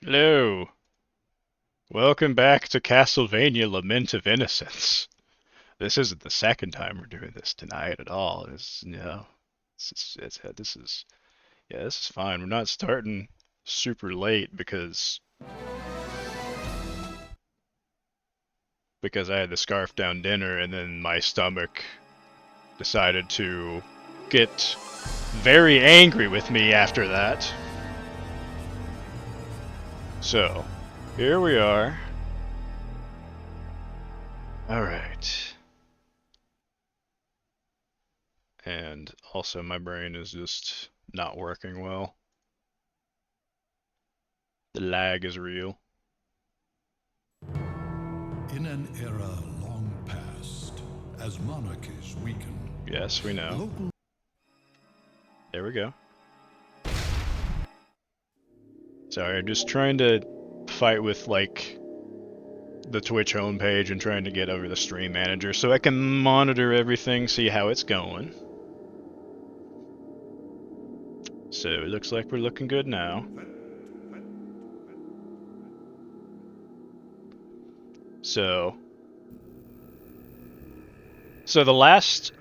Hello. Welcome back to Castlevania Lament of Innocence. This isn't the second time we're doing this tonight at all. This is fine. We're not starting super late because I had the scarf down dinner and then my stomach decided to get very angry with me after that. So, here we are. Alright. And also my brain is just not working well. The lag is real. In an era long past, as monarchies weaken, Yes, we know. local There we go. Sorry, I'm just trying to fight with, like, the Twitch homepage and trying to get over the stream manager so I can monitor everything, see how it's going. So, it looks like we're looking good now. So the last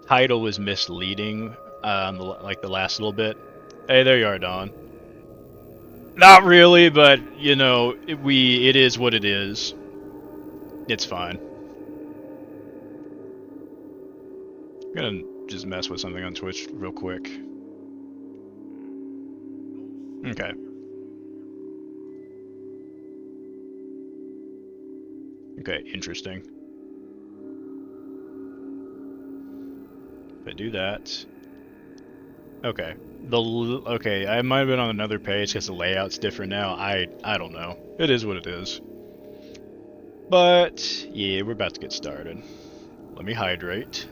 title was misleading, like the last little bit. Hey, there you are, Don. Not really, but you know, it is what it is. It's fine. I'm gonna just mess with something on Twitch real quick. Okay. Okay, interesting. If I do that. Okay. Okay, I might have been on another page because the layout's different now. I don't know. It is what it is. But yeah, we're about to get started. Let me hydrate.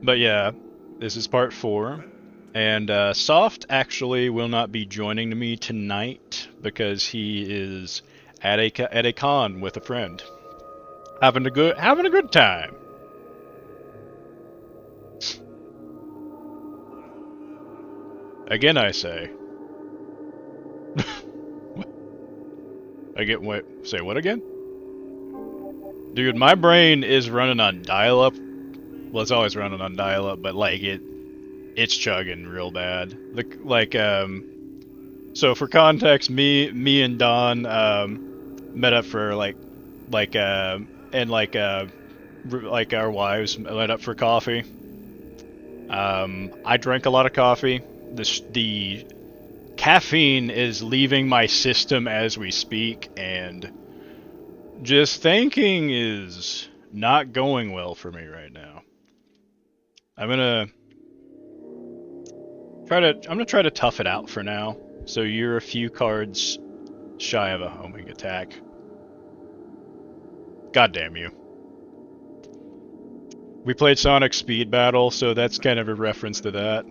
But yeah, this is part 4. And Soft actually will not be joining me tonight because he is at a con with a friend, having a good time. Again, I say. Say what again? Dude, my brain is running on dial-up. Well, it's always running on dial-up, but like it's chugging real bad. So for context, me and Don met up for and like our wives met up for coffee. I drank a lot of coffee. The caffeine is leaving my system as we speak, and just thinking is not going well for me right now. I'm gonna try to tough it out for now. So you're a few cards shy of a homing attack. God damn you. We played Sonic Speed Battle, so that's kind of a reference to that.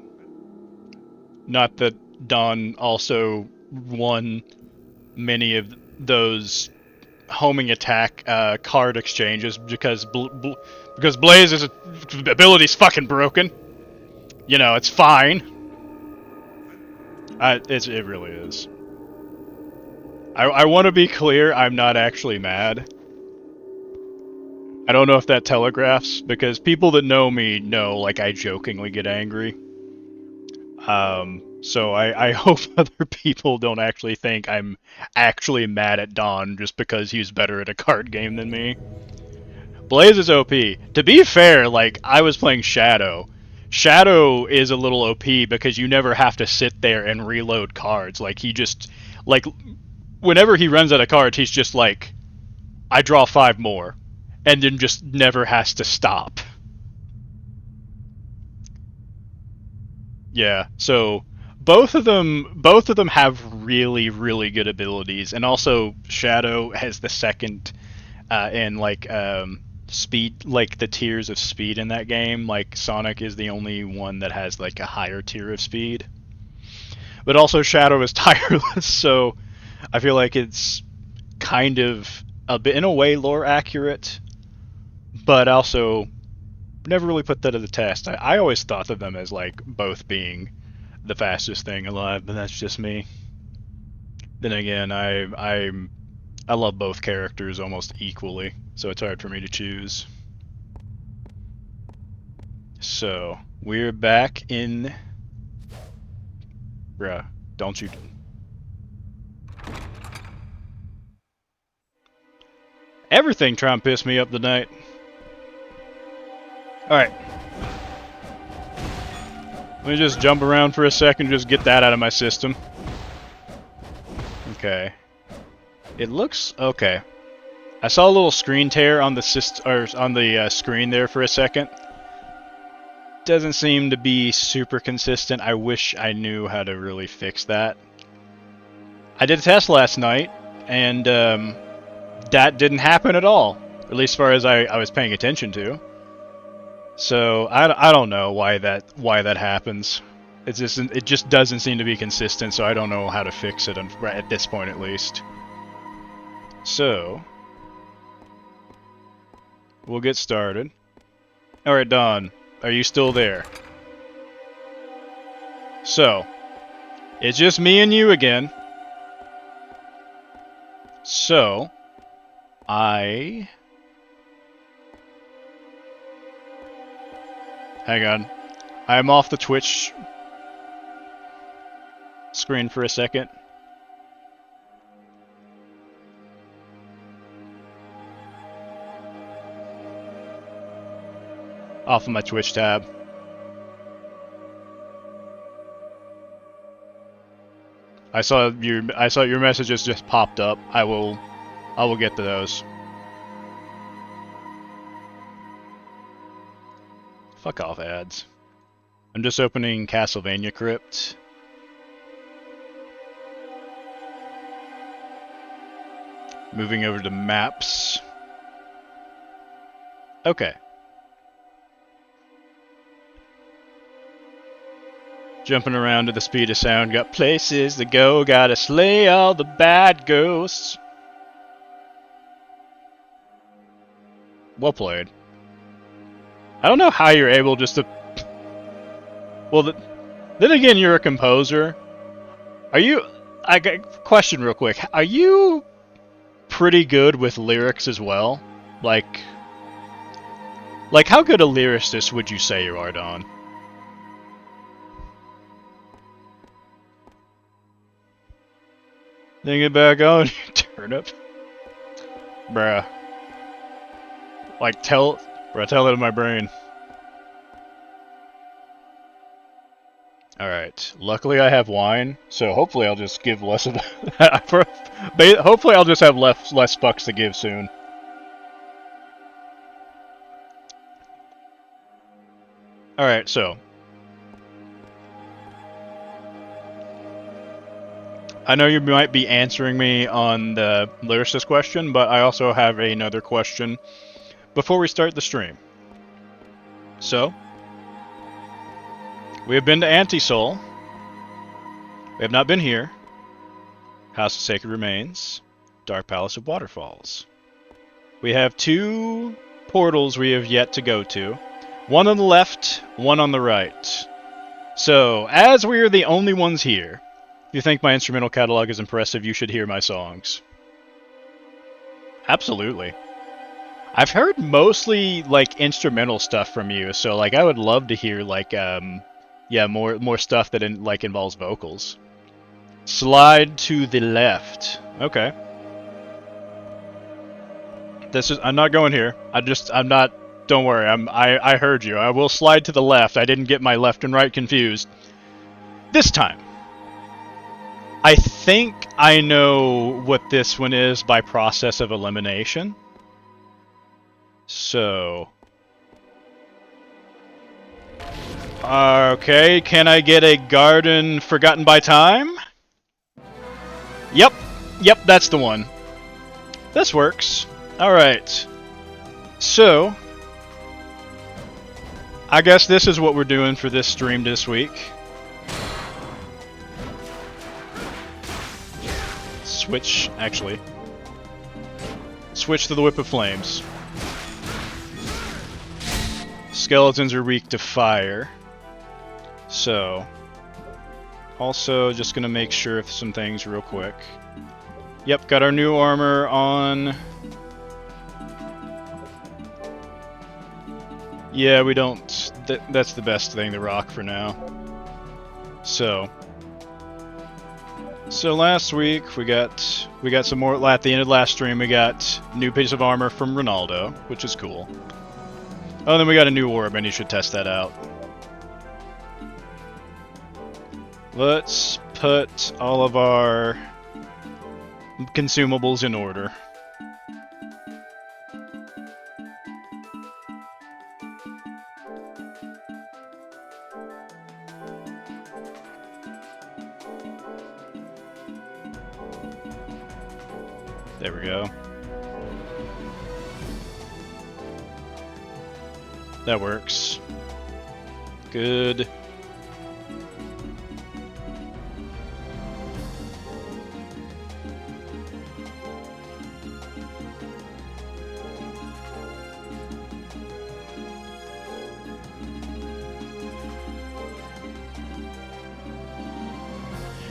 Not that Don also won many of those homing attack card exchanges because Blaze's ability's fucking broken. You know, it's fine. It really is. I want to be clear, I'm not actually mad. I don't know if that telegraphs, because people that know me know, like, I jokingly get angry. So I hope other people don't actually think I'm actually mad at Don just because he's better at a card game than me. Blaze is OP. To be fair, like, I was playing Shadow. Shadow is a little OP because you never have to sit there and reload cards. Like, like, whenever he runs out of cards, he's just like, I draw 5 more. And then just never has to stop. Yeah, so both of them have really really good abilities, and also Shadow has the second in like speed, like the tiers of speed in that game. Like Sonic is the only one that has like a higher tier of speed, but also Shadow is tireless, so I feel like it's kind of a bit in a way lore accurate, but also never really put that to the test. I always thought of them as like both being the fastest thing alive, but that's just me. Then again, I love both characters almost equally, so it's hard for me to choose. So we're back in. Bruh, don't you? Everything trying to piss me up tonight. Alright. Let me just jump around for a second, just get that out of my system. Okay. It looks okay. I saw a little screen tear on the screen there for a second. Doesn't seem to be super consistent. I wish I knew how to really fix that. I did a test last night, and that didn't happen at all. At least as far as I was paying attention to. So I don't know why that happens. It just doesn't seem to be consistent. So I don't know how to fix it at this point, at least. So we'll get started. All right, Don, are you still there? So it's just me and you again. So hang on. I'm off the Twitch screen for a second. Off of my Twitch tab. I saw your messages just popped up. I will get to those. Fuck off, ads. I'm just opening Castlevania Crypt. Moving over to maps. Okay. Jumping around at the speed of sound. Got places to go. Gotta slay all the bad ghosts. Well played. I don't know how you're able just to... Well, then again, you're a composer. Are you... I got a question real quick. Are you pretty good with lyrics as well? Like how good a lyricist would you say you are, Don? Then get back on, you turnip. Bruh. Like, tell it in my brain. Alright. Luckily I have wine, so hopefully I'll just give less of... hopefully I'll just have less fucks to give soon. Alright, so... I know you might be answering me on the lyricist question, but I also have another question before we start the stream. So, we have been to Anti-Soul. We have not been here. House of Sacred Remains. Dark Palace of Waterfalls. We have 2 portals we have yet to go to. One on the left, one on the right. So, as we are the only ones here, if you think my instrumental catalog is impressive, you should hear my songs. Absolutely. I've heard mostly, like, instrumental stuff from you, so, like, I would love to hear, like, yeah, more stuff that, involves vocals. Slide to the left. Okay. I'm not going here. I'm not, don't worry, I heard you. I will slide to the left. I didn't get my left and right confused. This time. I think I know what this one is by process of elimination. So... Okay, can I get a garden forgotten by time? Yep, that's the one. This works. Alright. So... I guess this is what we're doing for this stream this week. Switch to the Whip of Flames. Skeletons are weak to fire. So, also just gonna make sure of some things real quick. Yep, got our new armor on. Yeah, we don't. That's the best thing to rock for now. So last week we got some more. At the end of last stream, we got new piece of armor from Ronaldo, which is cool. Oh, then we got a new orb, and you should test that out. Let's put all of our consumables in order. There we go. That works. Good.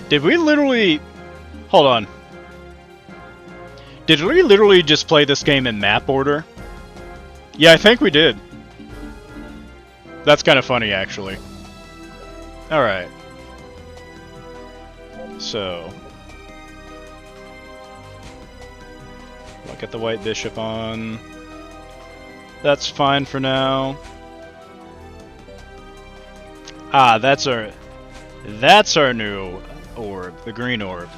Did we literally... Hold on. Did we literally just play this game in map order? Yeah, I think we did. That's kind of funny, actually. Alright. So... I'll get the white bishop on. That's fine for now. Ah, that's our new orb, the green orb.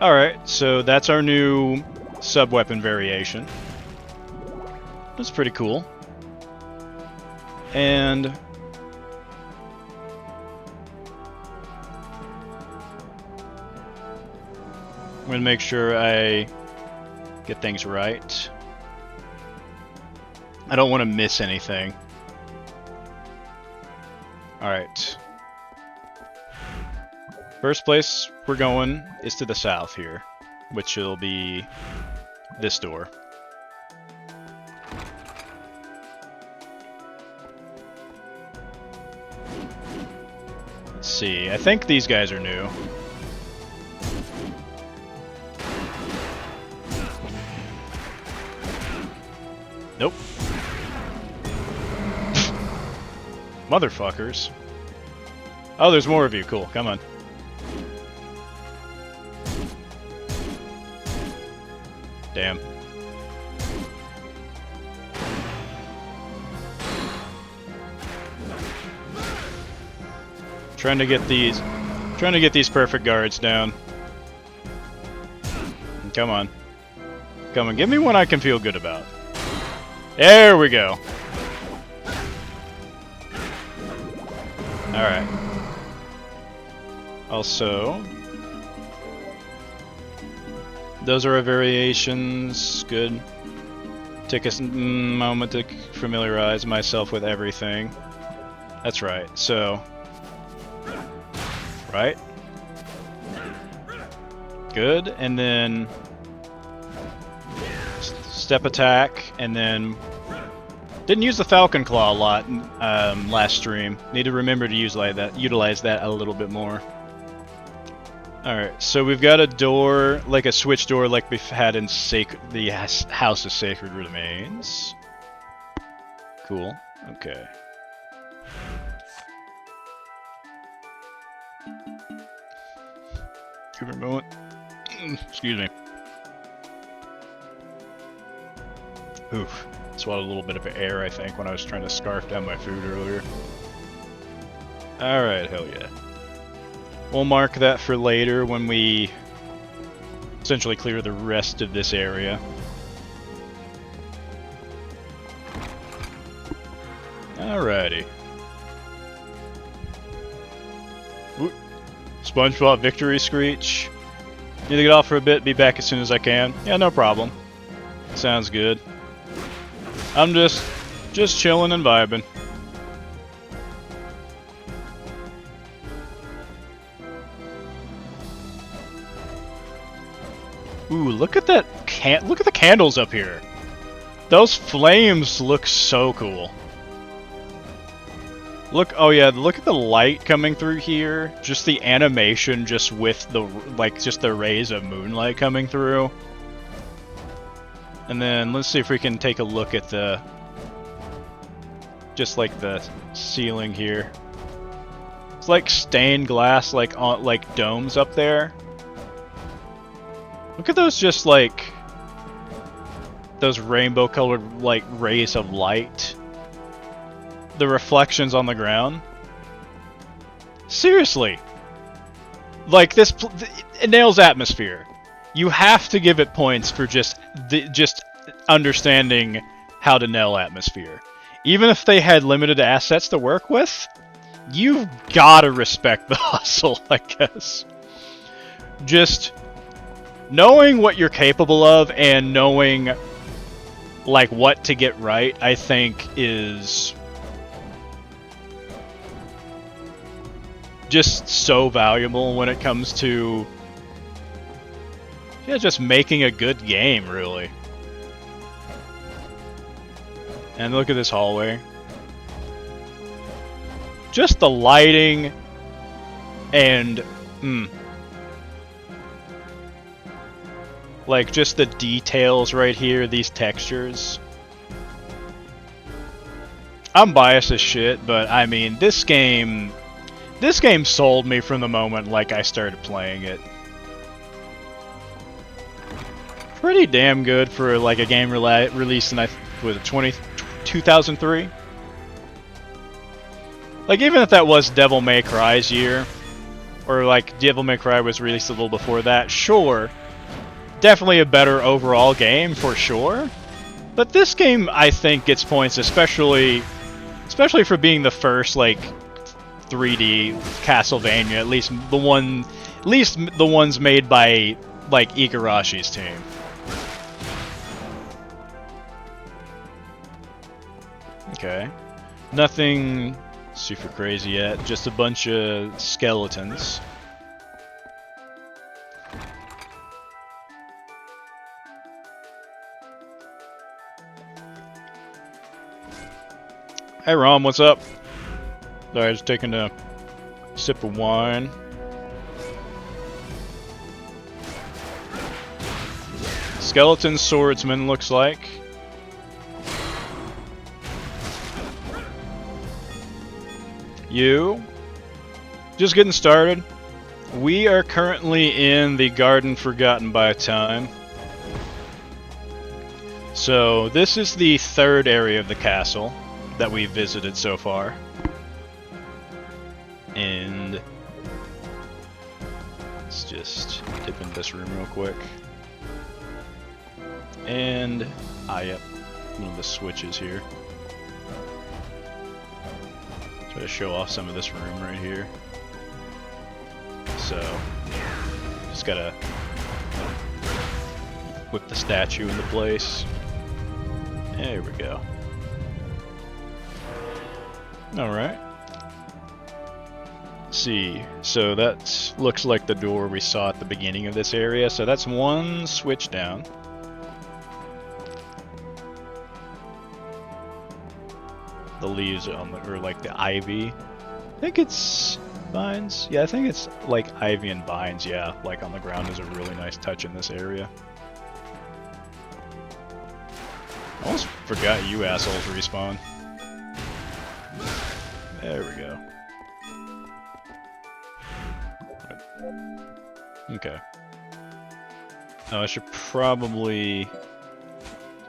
Alright, so that's our new sub-weapon variation. That's pretty cool. And... I'm gonna make sure I get things right. I don't want to miss anything. Alright. First place we're going is to the south here, which will be this door. Let's see, I think these guys are new. Nope. Motherfuckers. Oh, there's more of you. Cool, come on. Damn. Trying to get these perfect guards down. Come on. Come on, give me one I can feel good about. There we go. Alright. Also, those are our variations. Good. Take a moment to familiarize myself with everything. That's right. So, right? Good. And then step attack, and then didn't use the Falcon Claw a lot last stream. Need to remember to utilize that a little bit more. Alright, so we've got a door, like a switch door like we've had in the House of Sacred Remains. Cool, okay. Give me a moment. Excuse me. Oof. Swallowed a little bit of air, I think, when I was trying to scarf down my food earlier. Alright, hell yeah. We'll mark that for later when we essentially clear the rest of this area. Alrighty. Ooh. SpongeBob victory screech. Need to get off for a bit, be back as soon as I can. Yeah, no problem. Sounds good. I'm just chilling and vibing. Ooh, look at that look at the candles up here. Those flames look so cool. Look, oh yeah, look at the light coming through here. Just the animation, just with the, like, just the rays of moonlight coming through. And then let's see if we can take a look at the, just like the ceiling here. It's like stained glass, like on, like domes up there. Look at those, just like those rainbow-colored like rays of light. The reflections on the ground. Seriously, like this, it nails atmosphere. You have to give it points for just understanding how to nail atmosphere. Even if they had limited assets to work with, you've gotta respect the hustle, I guess. Just knowing what you're capable of and knowing like what to get right, I think is just so valuable when it comes to just making a good game, really. And look at this hallway. Just the lighting and like just the details right here, these textures. I'm biased as shit, but I mean, this game sold me from the moment like I started playing it. Pretty damn good for like a game released in, was it 2003? Like, even if that was Devil May Cry's year, or like Devil May Cry was released a little before that, sure, definitely a better overall game for sure. But this game, I think, gets points, especially for being the first like 3D Castlevania, at least the ones made by like Igarashi's team. Okay, nothing super crazy yet, just a bunch of skeletons. Hey Rom, what's up? Sorry, I was taking a sip of wine. Skeleton swordsman looks like. You. Just getting started. We are currently in the Garden Forgotten by Time. So this is the third area of the castle that we've visited so far. And let's just dip into this room real quick. And, yep, one of the switches here. Try to show off some of this room right here. So, just gotta whip the statue into place. There we go. Alright. Let's see, so that looks like the door we saw at the beginning of this area, so that's one switch down. The leaves on the, or like the ivy. I think it's vines. Yeah, I think it's like ivy and vines. Yeah, like on the ground is a really nice touch in this area. I almost forgot you assholes respawn. There we go. Okay. I should probably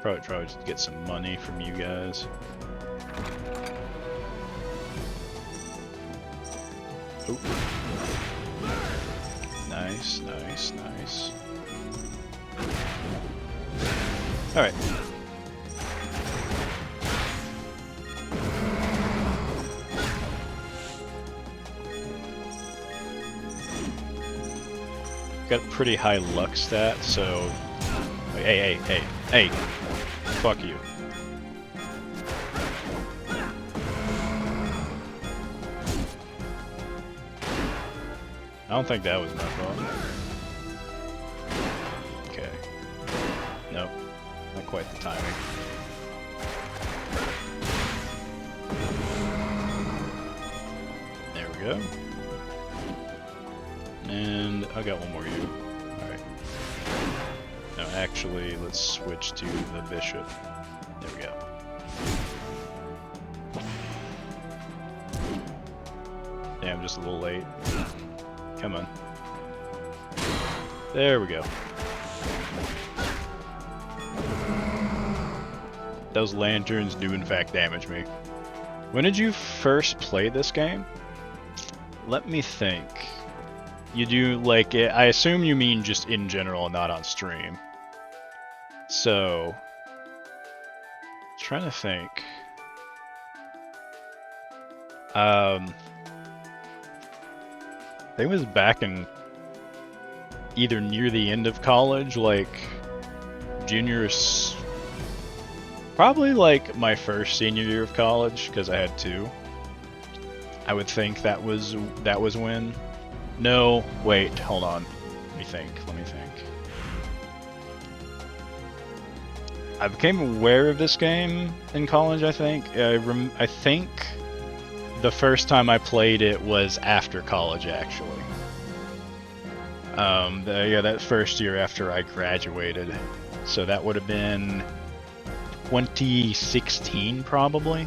just get some money from you guys. Ooh. Nice, nice, nice. Alright. Got a pretty high luck stat, so... Hey, hey, hey, hey! Fuck you. I don't think that was my fault. Okay. Nope. Not quite the timing. go. And I got one more you. Alright. Now actually, let's switch to the bishop. There we go. Damn, just a little late. Come on. There we go. Those lanterns do in fact damage me. When did you first play this game? Let me think. You do, like, I assume you mean just in general, not on stream. So, trying to think. I think it was back in either near the end of college, like juniors, probably like my first senior year of college, because I had two. I would think that was when. No, wait, hold on. Let me think. I became aware of this game in college, I think. I think the first time I played it was after college, actually. Yeah, that first year after I graduated. So that would have been 2016, probably.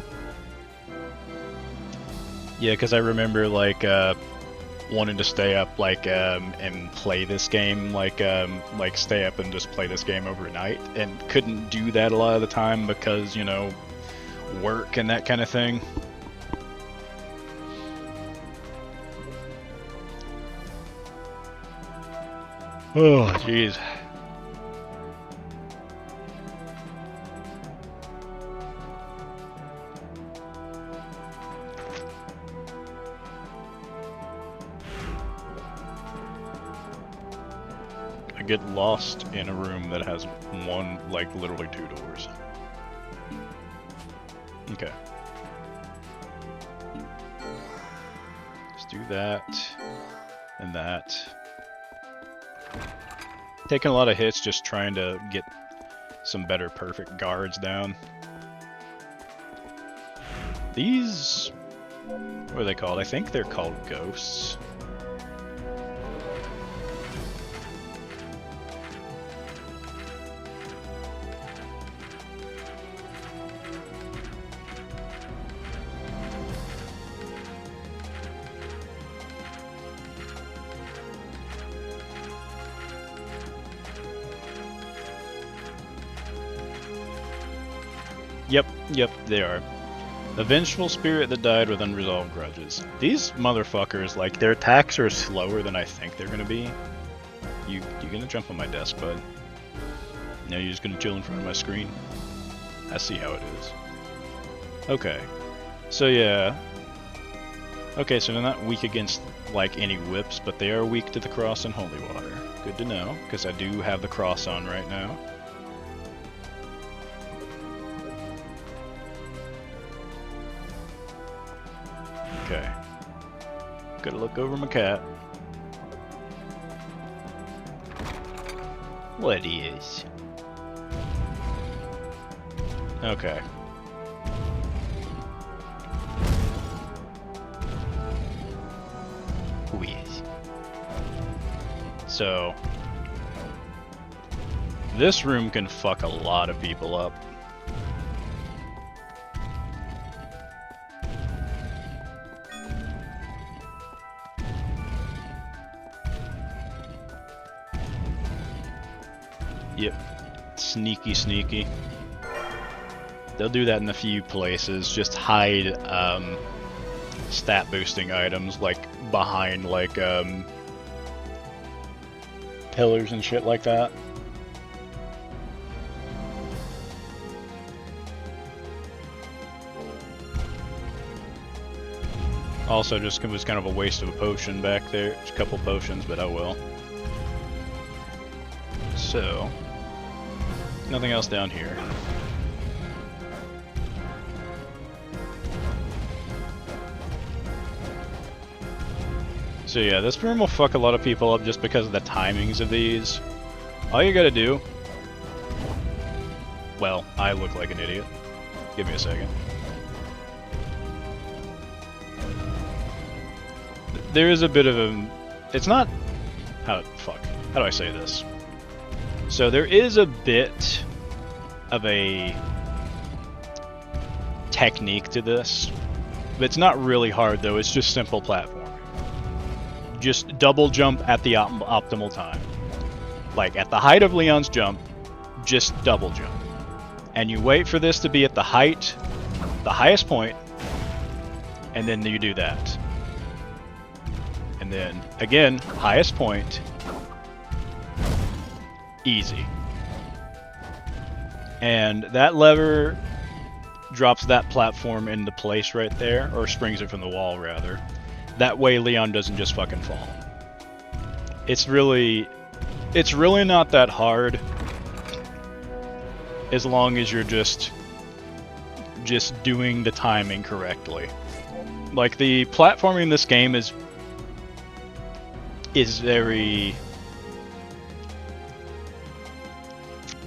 Yeah, because I remember, like, wanting to stay up, like, and play this game, like stay up and just play this game overnight, and couldn't do that a lot of the time because, you know, work and that kind of thing. Oh, jeez. I get lost in a room that has one, like, literally two doors. Okay. Let's do that and that. Taking a lot of hits, just trying to get some better perfect guards down. These, what are they called? I think they're called ghosts. Yep, they are. A vengeful spirit that died with unresolved grudges. These motherfuckers, like, their attacks are slower than I think they're gonna be. You gonna jump on my desk, bud? No, you're just gonna chill in front of my screen? I see how it is. Okay. So yeah. Okay, so they're not weak against, like, any whips, but they are weak to the cross and holy water. Good to know, because I do have the cross on right now. Okay. Gotta look over my cat. What is? Okay. Who is? So, this room can fuck a lot of people up. Yep. Sneaky. They'll do that in a few places. Just hide stat boosting items, like behind, like, pillars and shit like that. Also, just was kind of a waste of a potion back there. Just a couple potions, but oh well. So, nothing else down here. So yeah, this room will fuck a lot of people up just because of the timings of these. All you gotta do... Well, I look like an idiot. Give me a second. there is a bit of a... It's not... How do I say this? So there is a bit of a technique to this. But it's not really hard though, it's just simple platforming. Just double jump at the optimal time. Like at the height of Leon's jump, just double jump. And you wait for this to be at the highest point, and then you do that. And then, again, highest point, easy. And that lever drops that platform into place right there, or springs it from the wall, rather. That way Leon doesn't just fucking fall. It's really not that hard, as long as you're just doing the timing correctly. Like, the platforming in this game is very...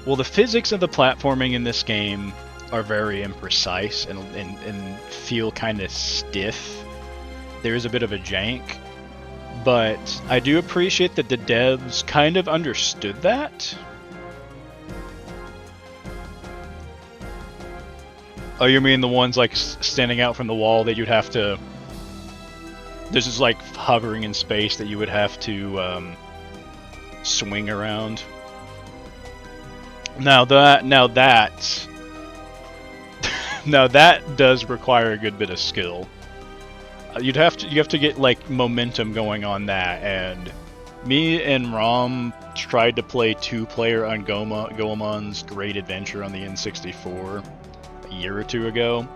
Well, the physics of the platforming in this game are very imprecise and feel kind of stiff. There is a bit of a jank, but I do appreciate that the devs kind of understood that. Oh, you mean the ones like standing out from the wall that you'd have to... This is like hovering in space that you would have to swing around. Now that does require a good bit of skill. You have to get like momentum going on that, and me and Rom tried to play 2-player on Goemon's Great Adventure on the N64 a year or two ago,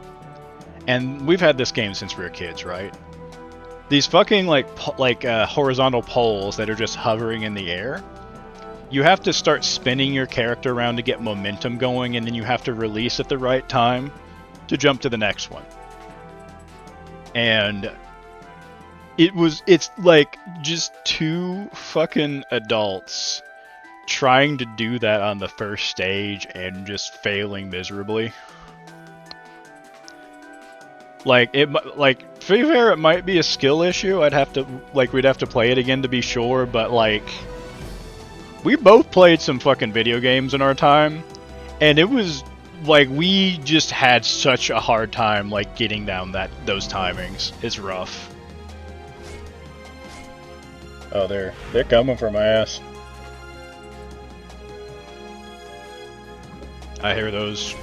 and we've had this game since we were kids, right? These fucking horizontal poles that are just hovering in the air. You have to start spinning your character around to get momentum going, and then you have to release at the right time to jump to the next one. And it's like just two fucking adults trying to do that on the first stage and just failing miserably. Like, to be fair, it might be a skill issue. We'd have to play it again to be sure, but like, we both played some fucking video games in our time, and it was like, we just had such a hard time like getting down those timings. It's rough. Oh, they're coming for my ass. I hear those.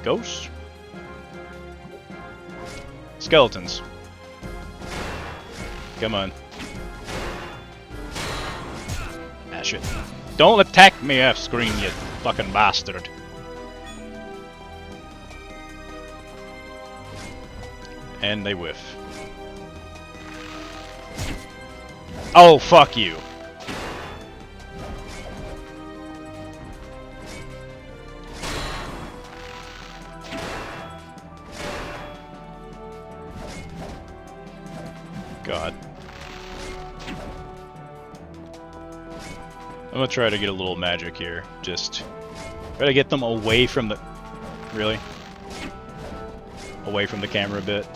Ghosts? Skeletons. Come on. Ah, shit. Don't attack me off screen, you fucking bastard. And they whiff. Oh, fuck you. God. I'm gonna try to get a little magic here. Just try to get them away from the... Really? Away from the camera a bit.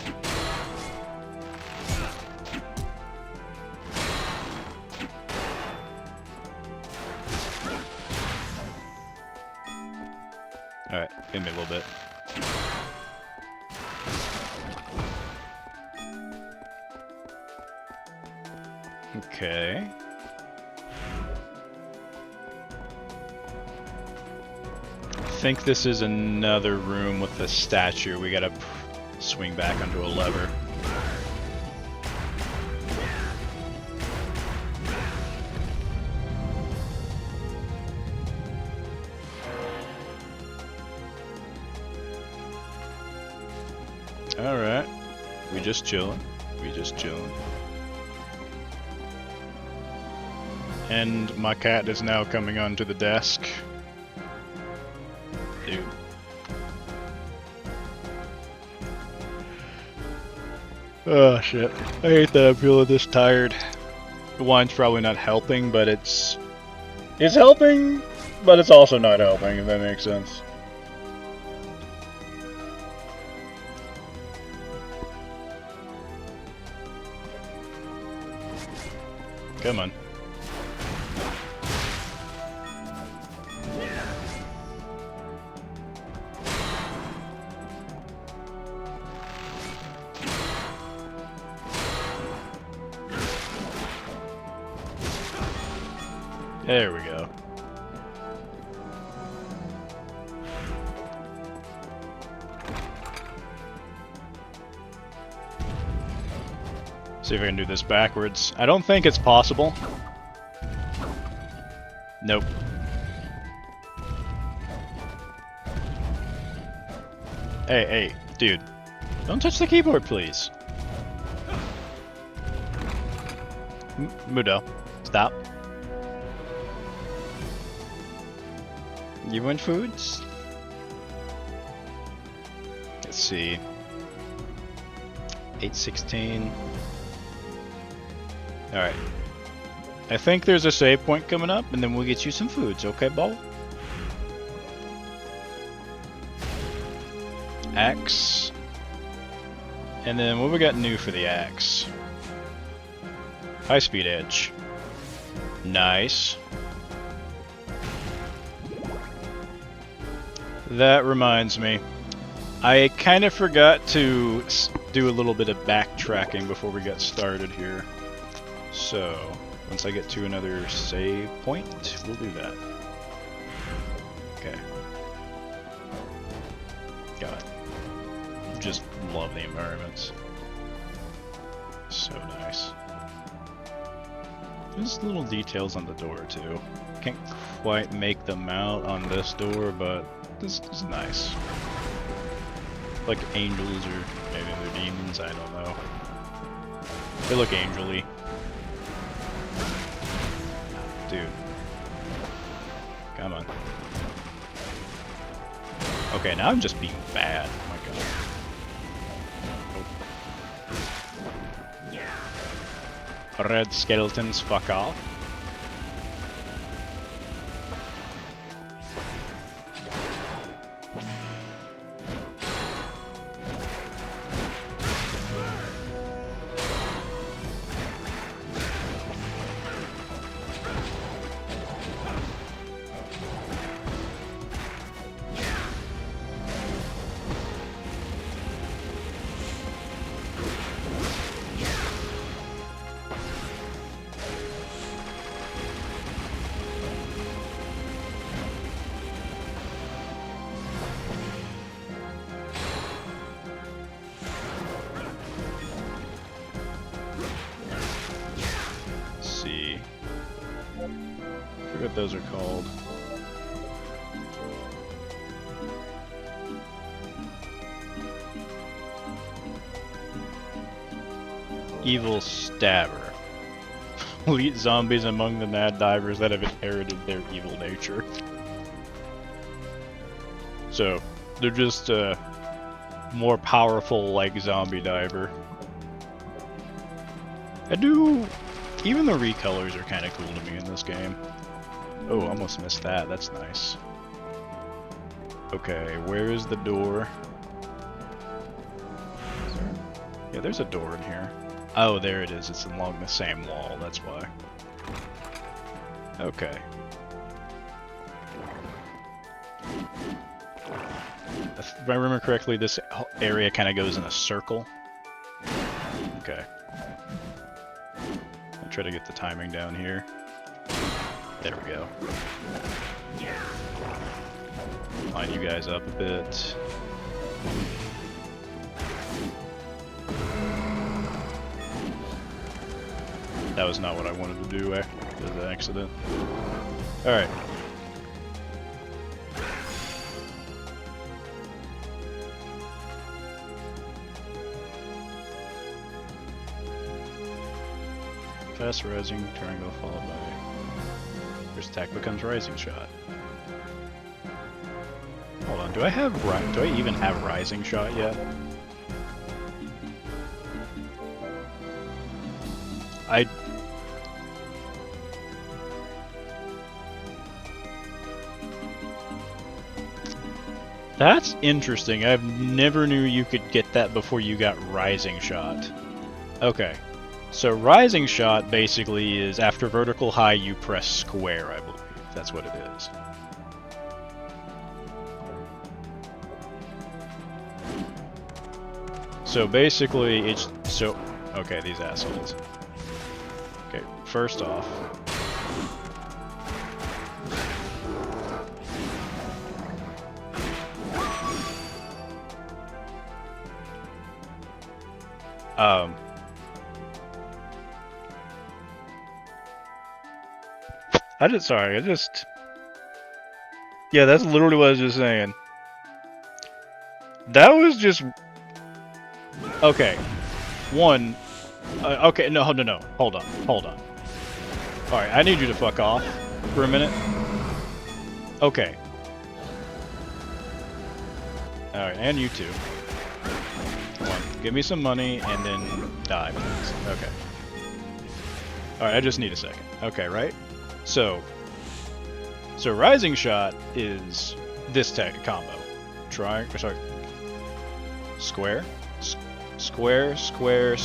Alright, give me a little bit. Okay. I think this is another room with the statue. We gotta swing back onto a lever. Alright. We just chillin'. We just chillin'. And my cat is now coming onto the desk. Dude. Oh shit. I hate that I'm feeling this tired. The wine's probably not helping, but it's helping, but it's also not helping, if that makes sense. Come on. There we go. See if I can do this backwards. I don't think it's possible. Nope. Hey, dude. Don't touch the keyboard, please. Mudo, stop. You want foods? Let's see. 8:16. Alright. I think there's a save point coming up, and then we'll get you some foods, okay, Bo? Axe. And then what we got new for the axe? High speed edge. Nice. That reminds me. I kind of forgot to do a little bit of backtracking before we got started here. So, once I get to another save point, we'll do that. Okay. God. Just love the environments. So nice. There's little details on the door too. Can't quite make them out on this door, but this is nice. Like angels, or maybe they're demons, I don't know. They look angel-y. Dude. Come on. Okay, now I'm just being bad. Oh my god. Oh. Red skeletons, fuck off. What those are called. Evil Stabber. Elite zombies among the mad divers that have inherited their evil nature. So, they're just a more powerful, like, zombie diver. Even the recolors are kind of cool to me in this game. Oh, almost missed that. That's nice. Okay, where is the door? Yeah, there's a door in here. Oh, there it is. It's along the same wall. That's why. Okay. If I remember correctly, this area kind of goes in a circle. Okay. I'll try to get the timing down here. There we go. Line you guys up a bit. That was not what I wanted to do after the accident. Alright. Cast Rising Triangle followed by... First attack becomes Rising Shot. Hold on, do I even have Rising Shot yet? That's interesting. I've never knew you could get that before you got Rising Shot. Okay. So rising shot basically is after vertical high you press square, I believe. That's what it is. So basically it's so okay, these assholes. Okay, first off, yeah, that's literally what I was just saying. That was just, okay. One, okay, no, hold on. Alright, I need you to fuck off for a minute. Okay. Alright, and you too. One, give me some money and then die, please. Okay. Alright, I just need a second. Okay, right? So rising shot is this tech combo. Square, square, square,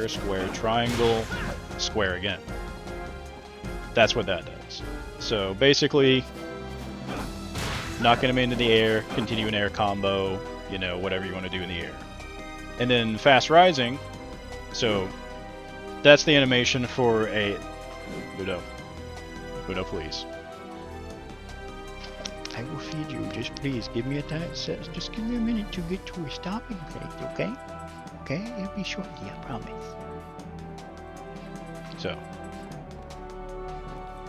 square, triangle, square again. That's what that does. So basically, knocking him into the air, continue an air combo, you know, whatever you want to do in the air. And then fast rising, so that's the animation for a... Budo, please. I will feed you, just please give me a time. Just give me a minute to get to a stopping place, okay? Okay, it'll be shortly, I promise.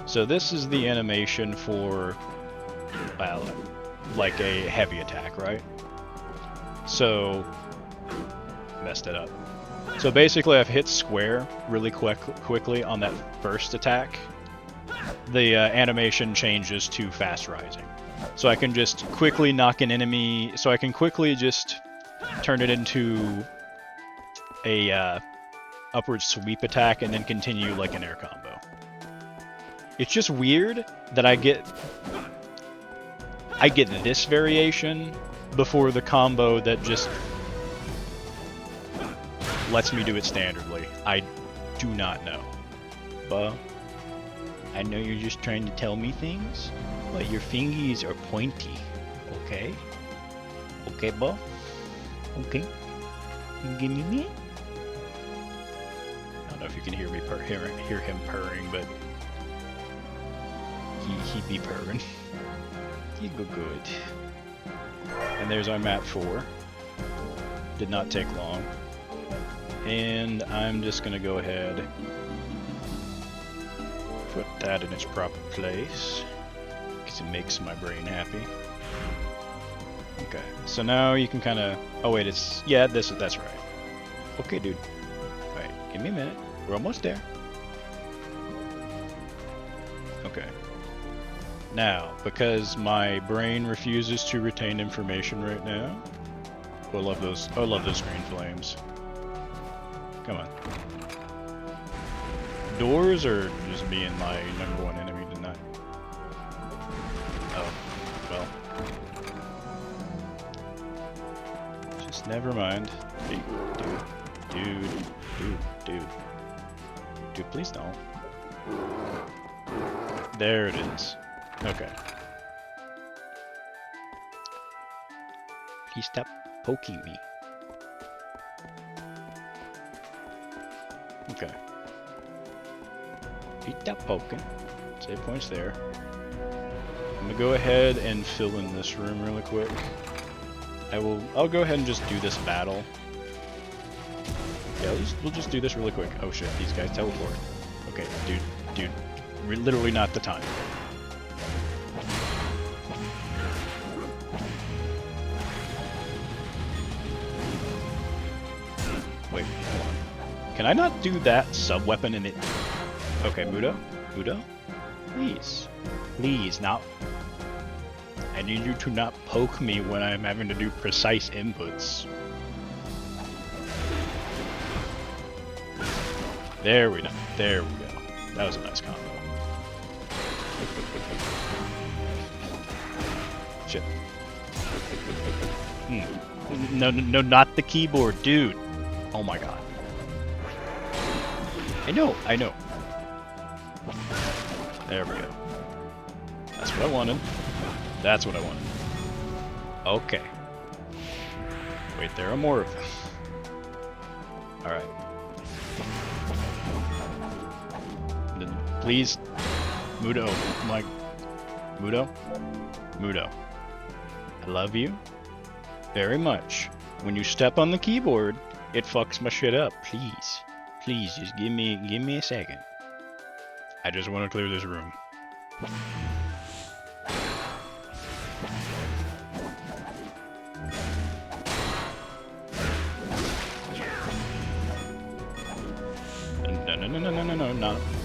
So this is the animation for, well, like a heavy attack, right? So, messed it up. So basically I've hit square really quickly on that first attack. The animation changes to fast rising. So I can just quickly knock an enemy, so I can quickly just turn it into a upward sweep attack and then continue like an air combo. It's just weird that I get this variation before the combo that just lets me do it standardly. I do not know. But I know you're just trying to tell me things, but your fingies are pointy. Okay? Okay, Bo? Okay? You give me a minute? I don't know if you can hear me hear him purring, but he be purring. He go good. And there's our map 4. Did not take long. And I'm just gonna go ahead, put that in its proper place, because it makes my brain happy. Okay, so now you can kind of, oh wait, it's, yeah, that's right. Okay, dude. Alright, give me a minute. We're almost there. Okay. Now, because my brain refuses to retain information right now, I love those green flames. Come on. Doors are just being my #1 enemy tonight. Oh, well. Just never mind. Hey, dude. Dude, please don't. There it is. Okay. Please stop poking me. Okay. Keep that poking. Save points there. I'm gonna go ahead and fill in this room really quick. I'll go ahead and just do this battle. Yeah, we'll just do this really quick. Oh shit, these guys teleport. Okay, dude, literally not the time. Wait, hold on. Can I not do that sub-weapon in it? Okay, Mudo? Please, now. I need you to not poke me when I'm having to do precise inputs. There we go. That was a nice combo. Shit. No, no, not the keyboard, dude. Oh my god. I know. There we go. That's what I wanted. That's what I wanted. Okay. Wait, there are more of them. Alright. Please. Mudo. I'm like, Mudo? Mudo. I love you very much. When you step on the keyboard, it fucks my shit up. Please. Please, just give me a second. I just want to clear this room.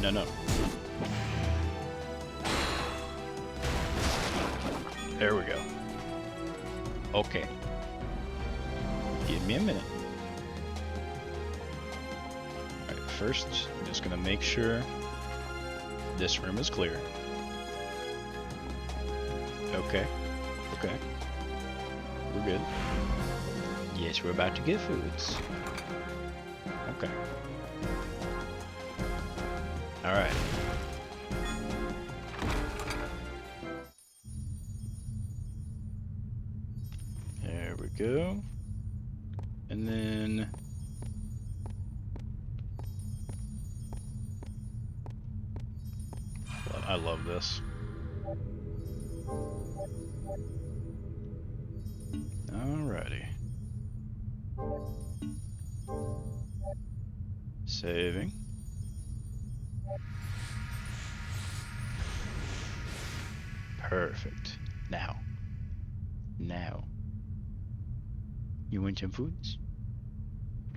No. There we go. Okay. Give me a minute. Alright, first, I'm just gonna make sure this room is clear. Okay. We're good. Yes, we're about to get foods. Okay. Alright. There we go. And then... I love this. Alrighty. Saving. Perfect. Now. You want some foods?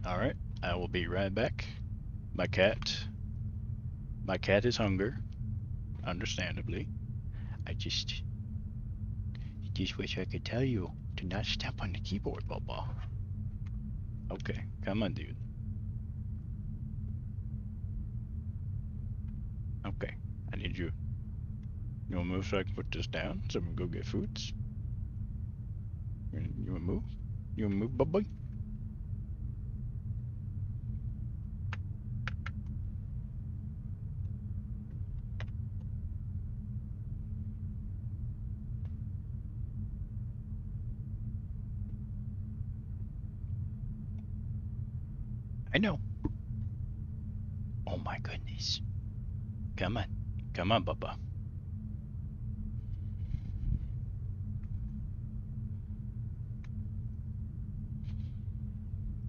Alright, I will be right back. My cat is hungry. Understandably. I just wish I could tell you to not step on the keyboard, Bubba. Okay, come on, dude. Okay, I need you. You wanna move so I can put this down so we can go get foods? You wanna move? You wanna move, Bubba? I know. Oh my goodness. Come on, Bubba.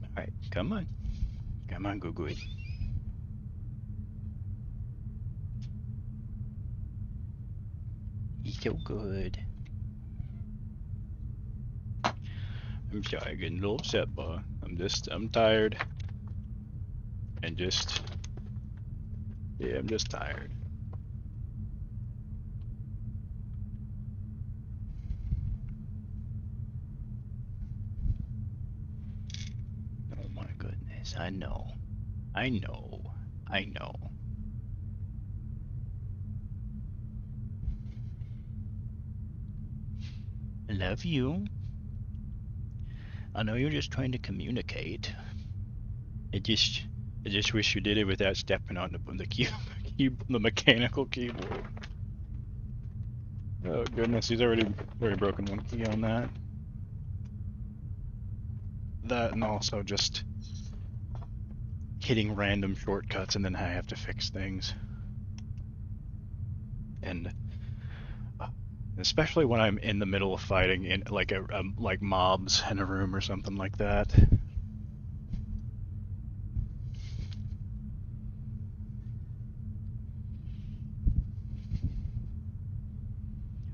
Alright, come on, Goo. He's so good. I'm sorry, getting a little upset, boy. I'm tired. And I'm just tired. Oh my goodness, I know. I love you. I know you're just trying to communicate. I just wish you did it without stepping on the mechanical keyboard. Oh goodness, he's already broken one key on that. That and also just hitting random shortcuts and then I have to fix things. And especially when I'm in the middle of fighting in like like mobs in a room or something like that.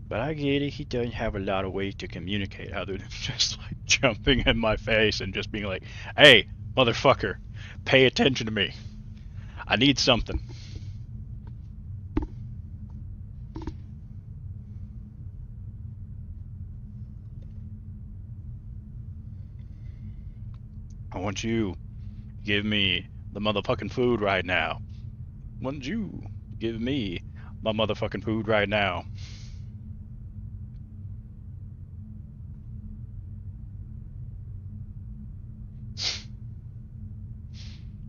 But I get it, he doesn't have a lot of ways to communicate other than just like jumping in my face and just being like, hey, motherfucker, pay attention to me. I need something. I want you to give me the motherfucking food right now. I want you to give me my motherfucking food right now.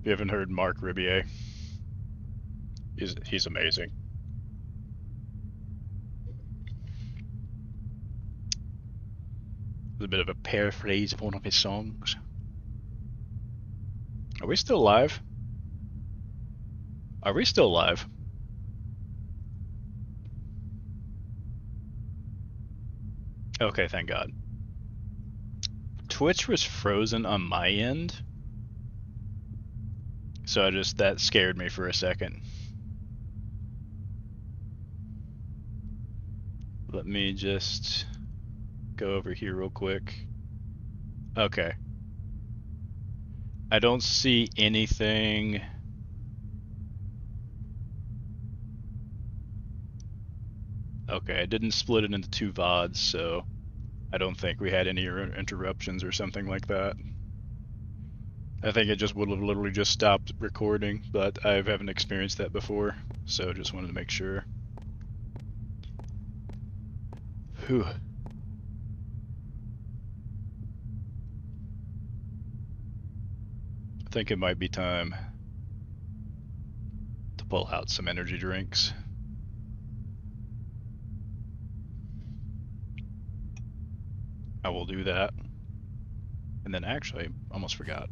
you haven't heard Mark Ribier, he's amazing. It's a bit of a paraphrase of one of his songs. Are we still live? Are we still live? Okay, thank God. Twitch was frozen on my end, so that scared me for a second. Let me just go over here real quick. Okay. I don't see anything. Okay, I didn't split it into 2 VODs, so I don't think we had any interruptions or something like that. I think it just would have literally just stopped recording, but I haven't experienced that before, so just wanted to make sure. Whew. I think it might be time to pull out some energy drinks. I will do that. And then actually, almost forgot.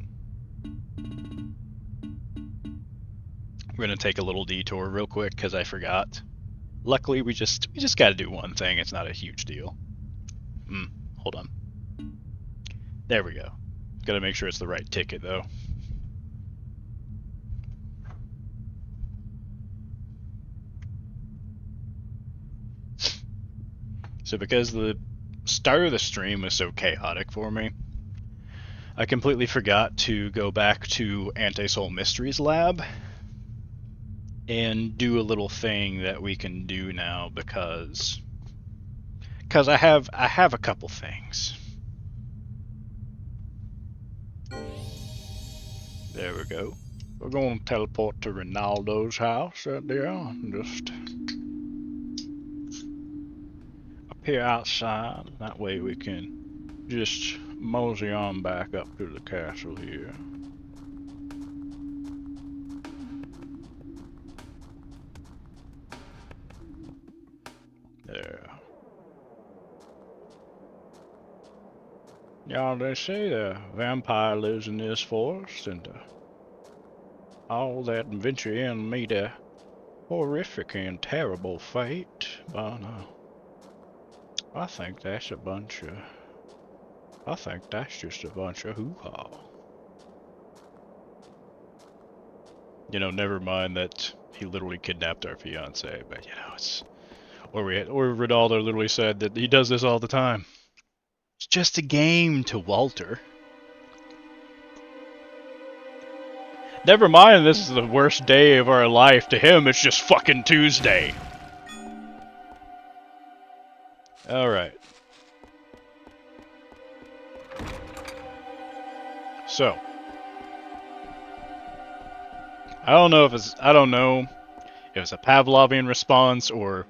We're gonna take a little detour real quick because I forgot. Luckily, we just got to do one thing. It's not a huge deal. Hold on. There we go. Got to make sure it's the right ticket though. So because the start of the stream was so chaotic for me, I completely forgot to go back to Anti-Soul Mysteries Lab and do a little thing that we can do now because I have a couple things. There we go. We're going to teleport to Ronaldo's house out there and just appear outside. That way we can just mosey on back up to the castle here. There. Yeah, they say the vampire lives in this forest, and all that adventure meet a horrific and terrible fate. But I think that's a bunch of. I think that's just a bunch of hoo-ha. You know, never mind that he literally kidnapped our fiance, but you know, it's. Or Ronaldo literally said that he does this all the time. It's just a game to Walter. Never mind, this is the worst day of our life. To him, it's just fucking Tuesday. Alright. So. I don't know if it's a Pavlovian response or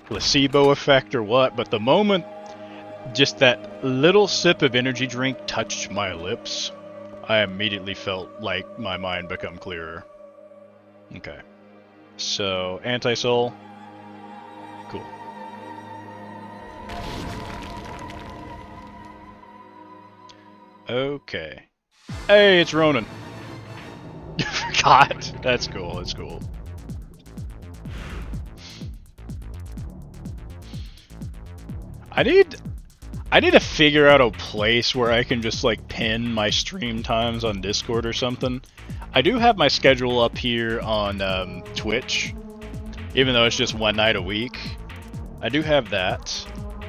placebo effect or what, but the moment just that little sip of energy drink touched my lips, I immediately felt like my mind become clearer. Okay. So, Anti-Soul. Cool. Okay. Hey, it's Ronan. God, that's cool, that's cool. I need to figure out a place where I can just like pin my stream times on Discord or something. I do have my schedule up here on Twitch, even though it's just one night a week. I do have that,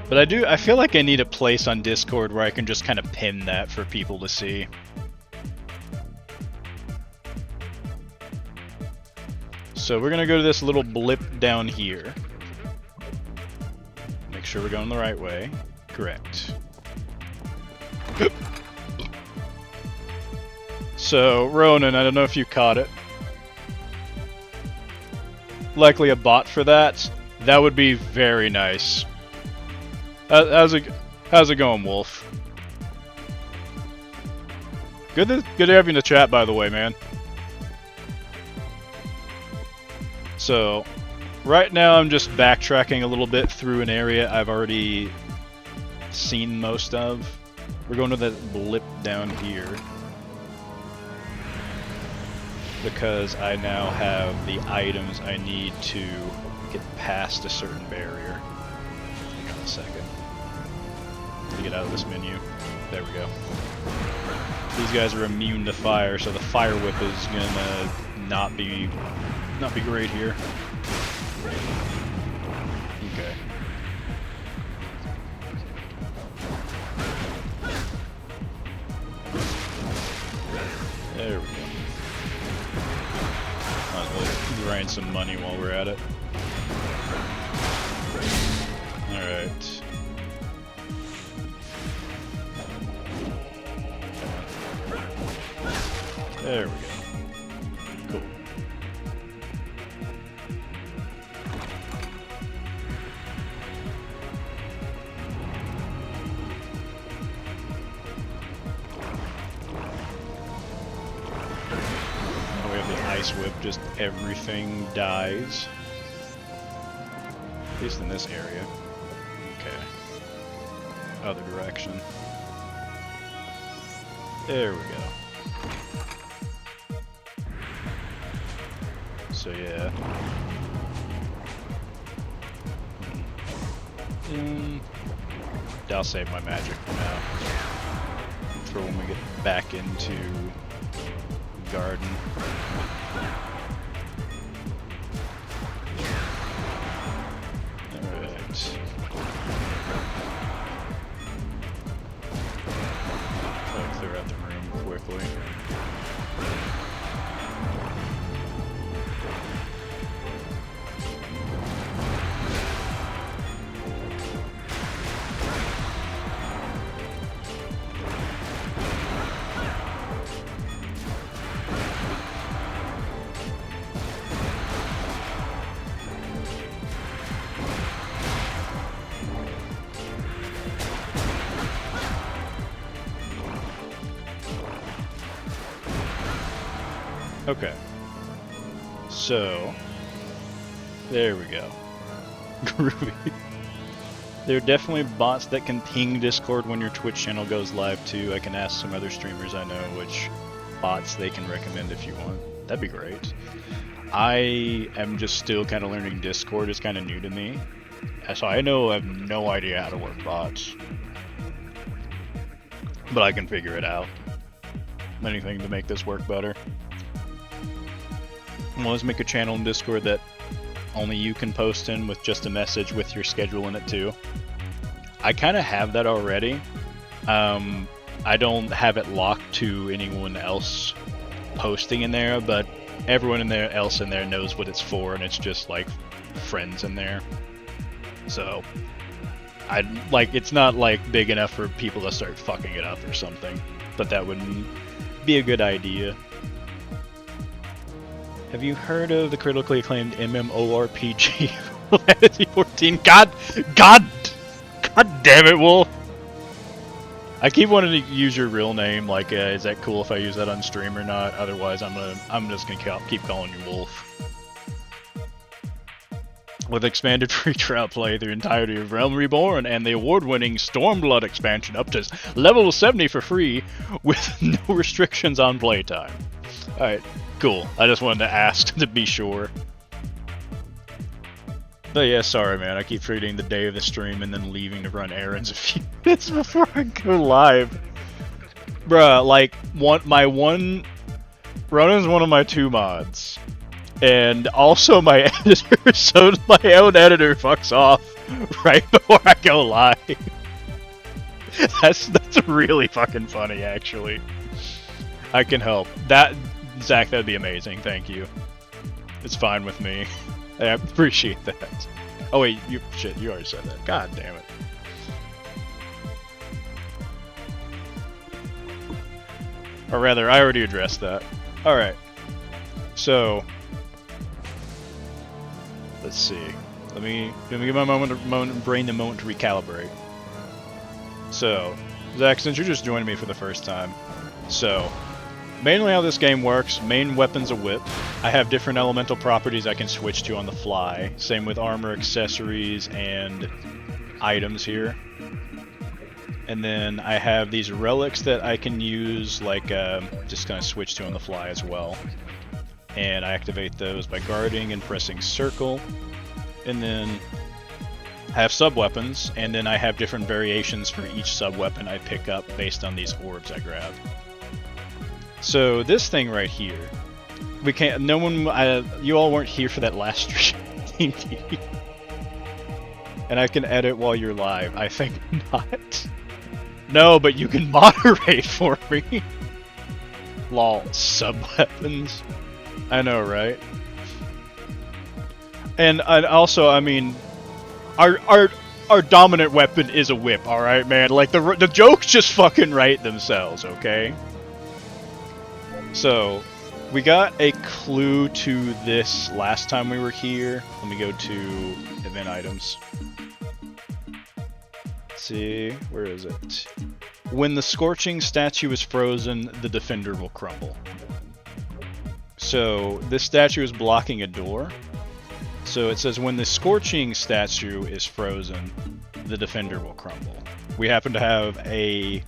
but I feel like I need a place on Discord where I can just kind of pin that for people to see. So we're gonna go to this little blip down here. Make sure we're going the right way. Correct. So, Ronan, I don't know if you caught it. Likely a bot for that. That would be very nice. How's it going, Wolf? Good to have you in the chat, by the way, man. So, right now I'm just backtracking a little bit through an area I've already seen most of. We're going to that blip down here because I now have the items I need to get past a certain barrier. Hang on a second. To get out of this menu. There we go. These guys are immune to fire, so the fire whip is gonna not be great here. Okay. There we go. Might as well grind some money while we're at it. Alright. There we go. Cool. Oh, we have the ice whip, just everything dies. At least in this area. Okay. Other direction. There we go. So yeah. I'll save my magic for now. For when we get back into the garden. Alright. I'll clear out the room quickly. Okay. So, there we go. Groovy. There are definitely bots that can ping Discord when your Twitch channel goes live too. I can ask some other streamers I know which bots they can recommend if you want. That'd be great. I am just still kind of learning Discord. It's kind of new to me. So I have no idea how to work bots. But I can figure it out. Anything to make this work better. Well, let's make a channel in Discord that only you can post in with just a message with your schedule in it too. I kind of have that already. I don't have it locked to anyone else posting in there, but everyone else in there knows what it's for, and it's just like friends in there. So it's not like big enough for people to start fucking it up or something, but that would be a good idea. Have you heard of the critically acclaimed MMORPG Fantasy 14? God damn it, Wolf! I keep wanting to use your real name. Like, is that cool if I use that on stream or not? Otherwise, I'm just gonna keep calling you Wolf. With expanded free trial play, the entirety of Realm Reborn and the award-winning Stormblood expansion up to level 70 for free, with no restrictions on playtime. All right. Cool. I just wanted to ask to be sure. But yeah, sorry man, I keep forgetting the day of the stream and then leaving to run errands a few minutes before I go live. Bruh, like, Ronan's one of my 2 mods. And also my editor, so my own editor fucks off right before I go live. That's really fucking funny, actually. I can help. Zach, that'd be amazing. Thank you. It's fine with me. I appreciate that. Oh wait, you already said that. God damn it. Or rather, I already addressed that. Alright. So, let's see. Let me give my brain the moment to recalibrate. So, Zach, since you're just joining me for the first time, so mainly how this game works, main weapon's a whip. I have different elemental properties I can switch to on the fly. Same with armor, accessories, and items here. And then I have these relics that I can use, like, just kind of switch to on the fly as well. And I activate those by guarding and pressing circle. And then I have sub-weapons, and then I have different variations for each sub-weapon I pick up based on these orbs I grab. So this thing right here, we can't, no one, you all weren't here for that last stream. And I can edit while you're live. I think not. No, but you can moderate for me. Lol, sub-weapons. I know, right? And also, I mean, our dominant weapon is a whip, alright, man? Like, the jokes just fucking write themselves, okay? So, we got a clue to this last time we were here. Let me go to event items. Let's see, where is it? When the scorching statue is frozen, the defender will crumble. So, this statue is blocking a door. So it says when the scorching statue is frozen, the defender will crumble. We happen to have a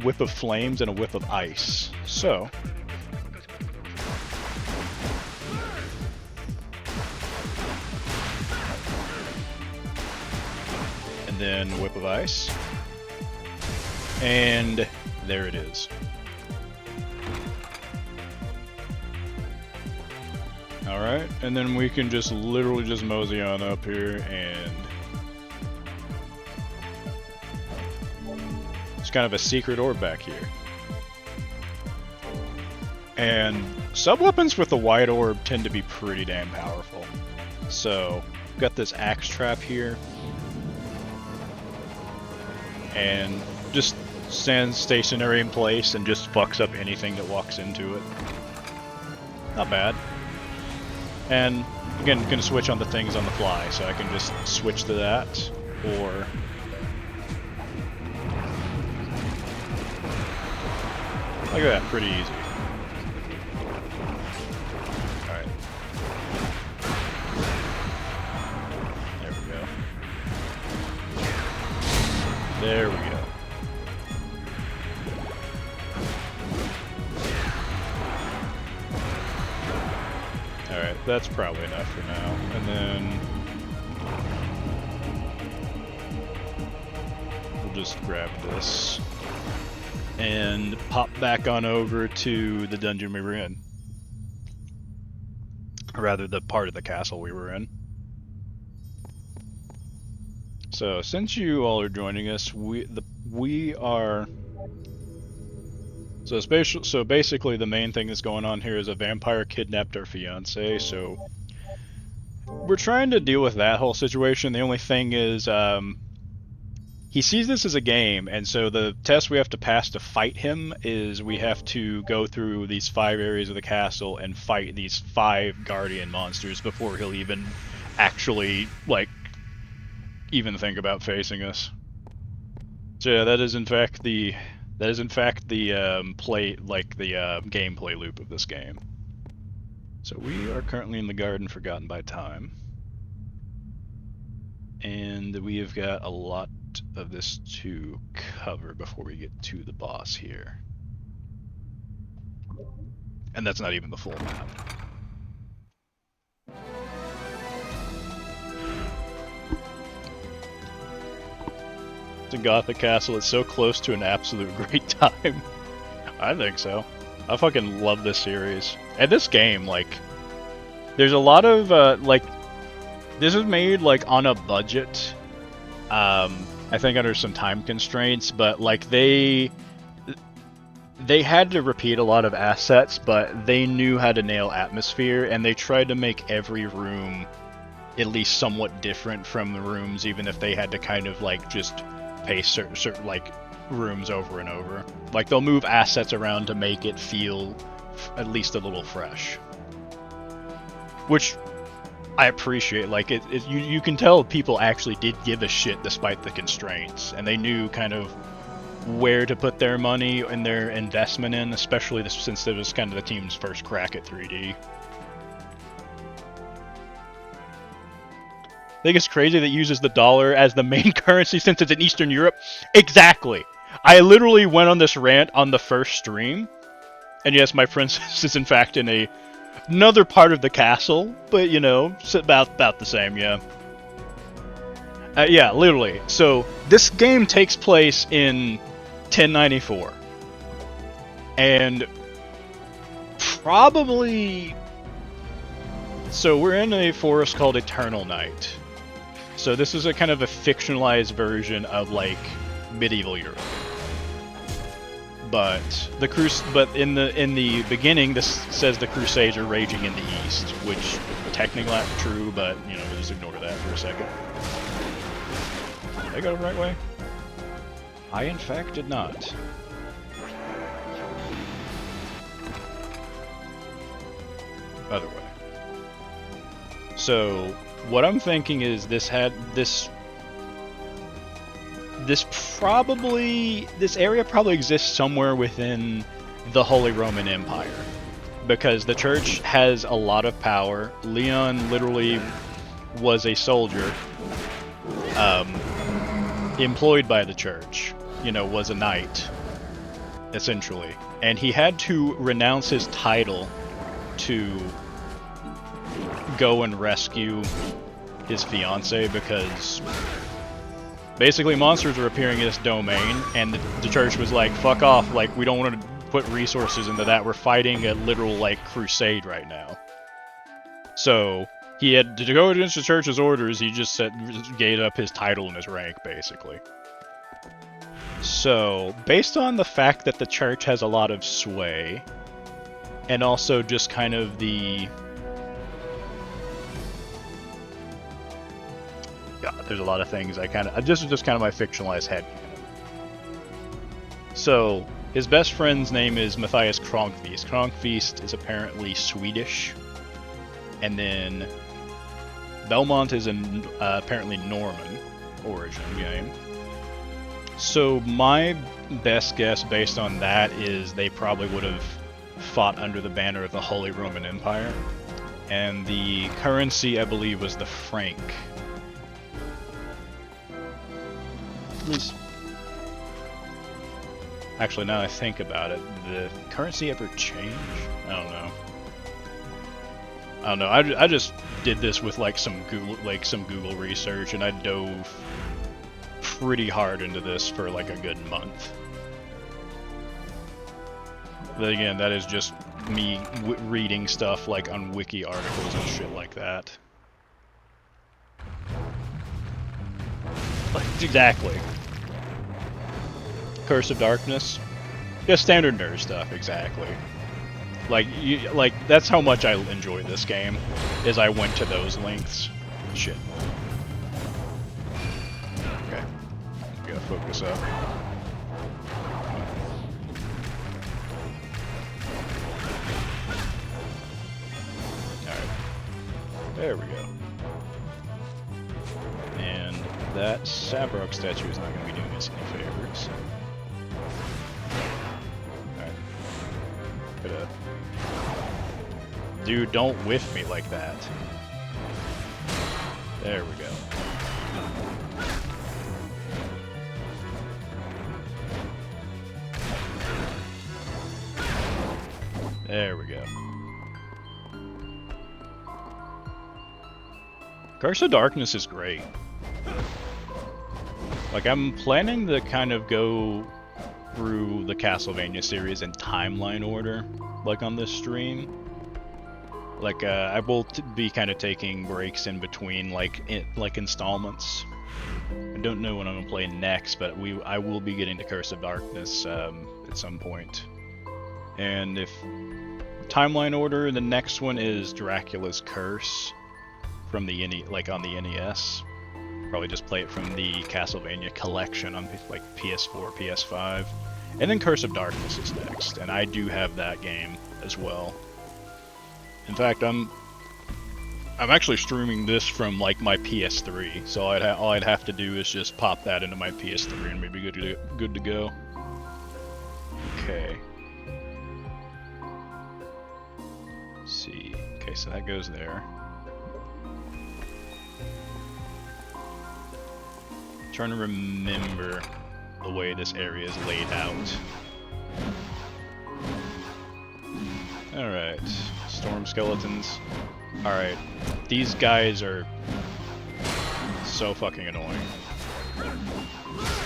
whip of flames and a whip of ice. So, and then whip of ice. And there it is. Alright, and then we can just literally just mosey on up here and it's kind of a secret orb back here. And sub-weapons with the white orb tend to be pretty damn powerful. So, we've got this axe trap here. And just stands stationary in place and just fucks up anything that walks into it. Not bad. And again, I'm going to switch on the things on the fly, so I can just switch to that, or look at that, pretty easy. Alright. There we go. There we go. Alright, that's probably enough for now. And then we'll just grab this and pop back on over to the dungeon we were in. Or rather, the part of the castle we were in. So, since you all are joining us, we are... So basically the main thing that's going on here is a vampire kidnapped our fiancé, so we're trying to deal with that whole situation. The only thing is, he sees this as a game, and so the test we have to pass to fight him is we have to go through these 5 areas of the castle and fight these 5 guardian monsters before he'll even actually, like, even think about facing us. So yeah, that is in fact the gameplay loop of this game. So we are currently in the garden forgotten by time. And we have got a lot of this to cover before we get to the boss here. And that's not even the full map. To Gothic Castle, it's so close to an absolute great time. I think so. I fucking love this series. And this game, like, there's a lot of, this is made, like, on a budget. I think under some time constraints, but, like, they had to repeat a lot of assets, but they knew how to nail atmosphere, and they tried to make every room at least somewhat different from the rooms, even if they had to kind of, like, just pace certain like rooms over and over. Like, they'll move assets around to make it feel at least a little fresh, which I appreciate. Like, you can tell people actually did give a shit despite the constraints, and they knew kind of where to put their money and their investment in, especially since it was kind of the team's first crack at 3D. I think it's crazy that it uses the dollar as the main currency since it's in Eastern Europe. Exactly. I literally went on this rant on the first stream. And yes, my princess is in fact in another part of the castle, but you know, it's about the same, yeah. Yeah, literally. So this game takes place in 1094, and probably. So we're in a forest called Eternal Night. So this is a kind of a fictionalized version of like medieval Europe. But in the beginning, this says the Crusades are raging in the east, which technically not true, but you know, we'll just ignore that for a second. Did I go the right way? I in fact did not. Other way. So what I'm thinking is this area probably exists somewhere within the Holy Roman Empire, because the church has a lot of power. Leon literally was a soldier, employed by the church, you know, was a knight, essentially. And he had to renounce his title to go and rescue his fiancée, because basically monsters were appearing in this domain, and the church was like, fuck off, like, we don't want to put resources into that, we're fighting a literal, like, crusade right now. So he had to go against the church's orders. He just gave up his title and his rank, basically. So, based on the fact that the church has a lot of sway, and also just kind of the... God, there's a lot of things this is just kind of my fictionalized headcanon. So, his best friend's name is Matthias Kronqvist. Kronqvist is apparently Swedish. And then Belmont is an apparently Norman origin game. So my best guess based on that is they probably would have fought under the banner of the Holy Roman Empire. And the currency, I believe, was the franc. Actually, now I think about it, did the currency ever change? I don't know. I just did this with like some Google research, and I dove pretty hard into this for like a good month. But again, that is just me reading stuff like on wiki articles and shit like that. Like, exactly. Curse of Darkness. Yeah, standard nerd stuff, exactly. Like, that's how much I enjoy this game, is I went to those lengths. Shit. Okay. Gotta focus up. Alright. There we go. And that Sabrok statue is not going to be doing us any favors. Alright. Dude, don't whiff me like that. There we go. There we go. Curse of Darkness is great. Like, I'm planning to kind of go through the Castlevania series in timeline order, like on this stream. Like, I will be kind of taking breaks in between, like installments. I don't know what I'm gonna play next, but I will be getting to Curse of Darkness at some point. And if timeline order, the next one is Dracula's Curse from the on the NES. Probably just play it from the Castlevania collection on like PS4, PS5. And then Curse of Darkness is next, and I do have that game as well. In fact, I'm actually streaming this from like my PS3, so all I'd have to do is just pop that into my PS3 and maybe good to go. Okay. Let's see. Okay, so that goes there. Trying to remember the way this area is laid out. Alright, storm skeletons. Alright, these guys are so fucking annoying.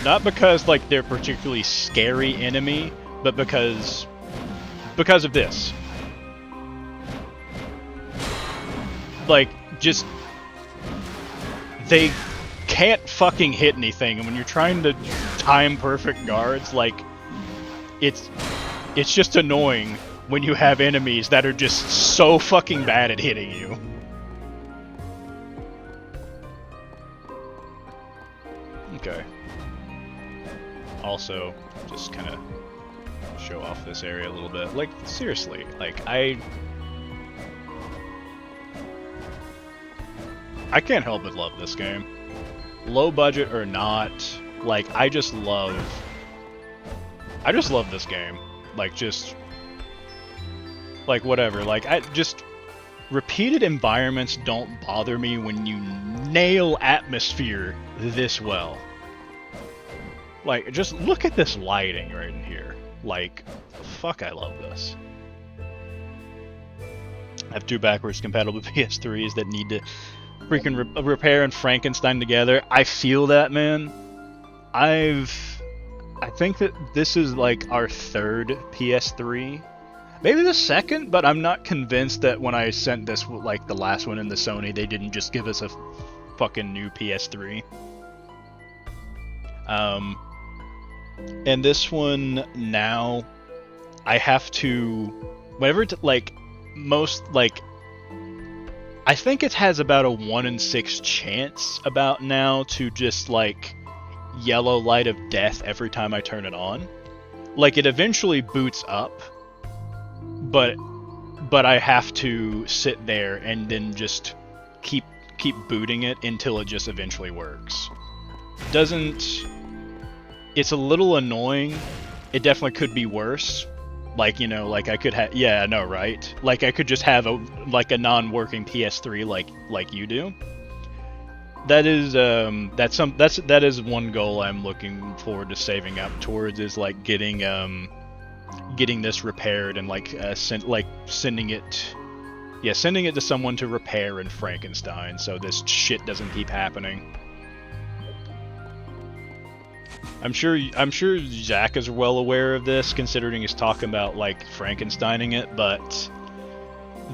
Not because, like, they're particularly scary enemy, but because of this. Like, just... they can't fucking hit anything, and when you're trying to time perfect guards, like, it's just annoying when you have enemies that are just so fucking bad at hitting you. Okay. Also, just kind of show off this area a little bit. Like, seriously, like, I can't help but love this game. Low budget or not, like, I just love this game. Like, just... like, whatever. Like, repeated environments don't bother me when you nail atmosphere this well. Like, just look at this lighting right in here. Like, fuck, I love this. I have 2 backwards compatible PS3s that need to freaking repair and Frankenstein together. I feel that, man. I think that this is like our 3rd PS3. Maybe the 2nd, but I'm not convinced that when I sent this, like the last one in the Sony, they didn't just give us a fucking new PS3. And this one now, I have to, whenever it's like, most, like, I think it has about a 1 in 6 chance about now to just, like, yellow light of death every time I turn it on. Like, it eventually boots up, but I have to sit there and then just keep booting it until it just eventually works. It's a little annoying. It definitely could be worse. Like, you know, like I could have, yeah, I know, right? Like I could just have a non-working PS3 like you do. That is that is one goal I'm looking forward to saving up towards, is like getting this repaired and sending it to someone to repair in Frankenstein so this shit doesn't keep happening. I'm sure Zach is well aware of this, considering he's talking about like Frankensteining it, but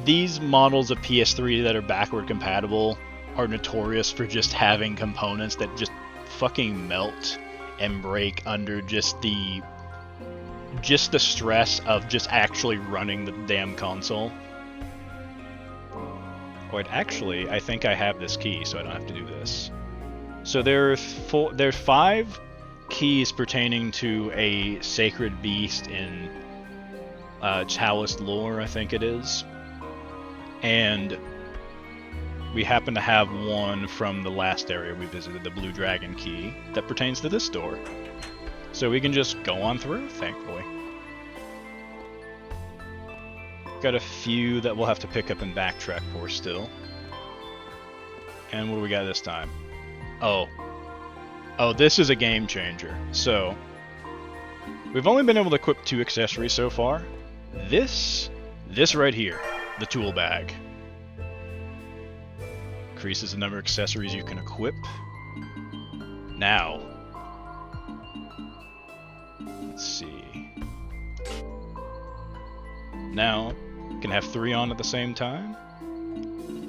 these models of PS3 that are backward compatible are notorious for just having components that just fucking melt and break under just the stress of just actually running the damn console. Wait, actually, I think I have this key, so I don't have to do this. So there's 5 keys pertaining to a sacred beast in Taoist lore, I think it is. And we happen to have one from the last area we visited, the Blue Dragon key, that pertains to this door. So we can just go on through, thankfully. Got a few that we'll have to pick up and backtrack for still. And what do we got this time? Oh, this is a game changer. So, we've only been able to equip 2 accessories so far. This right here, the tool bag, increases the number of accessories you can equip. Now, let's see. Now, you can have 3 on at the same time.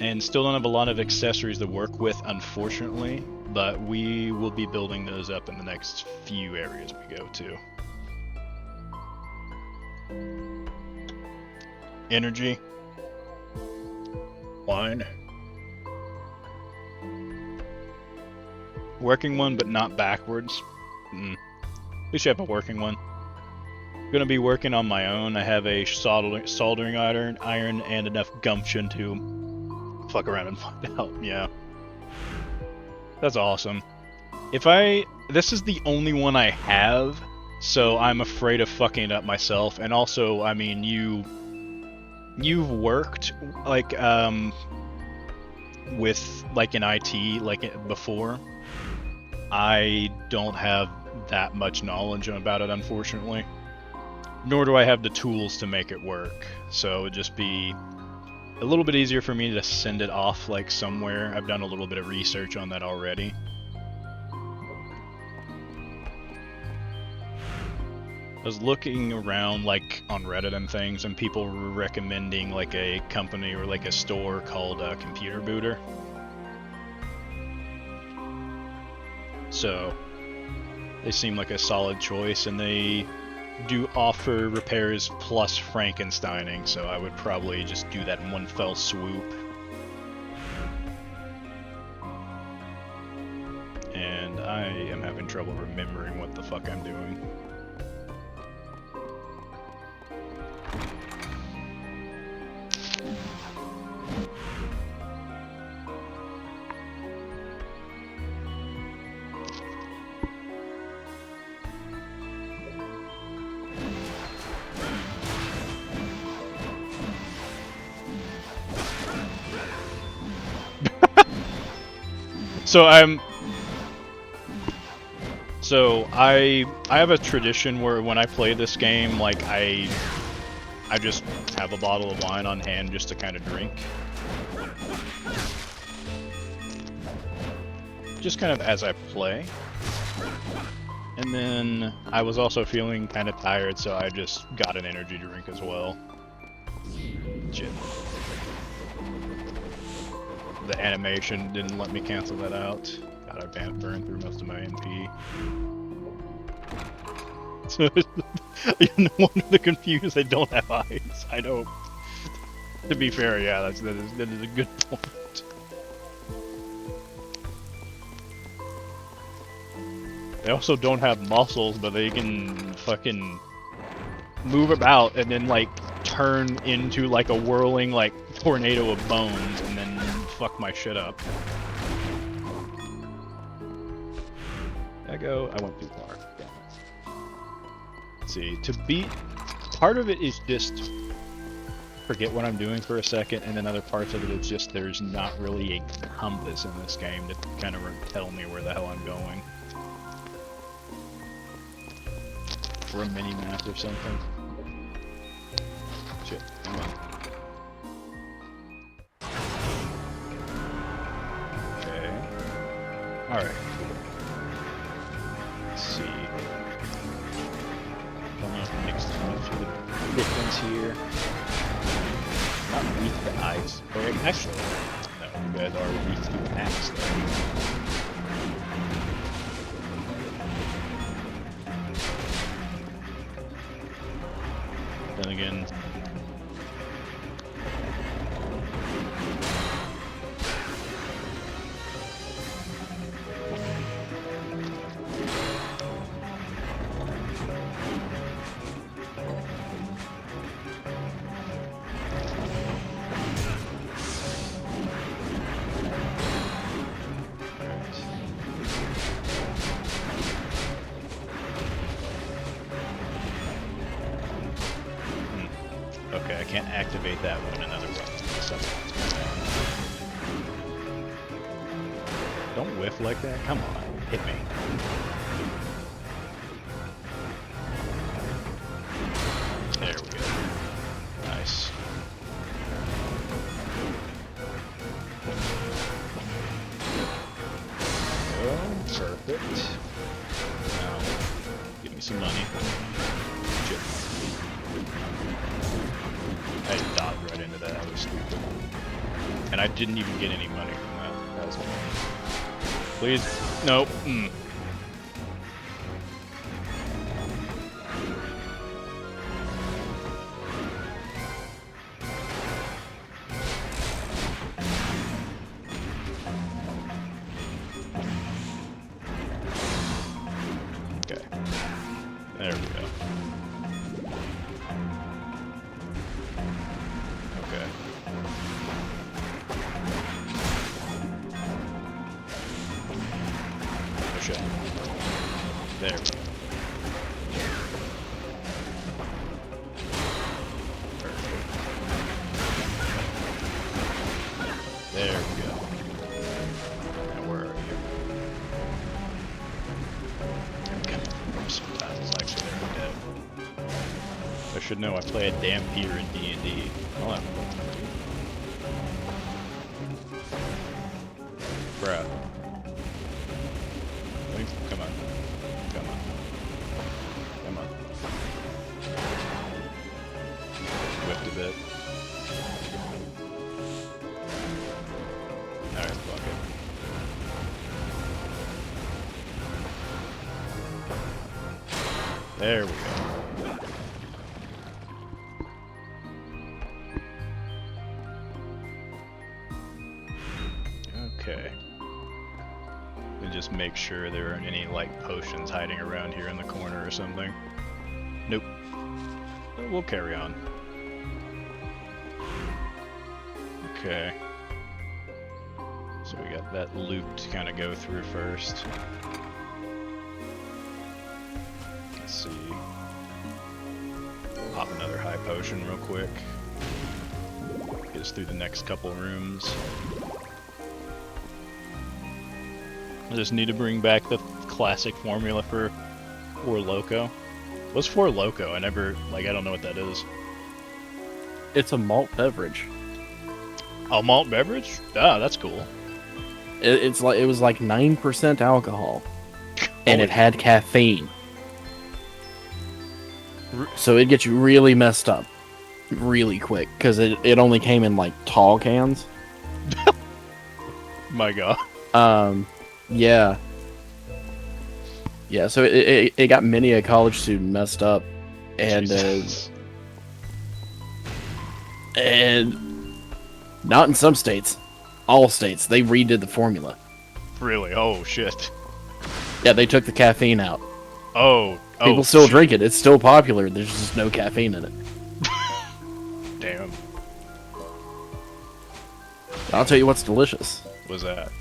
And still don't have a lot of accessories to work with, unfortunately, but we will be building those up in the next few areas we go to. Energy. Wine. Working one, but not backwards. At least you have a working one. I'm gonna be working on my own. I have a soldering iron and enough gumption to fuck around and find out. Yeah. That's awesome. This is the only one I have, so I'm afraid of fucking it up myself. And also, I mean, you've worked like with like in IT like before. I don't have that much knowledge about it, unfortunately. Nor do I have the tools to make it work. So it'd just be a little bit easier for me to send it off like somewhere. I've done a little bit of research on that already. I was looking around like on Reddit and things, and people were recommending like a company or like a store called Computer Booter. So they seem like a solid choice, and they do offer repairs plus Frankensteining, so I would probably just do that in one fell swoop. And I am having trouble remembering what the fuck I'm doing. So I have a tradition where when I play this game, like I just have a bottle of wine on hand just to kind of drink. Just kind of as I play. And then I was also feeling kind of tired, so I just got an energy drink as well. Shit. The animation didn't let me cancel that out. God, I burned through most of my MP. So, no wonder they're confused. They don't have eyes. I know. To be fair, yeah, that is a good point. They also don't have muscles, but they can fucking move about and then like turn into like a whirling like tornado of bones and then fuck my shit up. I went too far. Damn it. Let's see, to beat, part of it is just forget what I'm doing for a second, and then other parts of it is just there's not really a compass in this game to kind of tell me where the hell I'm going. Or a mini map or something. Shit, hang on. Okay. Alright. Let's see. Don't know if it makes too much of a difference here. Not weak to ice. Or actually, no, you guys are weak to axe though. Then again, okay, I can't activate that when another weapon. Don't whiff like that. Come on, hit me. There we go. Nice. Oh, perfect. Now, give me some money. Shit. I dodged right into that. That was stupid. And I didn't even get any money from that. That was annoying. Please. Nope. Okay. There we go. Okay. There. Perfect. There we go. Now where are you? Sometimes it's actually they're dead. I should know I play a Dampier in D&D. Hold on. Bruh. Come on. Come on. Come on. Whipped a bit. Alright, fuck it. There we go. Okay. And just make sure there aren't any, like, potions hiding around here in the corner or something. Nope. We'll carry on. Okay. So we got that loop to kind of go through first. Let's see. Pop another high potion real quick. Get us through the next couple rooms. I just need to bring back the classic formula for Four Loko. What's Four Loko? I don't know what that is. It's a malt beverage. A malt beverage? Ah, that's cool. It was like 9% alcohol, and it had caffeine. So it gets you really messed up really quick, because it only came in like tall cans. My god. Yeah. Yeah, so it got many a college student messed up, and not in some states, all states, they redid the formula. Really? Oh shit. Yeah, they took the caffeine out. Oh. People still drink it. It's still popular. There's just no caffeine in it. Damn. I'll tell you what's delicious. What's that?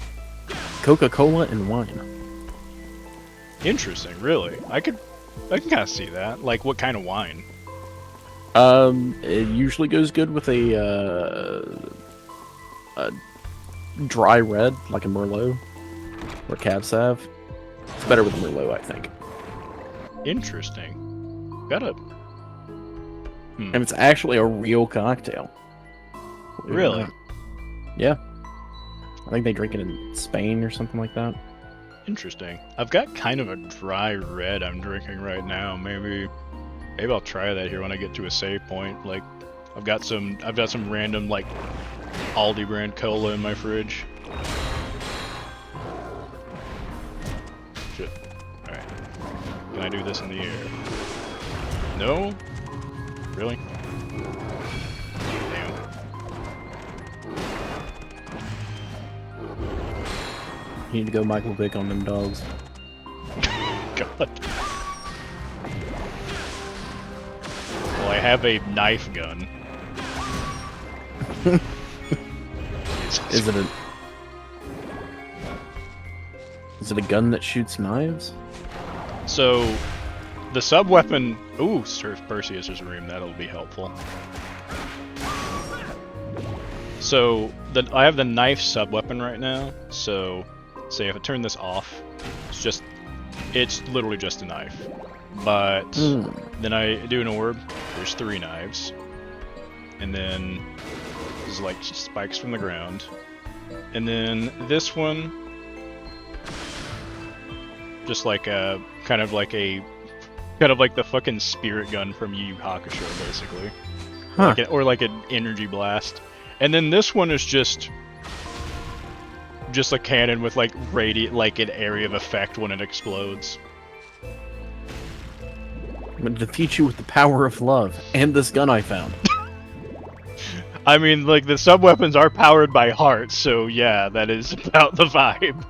Coca-Cola and wine. Interesting, really. I can kind of see that. Like, what kind of wine? It usually goes good with a dry red, like a Merlot or Cab Sav. It's better with a Merlot, I think. Interesting. Got it. And it's actually a real cocktail. Really? Yeah. I think they drink it in Spain or something like that. Interesting. I've got kind of a dry red I'm drinking right now. Maybe I'll try that here when I get to a save point. Like, I've got some random like Aldi brand cola in my fridge. Shit. All right. Can I do this in the air? No? Really? Damn. You need to go Michael Vick on them dogs. God. Well, I have a knife gun. Is it a gun that shoots knives? So, the sub-weapon... Ooh, Sir Perseus's room, that'll be helpful. So, I have the knife sub-weapon right now, so... Say if I turn this off, it's literally just a knife. But then I do an orb, there's 3 knives. And then there's like spikes from the ground. And then this one, just like kind of like the fucking spirit gun from Yu Yu Hakusho, basically. Huh. Like an energy blast. And then this one is just a cannon with like like an area of effect when it explodes. I'm gonna defeat you with the power of love and this gun I found. I mean, like, the sub-weapons are powered by hearts, so yeah, that is about the vibe.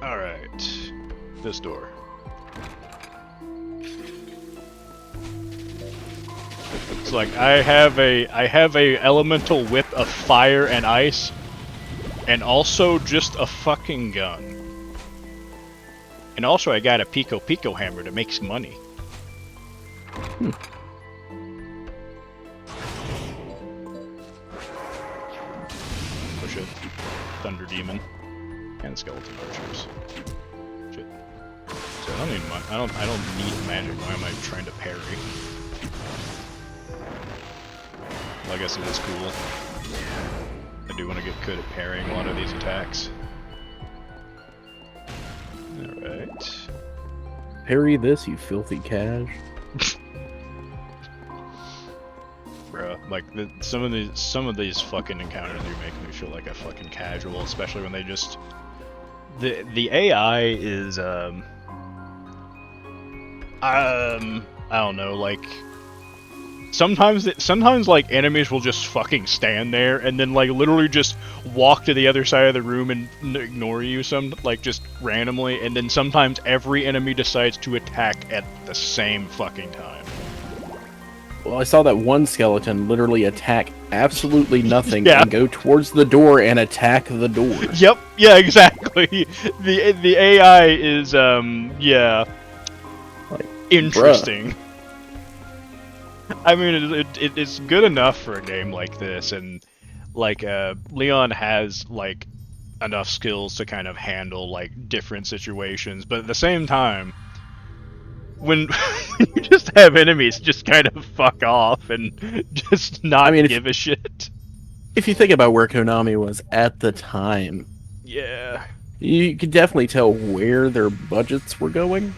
Alright. This door. It's like, I have a elemental whip of fire and ice. And also just a fucking gun. And also I got a Pico Pico hammer that makes money. Push it. Thunder Demon. And Skeleton Archers. Shit. So I don't need I don't need magic. Why am I trying to parry? Well, I guess it is cool. I do want to get good at parrying a lot of these attacks. Alright. Parry this, you filthy cash. Bruh, like some of these fucking encounters are making me feel like a fucking casual, especially when they just the AI is I don't know, like sometimes like enemies will just fucking stand there and then like literally just walk to the other side of the room and ignore you just randomly, and then sometimes every enemy decides to attack at the same fucking time. Well, I saw that one skeleton literally attack absolutely nothing Yeah. and go towards the door and attack the door. Yep, yeah, exactly. The AI is yeah, Like, interesting. I mean, it's good enough for a game like this, and like Leon has like enough skills to kind of handle like different situations, but at the same time, when you just have enemies just kind of fuck off and just not give a shit. If you think about where Konami was at the time, Yeah. you could definitely tell where their budgets were going.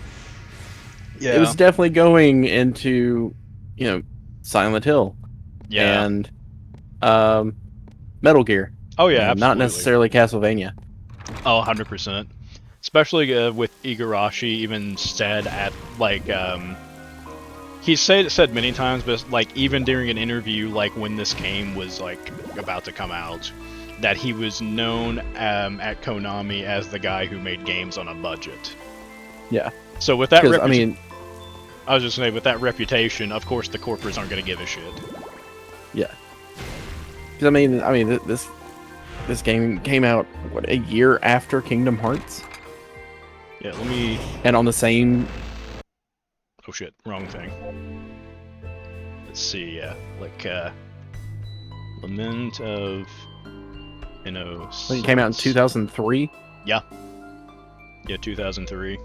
Yeah. It was definitely going into, Silent Hill. Yeah. And Metal Gear. Oh yeah, and absolutely. not necessarily Castlevania. Oh, 100%. Especially with Igarashi even said at like he said many times, but like even during an interview, like when this game was like about to come out, that he was known at Konami as the guy who made games on a budget. Yeah. So with that, I was just saying, with that reputation, of course the corporates aren't going to give a shit. Yeah. Because I mean, this game came out a year after Kingdom Hearts. Yeah, let me. And on the same. Oh shit! Wrong thing. Let's see. Yeah, like Lament of Innocence. It came out in 2003. Yeah. Yeah, 2003.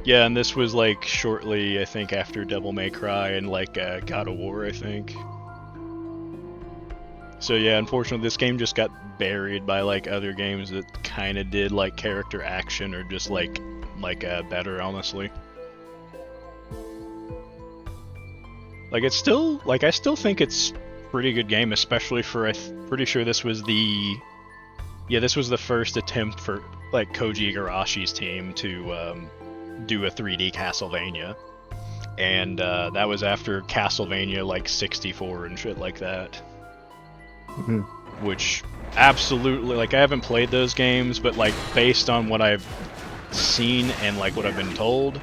Yeah, and this was like shortly, I think, after Devil May Cry and like God of War, I think. So yeah, unfortunately, this game just got buried by like other games that kind of did like character action or just like better, honestly. Like it's still I still think it's a pretty good game, especially for pretty sure this was the first attempt for like Koji Igarashi's team to do a 3D Castlevania, and that was after Castlevania like 64 and shit like that. Mm-hmm. Which absolutely, like, I haven't played those games, but like based on what I've seen and like what I've been told,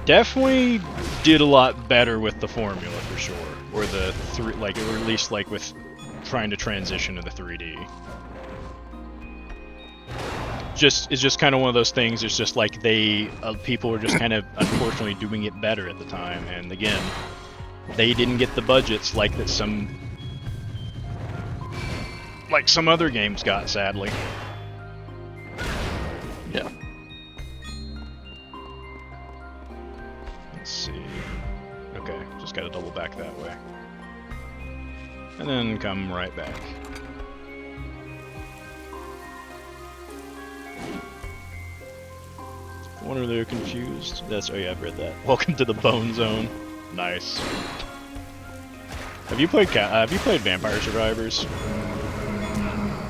definitely did a lot better with the formula for sure, or or at least like with trying to transition to the 3D. It's just kind of one of those things. It's just like people were just kind of unfortunately doing it better at the time, and again, they didn't get the budgets like that some other games got, sadly. Yeah. Let's see. Okay, just gotta double back that way. And then come right back. I wonder if they're confused. Oh yeah, I've read that. Welcome to the Bone Zone. Nice. Have you played Vampire Survivors?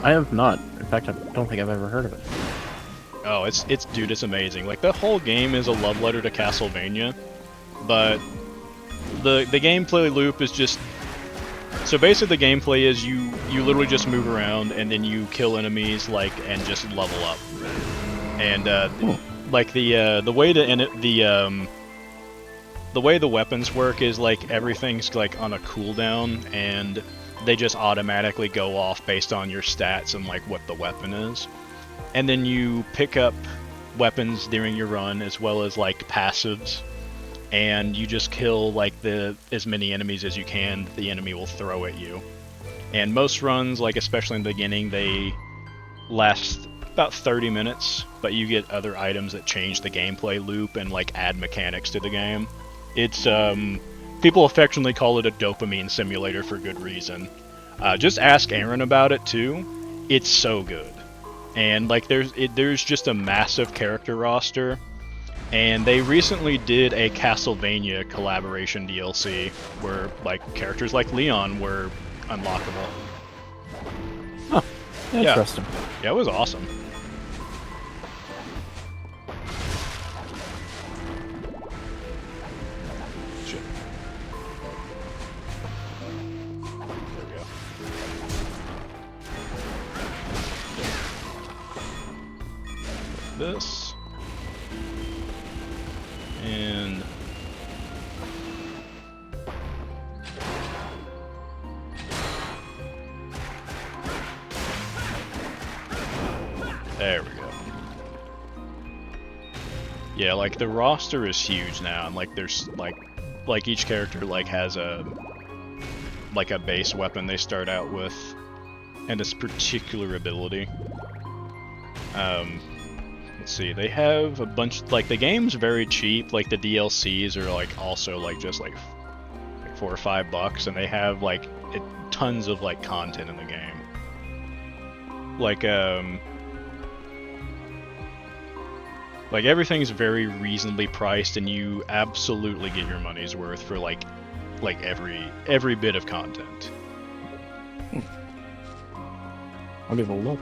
I have not. In fact, I don't think I've ever heard of it. Oh, dude, it's amazing. Like, the whole game is a love letter to Castlevania, but the gameplay loop is just... So basically the gameplay is you literally just move around and then you kill enemies, and just level up. And, like, the way the way the weapons work is, like, everything's, like, on a cooldown, and they just automatically go off based on your stats and like what the weapon is. And then you pick up weapons during your run as well as like passives, and you just kill like as many enemies as you can the enemy will throw at you. And most runs, like especially in the beginning, they last about 30 minutes, but you get other items that change the gameplay loop and like add mechanics to the game. It's people affectionately call it a dopamine simulator for good reason. Just ask Aaron about it too. It's so good. And like there's just a massive character roster, and they recently did a Castlevania collaboration DLC where like characters like Leon were unlockable. Huh. Interesting. Yeah, it was awesome. Shit. There we go. This and there we go. Yeah, like the roster is huge now, and like there's like each character like has a base weapon they start out with and this particular ability. Let's see, they have a bunch, like the game's very cheap, like the DLCs are like also like just like $4 or $5, and they have like tons of like content in the game. Like everything's very reasonably priced, and you absolutely get your money's worth for like every bit of content. I'll give it a look.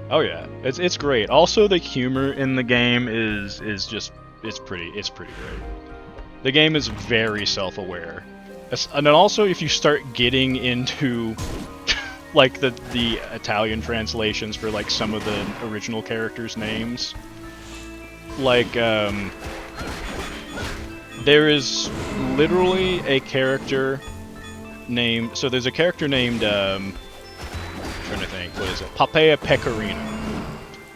Oh yeah, it's great. Also, the humor in the game is pretty great. The game is very self-aware, and then also if you start getting into like the Italian translations for like some of the original characters' names, like there is literally a character named. So there's a character named. Trying to think, what is it? Papaya Pecorino,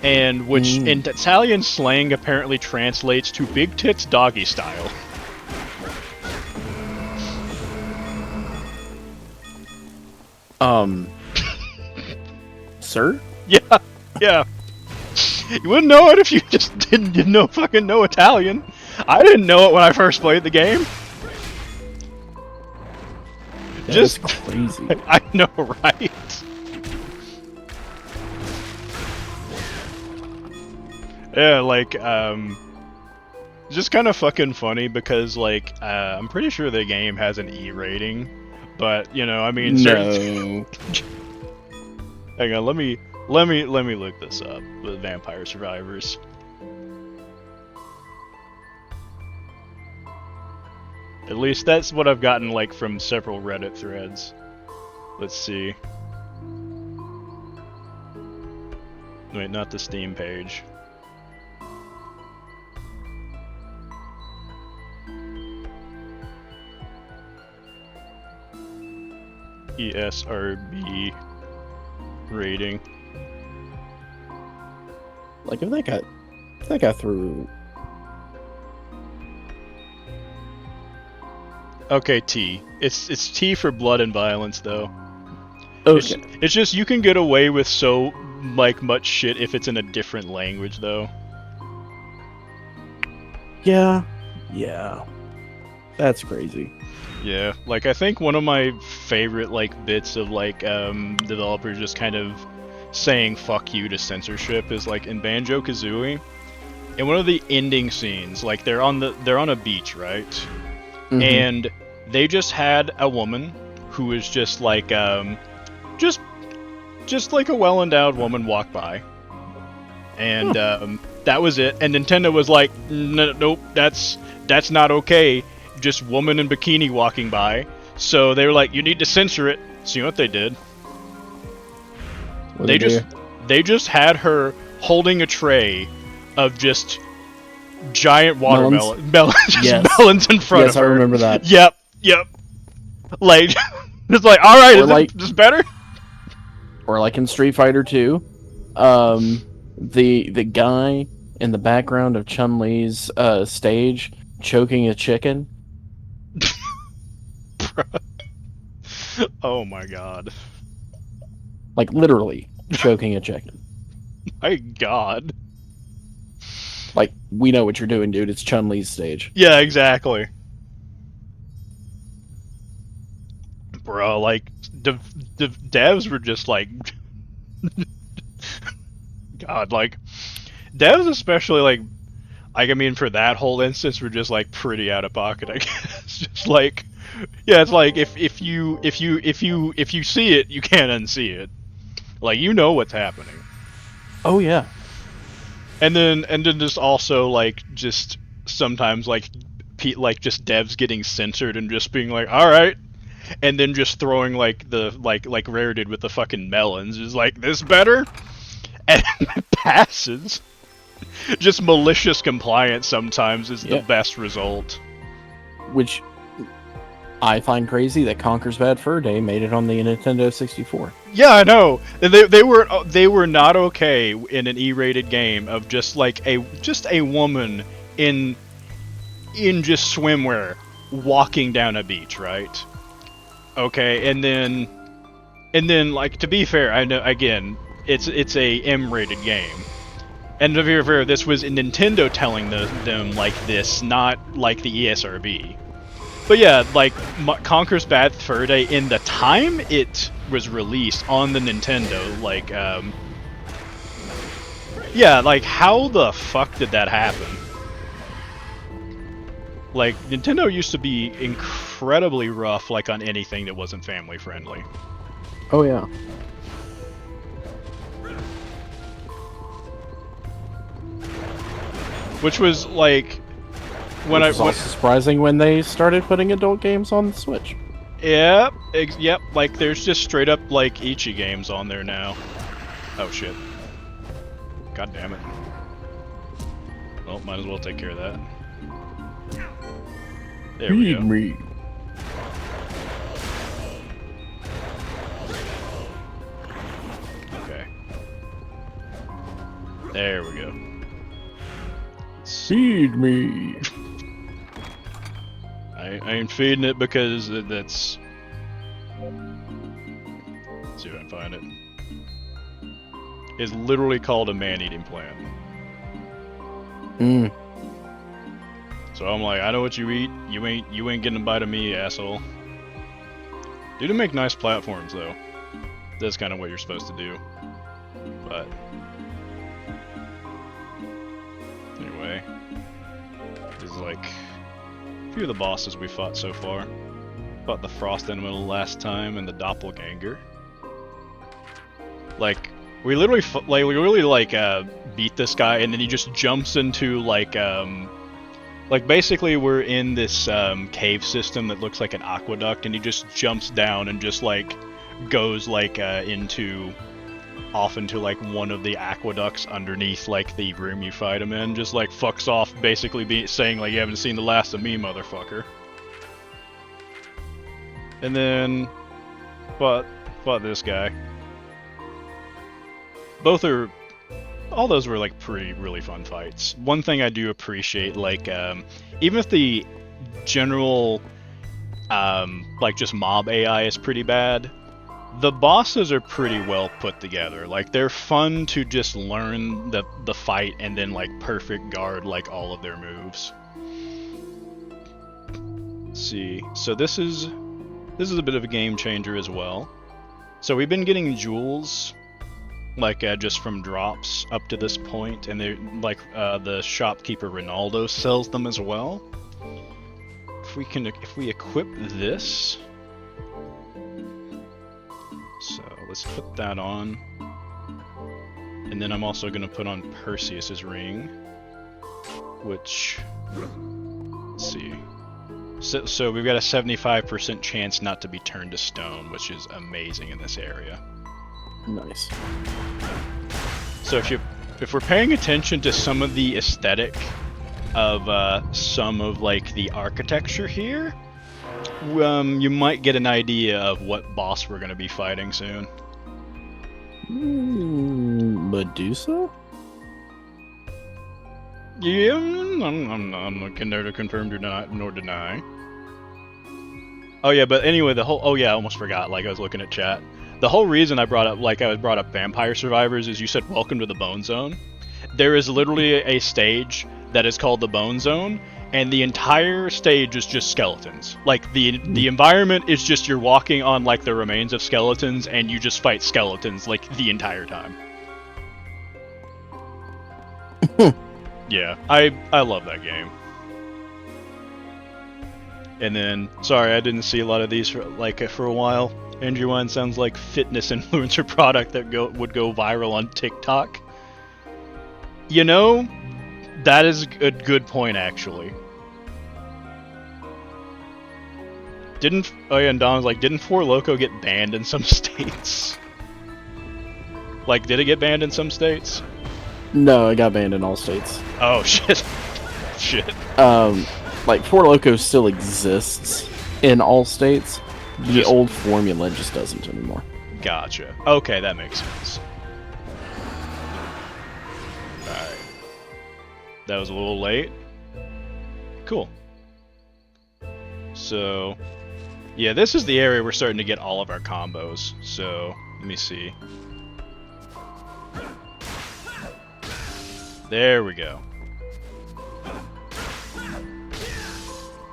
and which in Italian slang apparently translates to big tits doggy style. Sir? Yeah, yeah. You wouldn't know it if you just didn't fucking know Italian. I didn't know it when I first played the game. That's crazy. I know, right? Yeah, like, just kind of fucking funny because, like, I'm pretty sure the game has an E rating, but, you know, I mean, no. Hang on, let me look this up with Vampire Survivors. At least that's what I've gotten, like, from several Reddit threads. Let's see. Wait, not the Steam page. ESRB rating. Like if that got through. Okay, T. It's T for blood and violence though. Okay. It's just you can get away with so like much shit if it's in a different language though. Yeah. That's crazy. Yeah, like I think one of my favorite like bits of like developers just kind of saying fuck you to censorship is like in Banjo-Kazooie. In one of the ending scenes, like they're on a beach, right? Mm-hmm. And they just had a woman who is just like just like a well-endowed woman walk by. And that was it. And Nintendo was like, nope, that's not okay. Just woman in bikini walking by. So they were like, you need to censor it. So you know what they did? They just had her holding a tray of just giant watermelons, yes. melons in front of her. Yes, I remember that. Yep. Like It's like, all right, Or is like- this better? Or like in Street Fighter 2, the guy in the background of Chun-Li's stage choking a chicken. Oh my god. Like literally choking a chicken. My god. Like, we know what you're doing, dude. It's Chun-Li's stage. Yeah, exactly. Bro, like, the devs were just like... God, like, devs especially, like, I mean, for that whole instance, were just, like, pretty out of pocket, I guess. Just like... Yeah, it's like, if you see it, you can't unsee it. Like, you know what's happening. Oh yeah. And then just also like just sometimes like just devs getting censored and just being like, all right, and then just throwing like the like Rare did with the fucking melons is like, this better, and it passes. Just malicious compliance sometimes is the best result. Which I find crazy that Conker's Bad Fur Day made it on the Nintendo 64. Yeah, I know. They were not okay in an E-rated game of just like a woman in just swimwear walking down a beach, right? Okay, and then like, to be fair, I know again it's a M-rated game. And to be fair, this was Nintendo telling them like this, not like the ESRB. But yeah, like, Conker's Bad Fur Day, in the time it was released on the Nintendo, like, yeah, like, how the fuck did that happen? Like, Nintendo used to be incredibly rough, like, on anything that wasn't family friendly. Oh yeah. Which was, like... Which was also surprising when they started putting adult games on the Switch. Yep, yep. Like, there's just straight up like Ichi games on there now. Oh shit! God damn it! Well, might as well take care of that. There we go. Me. Okay. There we go. Feed me. I ain't feeding it because that's... Let's see if I can find it. It's literally called a man-eating plant. Mm. So I'm like, I know what you eat. You ain't getting a bite of me, asshole. Do make nice platforms though. That's kind of what you're supposed to do. But anyway, this is like a few of the bosses we fought so far. Fought the Frost Animal last time and the Doppelganger. Like, we literally beat this guy, and then he just jumps into like basically we're in this cave system that looks like an aqueduct, and he just jumps down and just like goes like off into like one of the aqueducts underneath like the room you fight him in. Just like fucks off, basically saying like, you haven't seen the last of me, motherfucker. And then fought this guy. All those were like really fun fights. One thing I do appreciate, like even if the general like just mob AI is pretty bad, the bosses are pretty well put together. Like, they're fun to just learn the fight and then like perfect guard like all of their moves. Let's see. So this is a bit of a game changer as well. So we've been getting jewels like just from drops up to this point, and they're like the shopkeeper Ronaldo sells them as well. If we equip this, so let's put that on, and then I'm also going to put on Perseus's ring, which, let's see, so we've got a 75% chance not to be turned to stone, which is amazing in this area. Nice. So if we're paying attention to some of the aesthetic of some of like the architecture here, you might get an idea of what boss we're going to be fighting soon. Medusa? Yeah, I'm not can neither confirm nor deny. Oh yeah, but anyway, oh yeah, I almost forgot. Like I was looking at chat. The whole reason I brought up Vampire Survivors is you said welcome to the Bone Zone. There is literally a stage that is called the Bone Zone, and the entire stage is just skeletons. Like the environment is just you're walking on like the remains of skeletons, and you just fight skeletons like the entire time. Yeah, I love that game. And then, sorry, I didn't see a lot of these for a while. Andrew Wine sounds like fitness influencer product that would go viral on TikTok. You know, that is a good point, actually. And Don was like, didn't Four Loko get banned in some states? Like, did it get banned in some states? No, it got banned in all states. Oh, shit. Shit. Like, Four Loko still exists in all states. The old formula just doesn't anymore. Gotcha. Okay, that makes sense. Alright. That was a little late. Cool. So, yeah, this is the area we're starting to get all of our combos. So, let me see. There we go.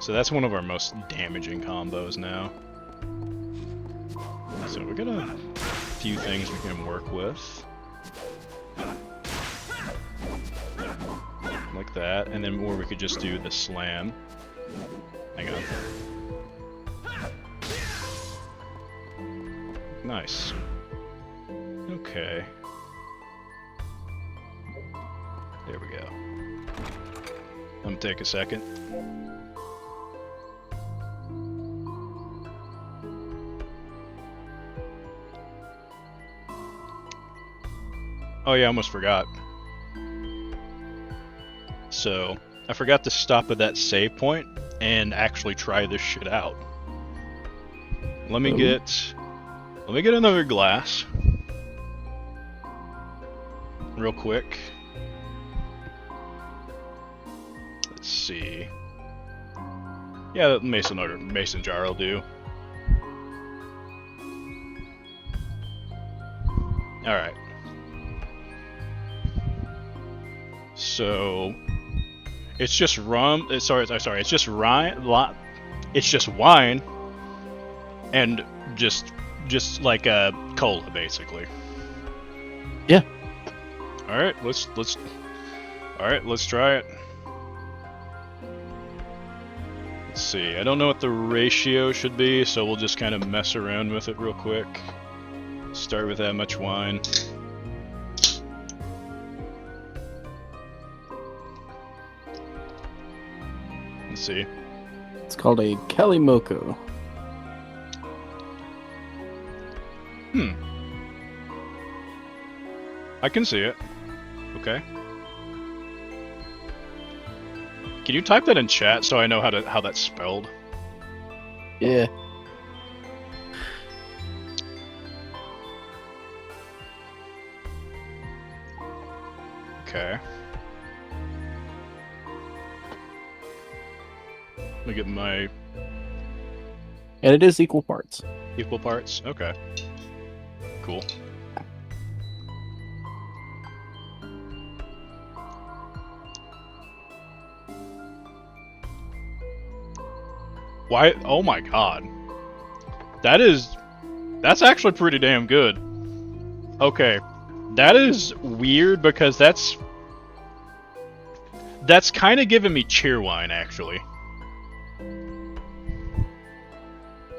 So that's one of our most damaging combos now. So we got a few things we can work with. Like that, and then or we could just do the slam. Hang on. Nice. Okay. There we go. I'm gonna take a second. Oh yeah, I almost forgot. So, I forgot to stop at that save point and actually try this shit out. Let me get another glass. Real quick. Let's see. Yeah, the mason jar will do. Alright. So it's just rum. Sorry. It's just it's just wine, and just like a cola, basically. Yeah. All right, let's try it. Let's see. I don't know what the ratio should be, so we'll just kind of mess around with it real quick. Start with that much wine. Let's see. It's called a Kelly Moco. I can see it. Okay. Can you type that in chat so I know how that's spelled? Yeah. Okay. Let me get my And it is equal parts. equal parts. Okay. Cool. Why? Oh my god. That's actually pretty damn good. Okay. That is weird because that's kind of giving me cheerwine, actually.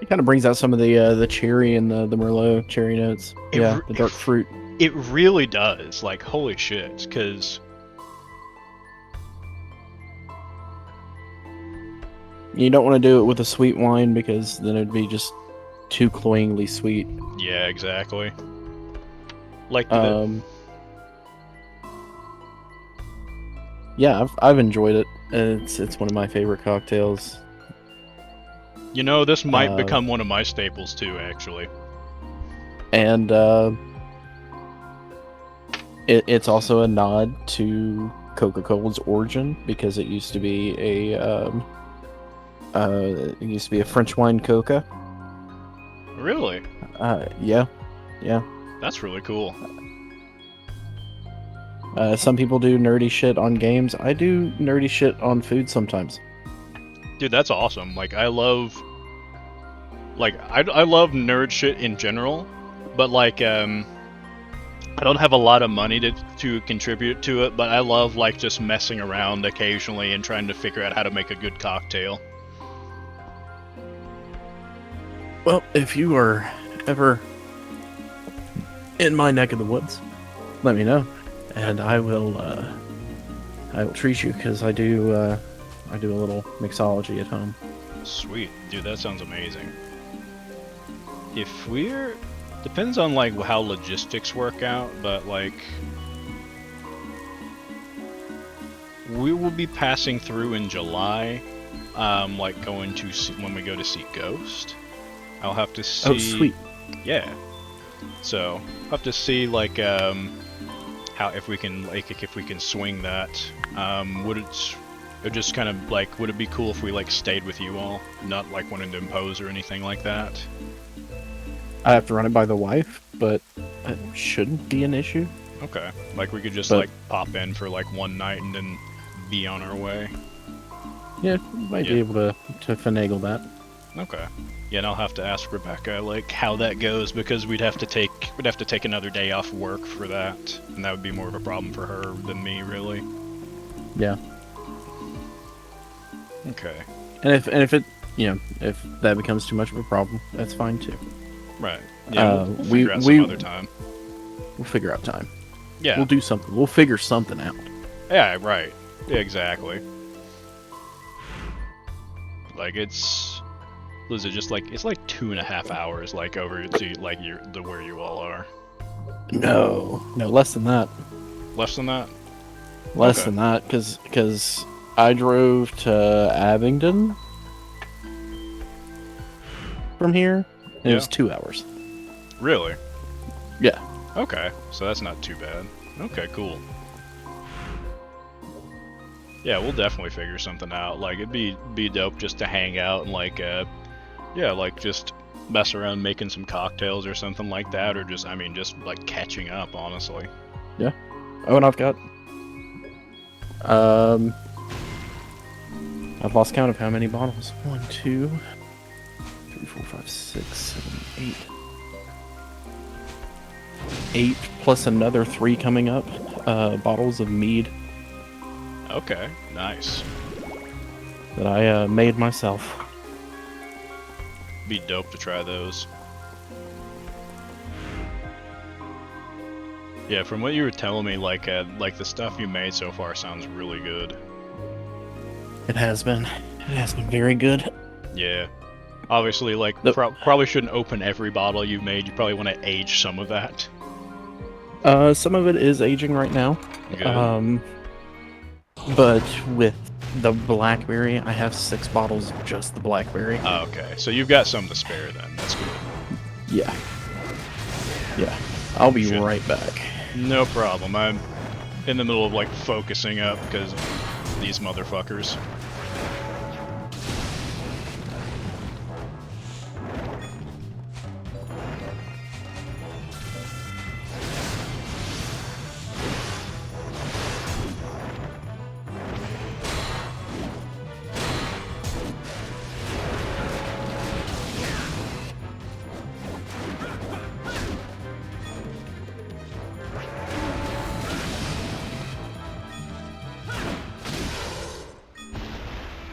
It kind of brings out some of the cherry and the Merlot cherry notes. The dark fruit. It really does. Like, holy shit, because you don't want to do it with a sweet wine because then it'd be just too cloyingly sweet. yeah, exactly. Like Yeah, I've enjoyed it. It's one of my favorite cocktails. You know, this might Uh, become one of my staples too, actually. and it's also a nod to Coca-Cola's origin because it used to be it used to be a French wine Coca. Really? Yeah, yeah. That's really cool. Some people do nerdy shit on games. I do nerdy shit on food sometimes. Dude, that's awesome. Like, I love... Like, I love nerd shit in general, but, like, I don't have a lot of money to contribute to it, but I love, like, just messing around occasionally and trying to figure out how to make a good cocktail. Well, if you are ever in my neck of the woods, let me know, and I will treat you because I do a little mixology at home. Sweet. Dude, that sounds amazing. If we're... Depends on, like, how logistics work out, but, like... We will be passing through in July, like, going to see... when we go to see Ghost. I'll have to see... Oh, sweet. Yeah. So, I'll have to see, like, how... if we can, like, if we can swing that. Would it just kind of, like, would it be cool if we, like, stayed with you all? Not, like, wanting to impose or anything like that? I have to run it by the wife, but it shouldn't be an issue. Okay. Like, we could just, But- like, pop in for, like, one night and then be on our way. Yeah, you might be able to finagle that. Okay. Yeah, and I'll have to ask Rebecca, like, how that goes, because we'd have to take another day off work for that, and that would be more of a problem for her than me, really. Yeah. Okay. And if it, if that becomes too much of a problem, that's fine too. Right. Yeah, we'll we- figure out we- some other time. We'll figure out time. Yeah. We'll do something. We'll figure something out. Yeah, right. Yeah, exactly. Like, it's... Was it just, like... It's like 2.5 hours, like, over to, like, where you all are. No, less than that. Less than that? Less Okay. than that, because I drove to Abingdon from here, and it was 2 hours. Really? Yeah. Okay, so that's not too bad. Okay, cool. Yeah, we'll definitely figure something out. Like, it'd be dope just to hang out and, like, yeah, like, just mess around making some cocktails or something like that, or just, I mean, just, like, catching up, honestly. Yeah. Oh, and I've got... I've lost count of how many bottles. 1, 2, 3, 4, 5, 6, 7, 8. 8 plus another 3 coming up. Bottles of mead Okay, nice. that I made myself. Be dope to try those. Yeah, from what you were telling me, like the stuff you made so far sounds really good. It has been. It has been very good. Yeah. Obviously, like, probably shouldn't open every bottle you've made. You probably want to age some of that. Some of it is aging right now. Good. But with the blackberry, I have 6 bottles of just the blackberry. Oh, okay, so you've got some to spare then. That's good. Yeah. Yeah. I'll be Shit. right back. No problem. I'm in the middle of, like, focusing up because of these motherfuckers.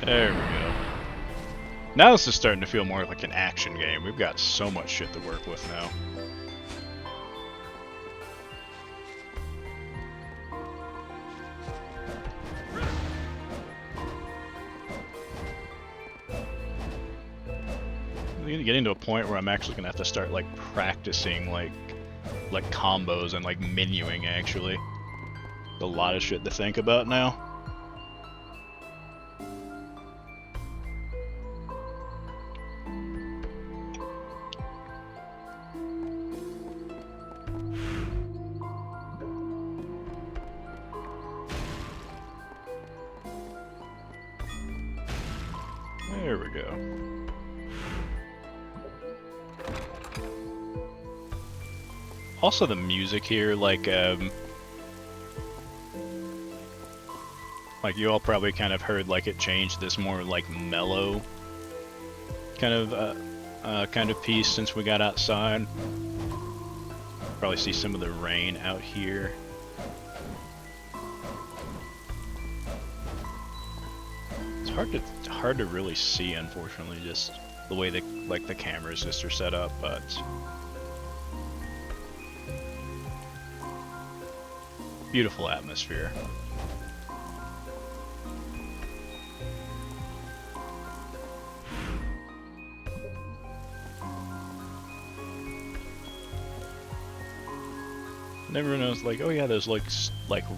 There we go. Now this is starting to feel more like an action game. We've got so much shit to work with now. I'm getting to a point where I'm actually gonna have to start, like, practicing like combos and, like, menuing, actually. A lot of shit to think about now. There we go. Also the music here, like you all probably kind of heard like it changed this more like mellow kind of piece since we got outside. Probably see some of the rain out here. It's hard to really see, unfortunately, just the way the cameras just are set up, but beautiful atmosphere. And everyone knows, like, oh yeah, there's like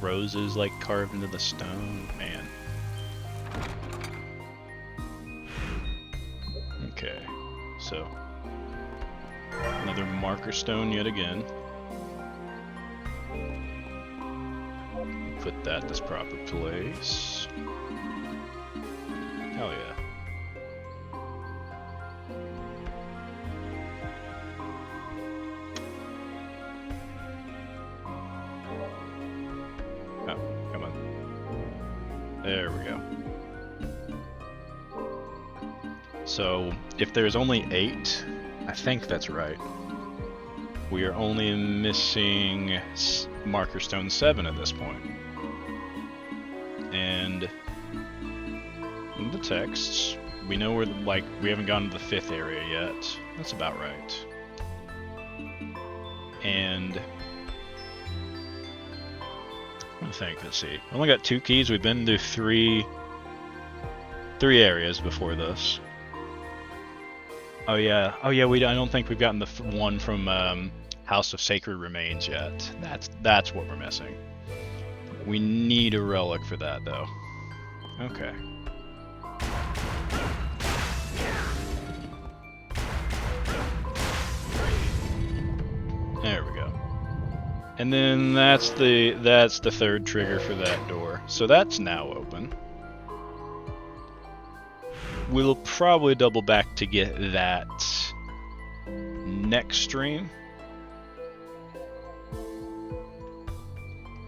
roses like carved into the stone, man. Okay, so another marker stone yet again. Put that in its proper place. Hell yeah. Oh, come on. There we go. So, if there's only 8, I think that's right. We are only missing marker stone 7 at this point. And in the texts, we know we're we haven't gone to the 5th area yet. That's about right. And I think, let's see. We only got 2 keys. We've been to 3 areas before this. Oh yeah, I don't think we've gotten the one from House of Sacred Remains yet. That's what we're missing. We need a relic for that though. Okay. There we go. And then that's the 3rd trigger for that door. So that's now open. We'll probably double back to get that next stream.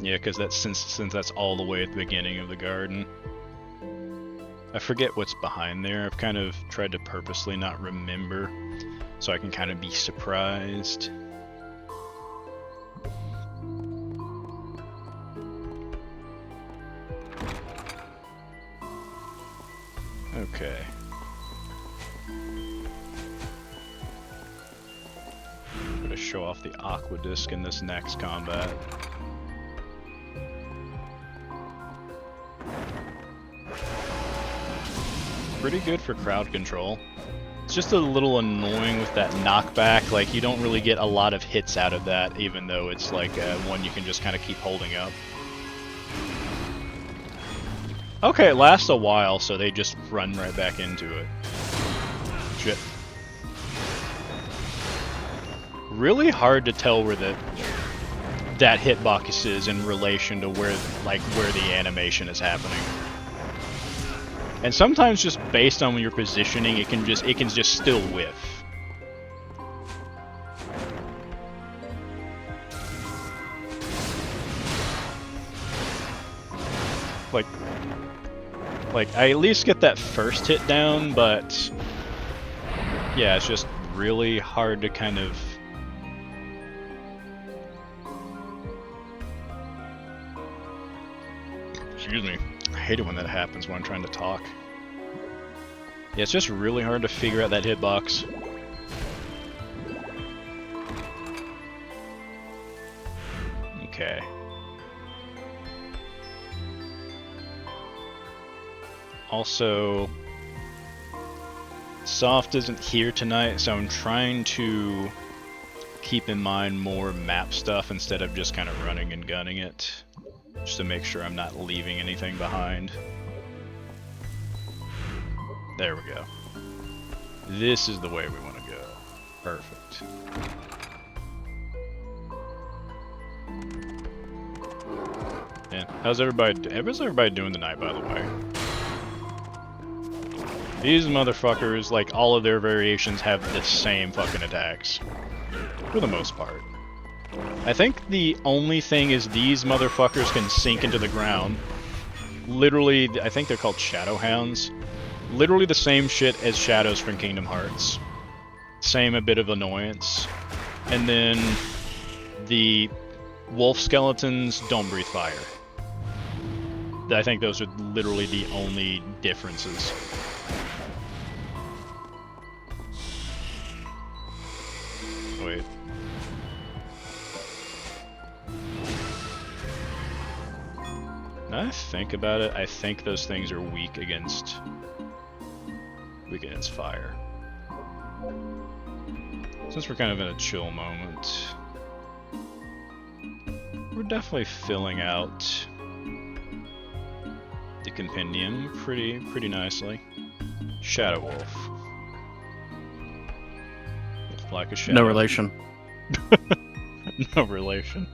Yeah, because that's since that's all the way at the beginning of the garden. I forget what's behind there. I've kind of tried to purposely not remember so I can kind of be surprised. Okay. I'm gonna show off the Aqua Disc in this next combat. Pretty good for crowd control. It's just a little annoying with that knockback, like you don't really get a lot of hits out of that, even though it's like one you can just kind of keep holding up. Okay, it lasts a while, so they just run right back into it. Shit. Really hard to tell where that hitbox is in relation to where the animation is happening. And sometimes just based on your positioning, it can just still whiff. Like I at least get that first hit down, but yeah, it's just really hard to kind of excuse me. I hate it when that happens when I'm trying to talk. Yeah, it's just really hard to figure out that hitbox. Okay. Also, Soft isn't here tonight, so I'm trying to keep in mind more map stuff instead of just kind of running and gunning it. Just to make sure I'm not leaving anything behind. There we go. This is the way we want to go. Perfect. Yeah. How's everybody doing tonight, by the way? These motherfuckers, like, all of their variations have the same fucking attacks. For the most part. I think the only thing is these motherfuckers can sink into the ground. Literally, I think they're called Shadow Hounds. Literally the same shit as Shadows from Kingdom Hearts. Same a bit of annoyance. And then the wolf skeletons don't breathe fire. I think those are literally the only differences. Wait. Now I think about it, I think those things are weak against fire. Since we're kind of in a chill moment, we're definitely filling out the compendium pretty nicely. Shadow Wolf. Looks like a shadow. No relation. No relation.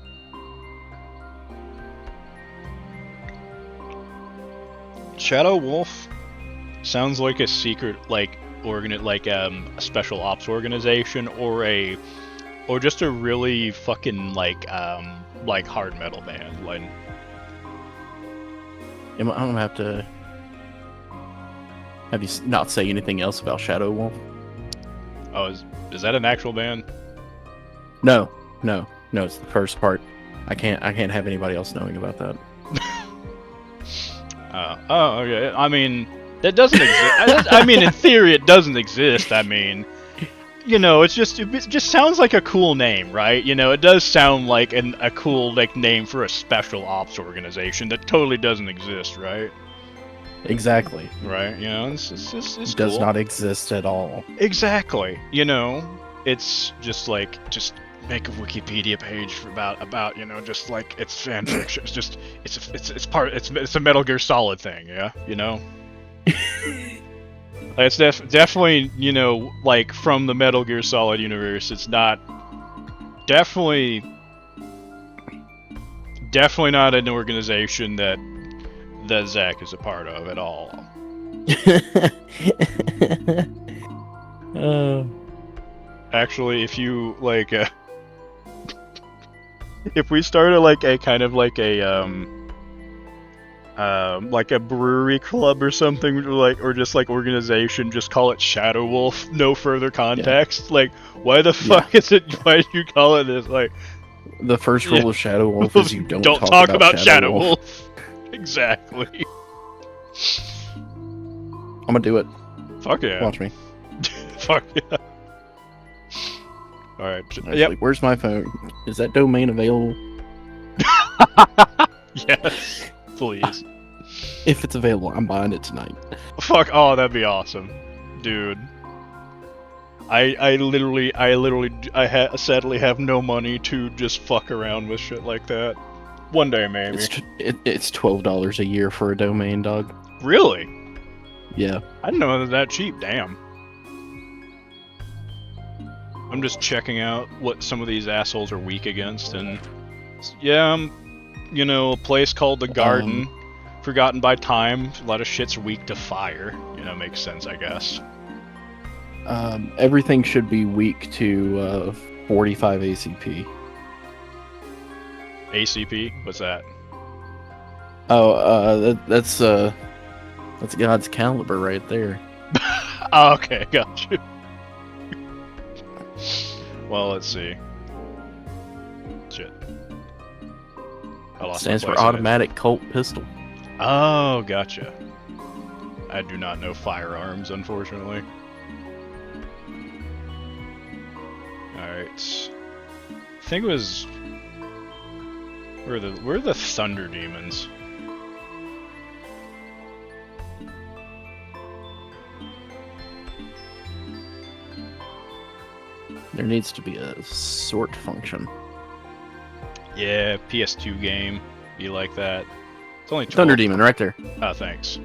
Shadow Wolf sounds like a secret, like a special ops organization, or just a really fucking like hard metal band. Like, I'm gonna have to have you not say anything else about Shadow Wolf. oh, is that an actual band? No, it's the first part. I can't have anybody else knowing about that. Oh, okay. I mean, that doesn't exist. I mean, in theory, it doesn't exist. I mean, you know, it just sounds like a cool name, right? You know, it does sound like a cool like name for a special ops organization that totally doesn't exist, right? Exactly. Right. You know, it's It does cool. not exist at all. Exactly. You know, it's just make a Wikipedia page for about you know, just like it's fan fiction. It's just it's a Metal Gear Solid thing, yeah. You know, it's definitely, you know, like from the Metal Gear Solid universe. It's not definitely not an organization that Zach is a part of at all. Actually, if you like if we started like a kind of like a brewery club or something, like, or just like organization, just call it Shadow Wolf, no further context. Yeah. Like, why the fuck is it? Why do you call it this? Like, the first rule of Shadow Wolf is you don't talk about Shadow Wolf. Exactly. I'm gonna do it. Fuck yeah. Watch me. Fuck yeah. Alright. Yep. Where's my phone? Is that domain available? Yes. Please. If it's available, I'm buying it tonight. Fuck. Oh, that'd be awesome. Dude. I sadly have no money to just fuck around with shit like that. One day, maybe. It's $12 a year for a domain, dog. Really? Yeah. I didn't know it was that cheap. Damn. I'm just checking out what some of these assholes are weak against, and yeah, you know, a place called the Garden, forgotten by time. A lot of shit's weak to fire. You know, makes sense, I guess. Everything should be weak to 45 ACP. ACP? What's that? Oh, that's God's caliber right there. Oh, okay, got you. Well, let's see. Shit. Stands for automatic Colt pistol. Oh, gotcha. I do not know firearms, unfortunately. Alright. I think it was... Where are the Thunder Demons? There needs to be a sort function. Yeah, PS2 game. Be like that. It's only 12. Thunder Demon right there. Oh, thanks.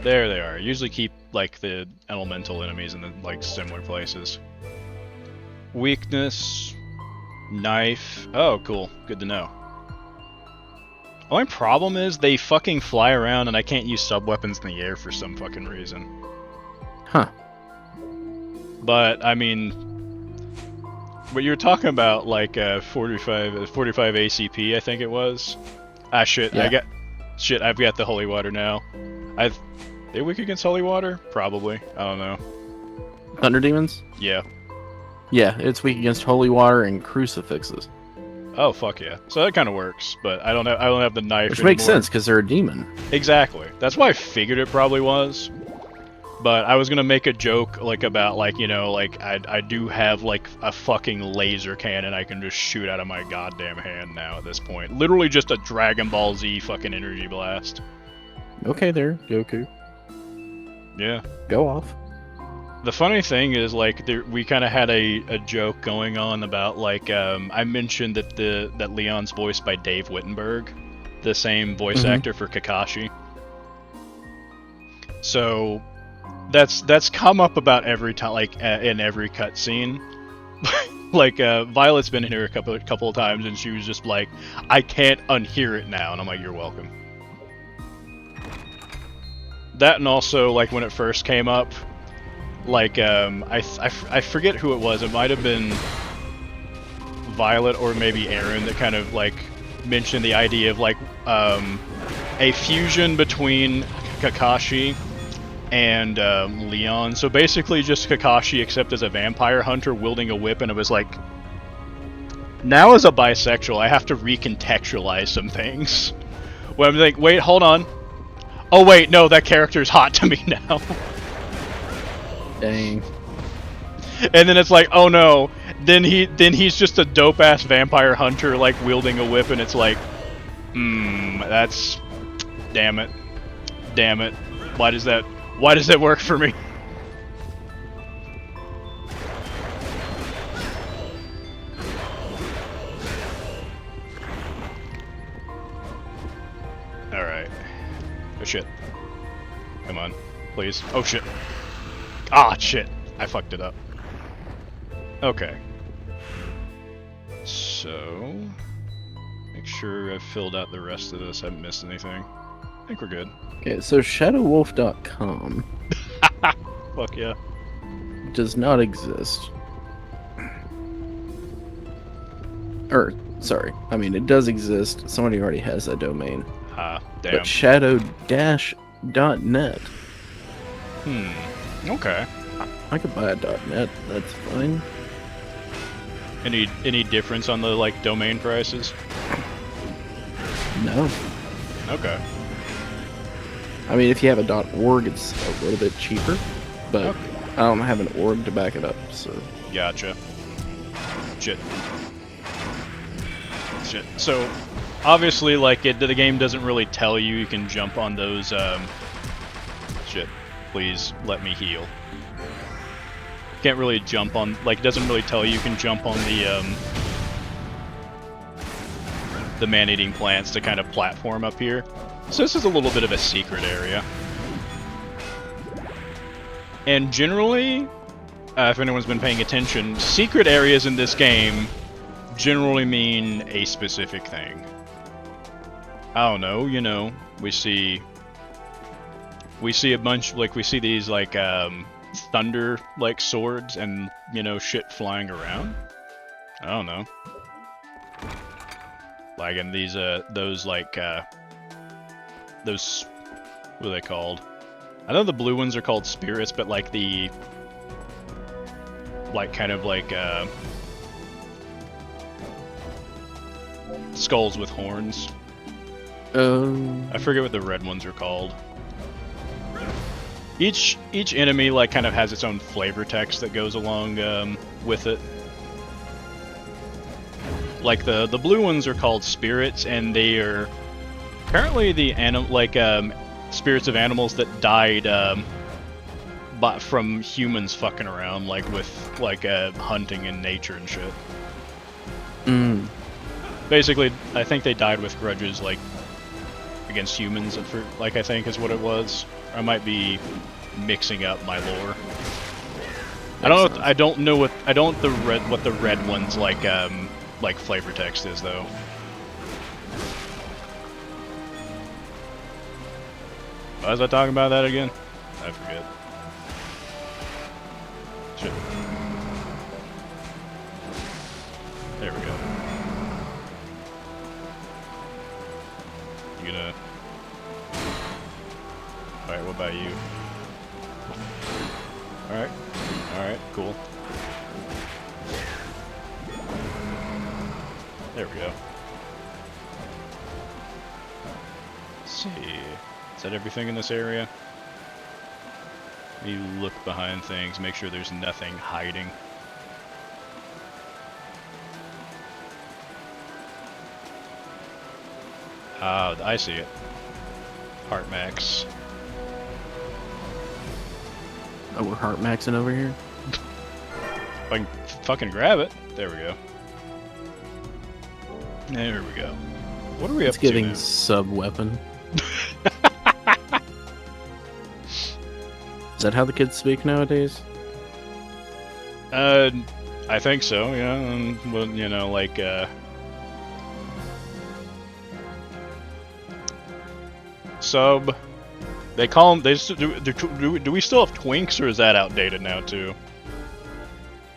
There they are. Usually keep like the elemental enemies in the like similar places. Weakness, knife. Oh, cool. Good to know. Only problem is they fucking fly around and I can't use sub weapons in the air for some fucking reason. Huh. But I mean, what you were talking about, like 45 ACP, I think it was. Ah, shit, Yeah. I've got the holy water now. They weak against holy water? Probably. I don't know. Thunder demons? Yeah. Yeah, it's weak against holy water and crucifixes. Oh fuck yeah. So that kind of works, but I don't have the knife Which anymore. makes sense because they're a demon. Exactly. That's why I figured it probably was. But I was gonna make a joke like about like, you know, like I do have like a fucking laser cannon I can just shoot out of my goddamn hand now at this point. Literally just a Dragon Ball Z fucking energy blast. Okay, there, Goku. Yeah. Go off. The funny thing is, like, we kind of had a joke going on about, like, I mentioned that Leon's voiced by Dave Wittenberg, the same voice actor for Kakashi. So, that's come up about every time, like, in every cutscene. Like, Violet's been in here a couple of times, and she was just like, I can't unhear it now, and I'm like, you're welcome. That, and also, like, when it first came up, like, I forget who it was. It might have been Violet or maybe Aaron that kind of, like, mentioned the idea of, like, a fusion between Kakashi and Leon. So basically just Kakashi except as a vampire hunter wielding a whip, and it was like, now as a bisexual, I have to recontextualize some things. Where I'm like, wait, hold on. Oh wait, no, that character's hot to me now. Dang. And then it's like, oh no, then he's just a dope ass vampire hunter like wielding a whip, and it's like, that's, damn it, why does that work for me? All right. Oh shit. Come on, please. Oh shit. Ah, shit. I fucked it up. Okay. So, make sure I've filled out the rest of this. I haven't missed anything. I think we're good. Okay, so shadowwolf.com Fuck yeah. does not exist. Or, sorry, I mean, it does exist. Somebody already has that domain. Ah, damn. But shadow-.net. Okay. I could buy a .net, that's fine. Any difference on the, like, domain prices? No. Okay. I mean, if you have a .org, it's a little bit cheaper, but Okay. I don't have an org to back it up, so... Gotcha. Shit. So, obviously, like, the game doesn't really tell you can jump on those, Shit. Please, let me heal. Can't really jump on, like, doesn't really tell you can jump on the man-eating plants to kind of platform up here. So this is a little bit of a secret area. And generally, if anyone's been paying attention, secret areas in this game generally mean a specific thing. I don't know, you know, we see a bunch, like, we see these, like, thunder, like, swords and, you know, shit flying around. I don't know. Like, and these, those, like, those, what are they called? I know the blue ones are called spirits, but, like, the, like, kind of, like, skulls with horns. I forget what the red ones are called. Each enemy, like, kind of has its own flavor text that goes along with it. Like, the blue ones are called spirits, and they are apparently the spirits of animals that died from humans fucking around, like, with, like, hunting in nature and shit. Basically, I think they died with grudges, like, against humans, like, I think is what it was. I might be mixing up my lore. I don't know what the red ones like flavor text is though. Why was I talking about that again? I forget. Shit. There we go. You gonna... Alright, what about you? Alright. Alright, cool. There we go. Let's see. Is that everything in this area? You look behind things, make sure there's nothing hiding. Ah, I see it. Heart max. Oh, we're heart maxing over here? If I can fucking grab it. There we go. There we go. What are we up It's to giving now? sub-weapon. Is that how the kids speak nowadays? I think so, yeah. Well, you know, like, sub. They call them. Do we still have twinks, or is that outdated now too?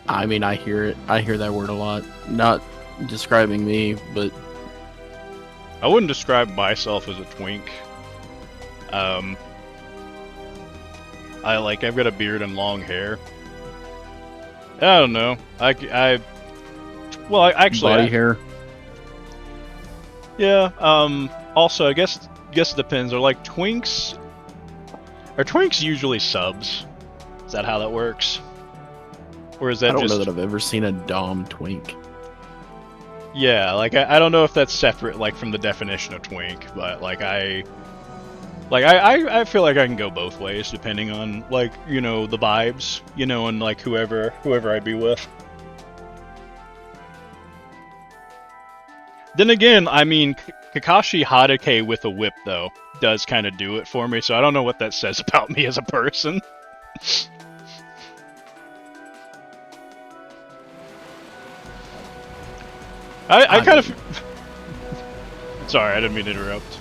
I mean, I hear it. I hear that word a lot. Not describing me, but I wouldn't describe myself as a twink. I've got a beard and long hair. I don't know. Well, actually, body hair. Yeah. Also, I guess it depends. Are like twinks? Are twinks usually subs? Is that how that works? Or is that I don't just... know that I've ever seen a dom twink. Yeah, like I don't know if that's separate, like from the definition of twink, but like I feel like I can go both ways depending on, like, you know, the vibes, you know, and like whoever I'd be with. Then again, I mean, Kakashi Hatake with a whip though does kind of do it for me, so I don't know what that says about me as a person. I kind of... Sorry, I didn't mean to interrupt.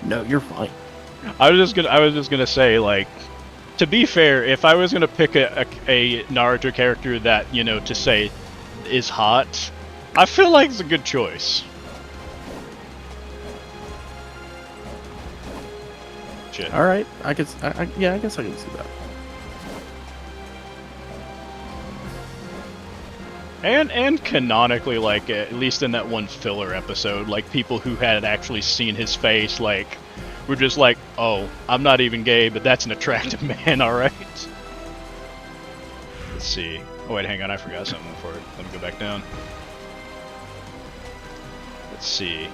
No, you're fine. I was just gonna say, like, to be fair, if I was gonna pick a Naruto character that, you know, to say is hot, I feel like it's a good choice. Shit. All right, I guess I guess I can see that. And canonically, like, at least in that one filler episode, like, people who had actually seen his face, like, were just like, oh, I'm not even gay, but that's an attractive man, alright? Let's see. Oh, wait, hang on, I forgot something before. Let me go back down. Let's see.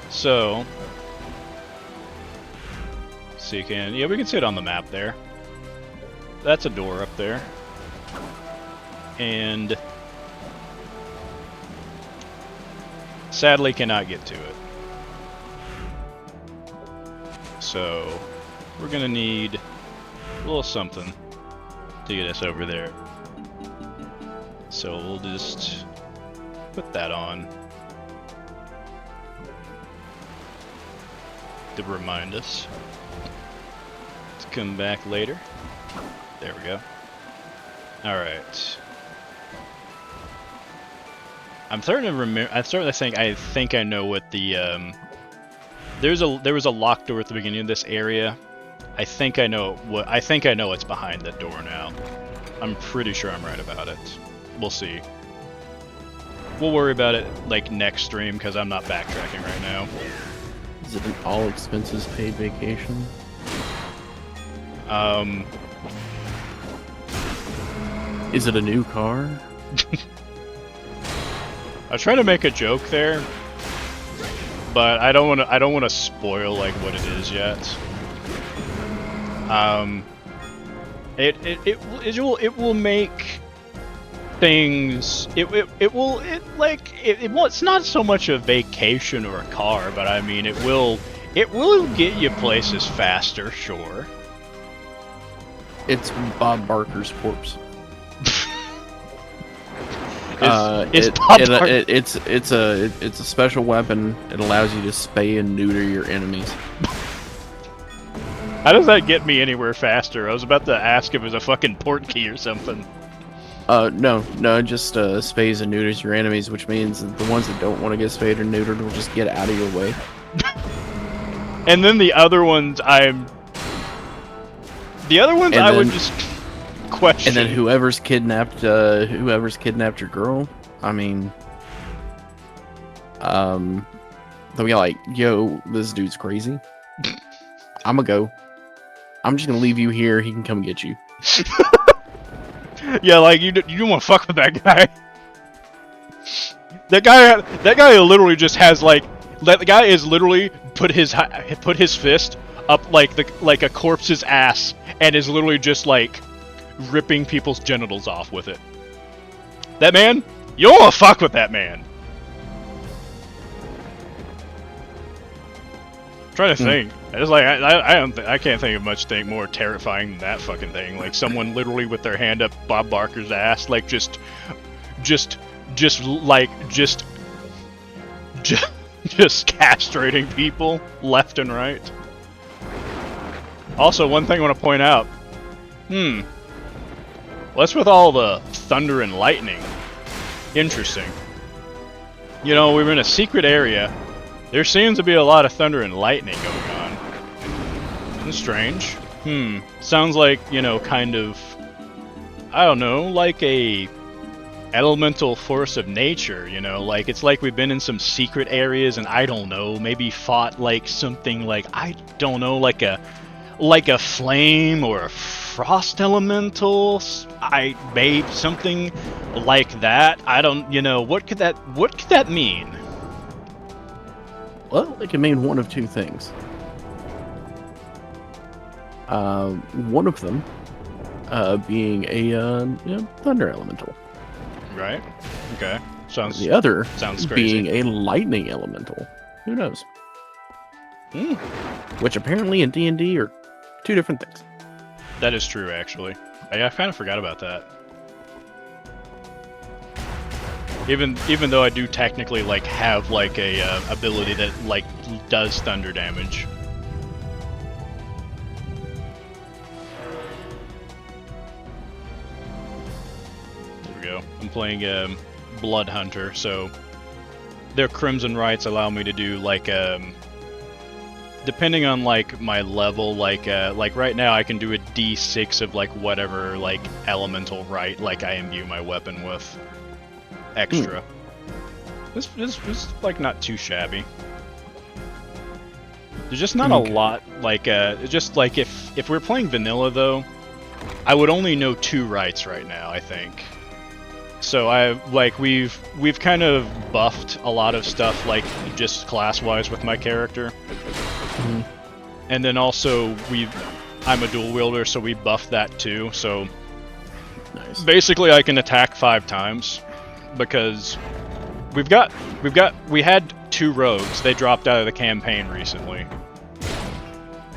So... So you can... Yeah, we can see it on the map there. That's a door up there. And... sadly cannot get to it. So... we're gonna need a little something to get us over there. So we'll just put that on to remind us to come back later. There we go. Alright. I'm starting to remember. I'm starting to think. I think I know what the there was a locked door at the beginning of this area. I think I know what's behind that door now. I'm pretty sure I'm right about it. We'll see. We'll worry about it like next stream because I'm not backtracking right now. Is it an all expenses paid vacation? Is it a new car? I was trying to make a joke there, but I don't want to spoil like what it is yet. It will make things. It's not so much a vacation or a car, but I mean it will get you places faster, sure. It's Bob Barker's corpse. It's a special weapon. It allows you to spay and neuter your enemies. How does that get me anywhere faster? I was about to ask if it was a fucking port key or something. No, just spays and neuters your enemies, which means that the ones that don't want to get spayed or neutered will just get out of your way. And then the other ones I would just question. And then whoever's kidnapped your girl, I mean, they'll be like, "Yo, this dude's crazy. I'm just gonna leave you here. He can come get you." Yeah, like you don't want to fuck with that guy. That guy literally just has like that guy is literally put his fist up like a corpse's ass and is literally just like ripping people's genitals off with it. That man, you don't want to fuck with that man. I'm trying to think. It's like I can't think of much thing more terrifying than that fucking thing. Like someone literally with their hand up Bob Barker's ass, like just castrating people left and right. Also, one thing I want to point out. What's with all the thunder and lightning? Interesting. You know, we were in a secret area. There seems to be a lot of thunder and lightning going on. That's strange. Sounds like, you know, kind of, I don't know, like a elemental force of nature, you know? Like, it's like we've been in some secret areas and, I don't know, maybe fought like something like, I don't know, like a flame or a frost elemental. I made something like that. I don't, you know, what could that mean? Well, it can mean one of two things. One of them being a thunder elemental. Right. Okay. The other sounds crazy. Being a lightning elemental. Who knows? Which apparently in D&D are two different things. That is true, actually. I kind of forgot about that. Even though I do technically like have like a ability that like does thunder damage. There we go. I'm playing Blood Hunter, so their Crimson Rights allow me to do like depending on like my level, like right now I can do a D6 of like whatever like elemental right like I imbue my weapon with. Extra. This is like not too shabby. There's just not a lot like just like if we're playing vanilla though, I would only know 2 rights right now, I think. So we've kind of buffed a lot of stuff like just class-wise with my character. And then also I'm a dual wielder, so we buffed that too. So basically I can attack 5 times. Because we had 2 rogues. They dropped out of the campaign recently.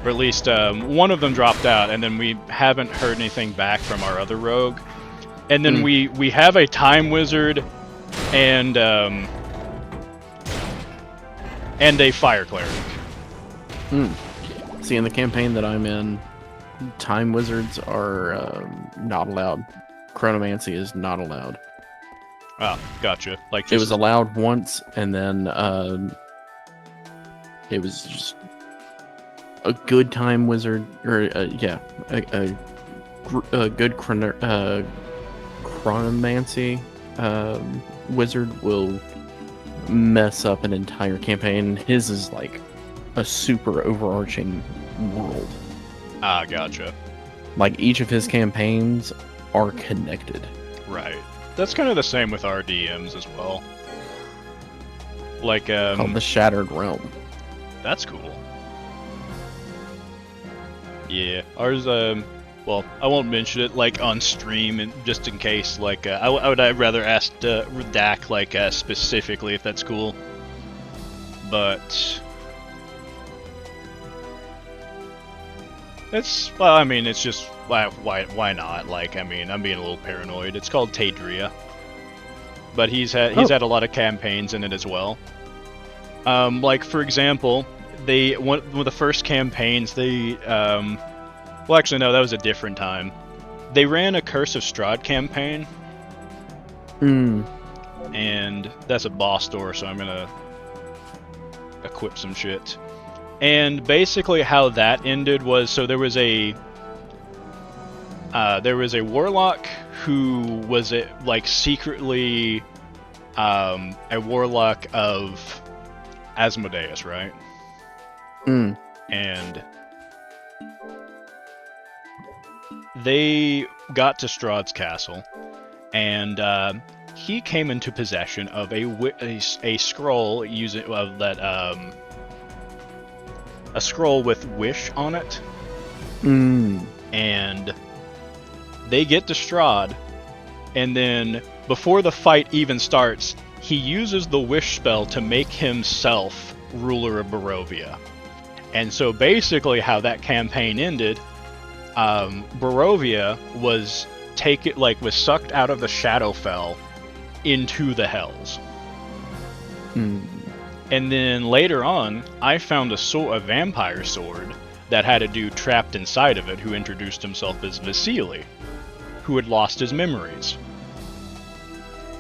Or at least one of them dropped out, and then we haven't heard anything back from our other rogue. And then we have a time wizard and a fire cleric. See, in the campaign that I'm in, time wizards are not allowed. Chronomancy is not allowed. Oh, gotcha. Like it was allowed once, and then it was just a good time wizard, or a good chronomancy wizard will mess up an entire campaign. His is like a super overarching world. Ah, gotcha. Like each of his campaigns are connected. Right. That's kind of the same with our DMs as well. Like, called the Shattered Realm. That's cool. Yeah, ours, well, I won't mention it, like, on stream, and just in case, like, I would rather ask Dak, like, specifically, if that's cool. But it's, well, I mean, it's just, why not? Like, I mean, I'm being a little paranoid. It's called Tadria. But he's had a lot of campaigns in it as well. Like, for example, one of the first campaigns, well, actually, no, that was a different time. They ran a Curse of Strahd campaign, Hmm. and that's a boss door, so I'm gonna equip some shit. And basically, how that ended was, so there was a warlock who was like secretly a warlock of Asmodeus, right? Hmm. And they got to Strahd's castle, and he came into possession of a scroll using a scroll with wish on it, Hmm. and they get to Strahd, and then before the fight even starts, he uses the wish spell to make himself ruler of Barovia. And so basically how that campaign ended, Barovia was sucked out of the Shadowfell into the Hells. Hmm. And then later on, I found a vampire sword that had a dude trapped inside of it who introduced himself as Vasily, who had lost his memories.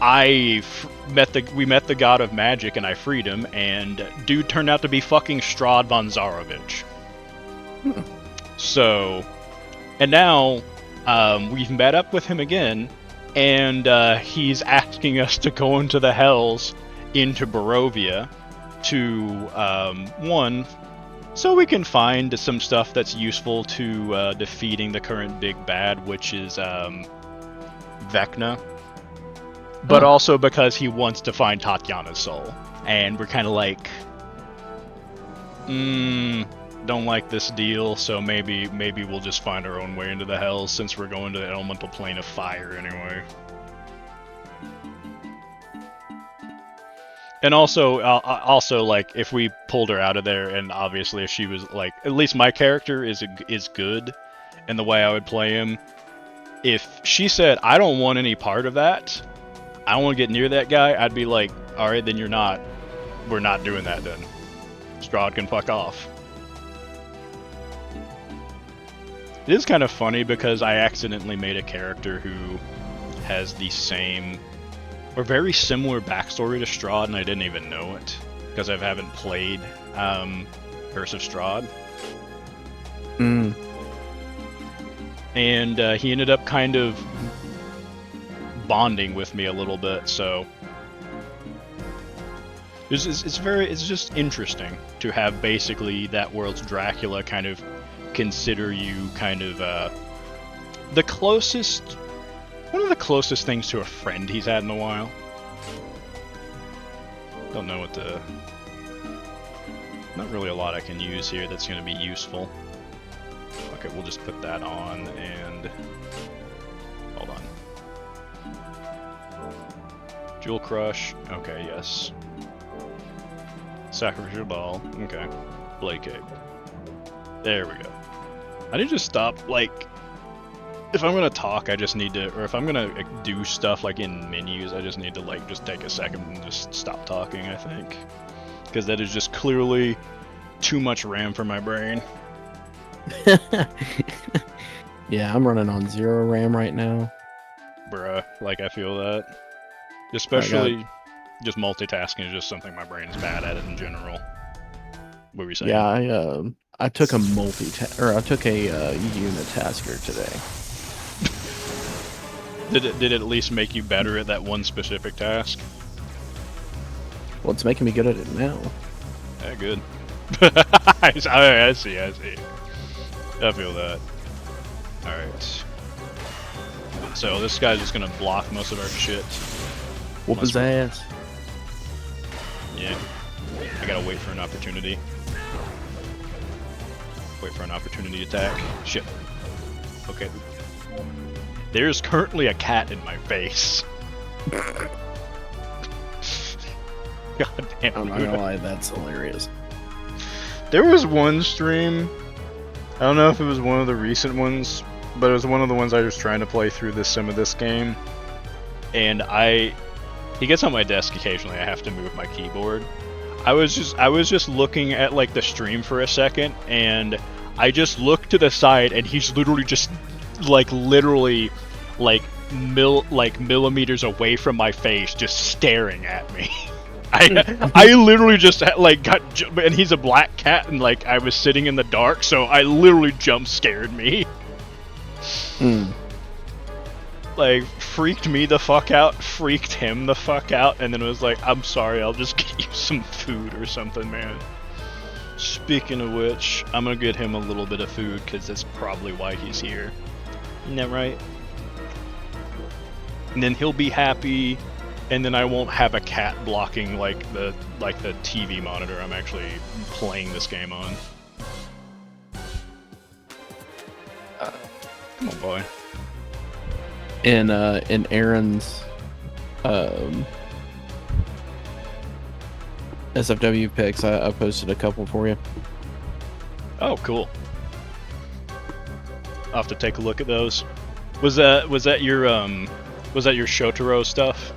We met the god of magic, and I freed him, and dude turned out to be fucking Strahd von Zarovich. So, and now we've met up with him again, and he's asking us to go into the Hells, into Barovia, to so we can find some stuff that's useful to defeating the current big bad, which is Vecna. But also because he wants to find Tatiana's soul. And we're kind of like, don't like this deal, so maybe we'll just find our own way into the Hells since we're going to the elemental plane of fire anyway. And also, like, if we pulled her out of there, and obviously if she was, like, at least my character is good, and the way I would play him, if she said, I don't want any part of that, I don't want to get near that guy, I'd be like, alright, then we're not doing that then. Strahd can fuck off. It is kind of funny because I accidentally made a character who has the same or very similar backstory to Strahd, and I didn't even know it because I haven't played Curse of Strahd. Hmm. And he ended up kind of bonding with me a little bit, so it's just interesting to have basically that world's Dracula kind of consider you kind of one of the closest things to a friend he's had in a while. Don't know not really a lot I can use here that's going to be useful. Okay, we'll just put that on and hold on. Jewel Crush. Okay, yes. Sacrificial Ball. Okay. Blade Cape. There we go. I need to just stop, like, if I'm gonna talk, I just need to, or if I'm gonna do stuff, like, in menus, I just need to, like, just take a second and just stop talking, I think. Because that is just clearly too much RAM for my brain. Yeah, I'm running on 0 RAM right now. Bruh, like, I feel that. Especially, just multitasking is just something my brain's bad at in general. What were you saying? Yeah, I took a unitasker today. Did it at least make you better at that one specific task? Well, it's making me good at it now. Yeah, good. I see. I feel that. Alright. So this guy's just gonna block most of our shit. Whoop his ass. Yeah. I gotta wait for an opportunity. Wait for an opportunity attack. Shit. Okay. There's currently a cat in my face. God damn. I'm not gonna lie, that's hilarious. There was one stream, I don't know if it was one of the recent ones, but it was one of the ones I was trying to play through some of this game. And he gets on my desk occasionally, I have to move my keyboard. I was just looking at like the stream for a second, and I just looked to the side, and he's literally just literally like millimeters away from my face, just staring at me. I literally just and he's a black cat, and like I was sitting in the dark, so I literally jump scared me. Like, freaked me the fuck out, freaked him the fuck out, and then it was like, I'm sorry, I'll just get you some food or something, man. Speaking of which, I'm gonna get him a little bit of food, because that's probably why he's here. Isn't that right? And then he'll be happy, and then I won't have a cat blocking, like the TV monitor I'm actually playing this game on. Come on, boy. In Aaron's SFW picks, I posted a couple for you. Oh, cool. I'll have to take a look at those. Was that your Shotaro stuff?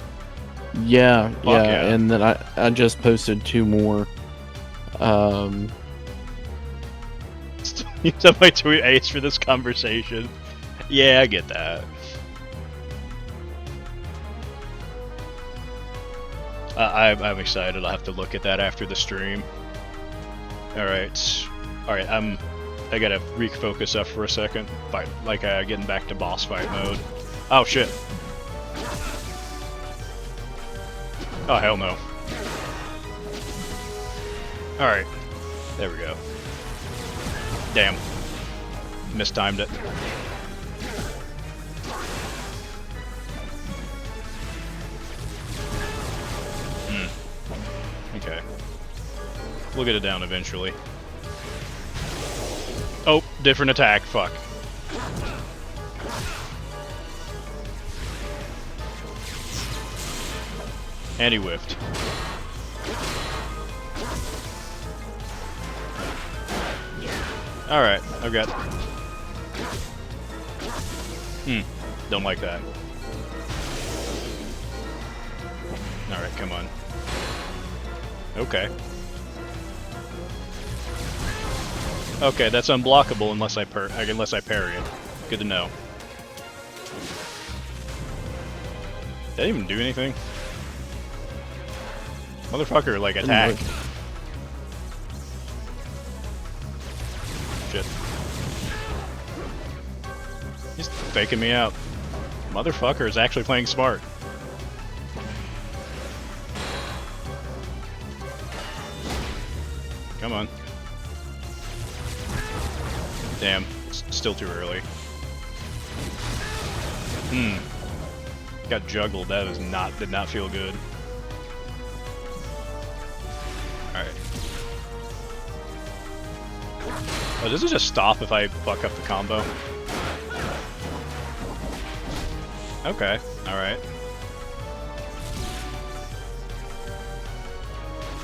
Yeah, yeah. And then I just posted 2 more. You said my tweet ace for this conversation. Yeah, I get that. I'm excited. I'll have to look at that after the stream. Alright. I gotta refocus up for a second. Getting back to boss fight mode. Oh shit. Oh hell no. Alright. There we go. Damn. Mistimed it. Okay. We'll get it down eventually. Oh, different attack. Fuck. And he whiffed. Alright, I've got... Don't like that. Alright, come on. Okay. Okay, that's unblockable unless I parry it. Good to know. Did that even do anything? Motherfucker, like, attack. Shit. He's faking me out. Motherfucker is actually playing smart. Come on. Damn, it's still too early. Got juggled. That did not feel good. Alright. Oh, does it just stop if I fuck up the combo? Okay, alright.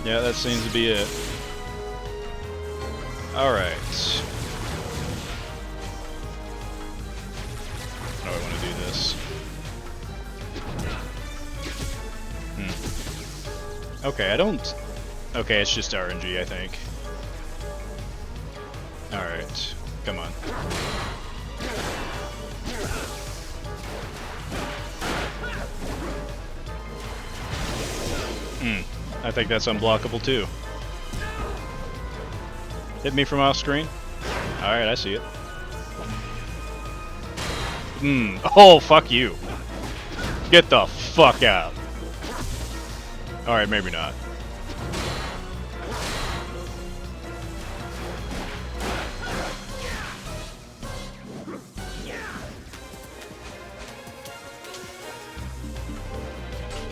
Yeah, that seems to be it. Alright. How do I want to do this? Okay, I don't... Okay, it's just RNG, I think. Alright, come on. I think that's unblockable too. Hit me from off screen? Alright, I see it. Oh, fuck you. Get the fuck out. Alright, maybe not.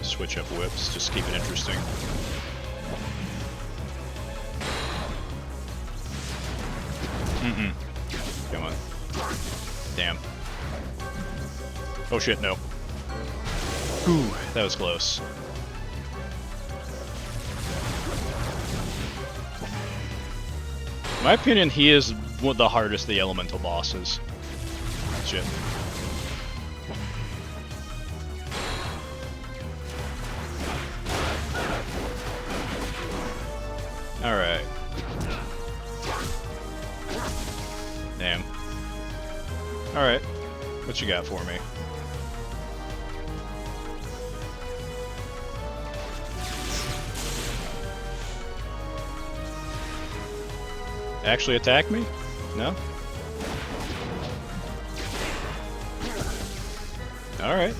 Switch up whips, just keep it interesting. Come on. Damn. Oh shit, no. Whew, that was close. In my opinion, he is one of the hardest of the elemental bosses. Shit. Alright. Damn. Alright. What you got for me? Actually attack me? No? Alright.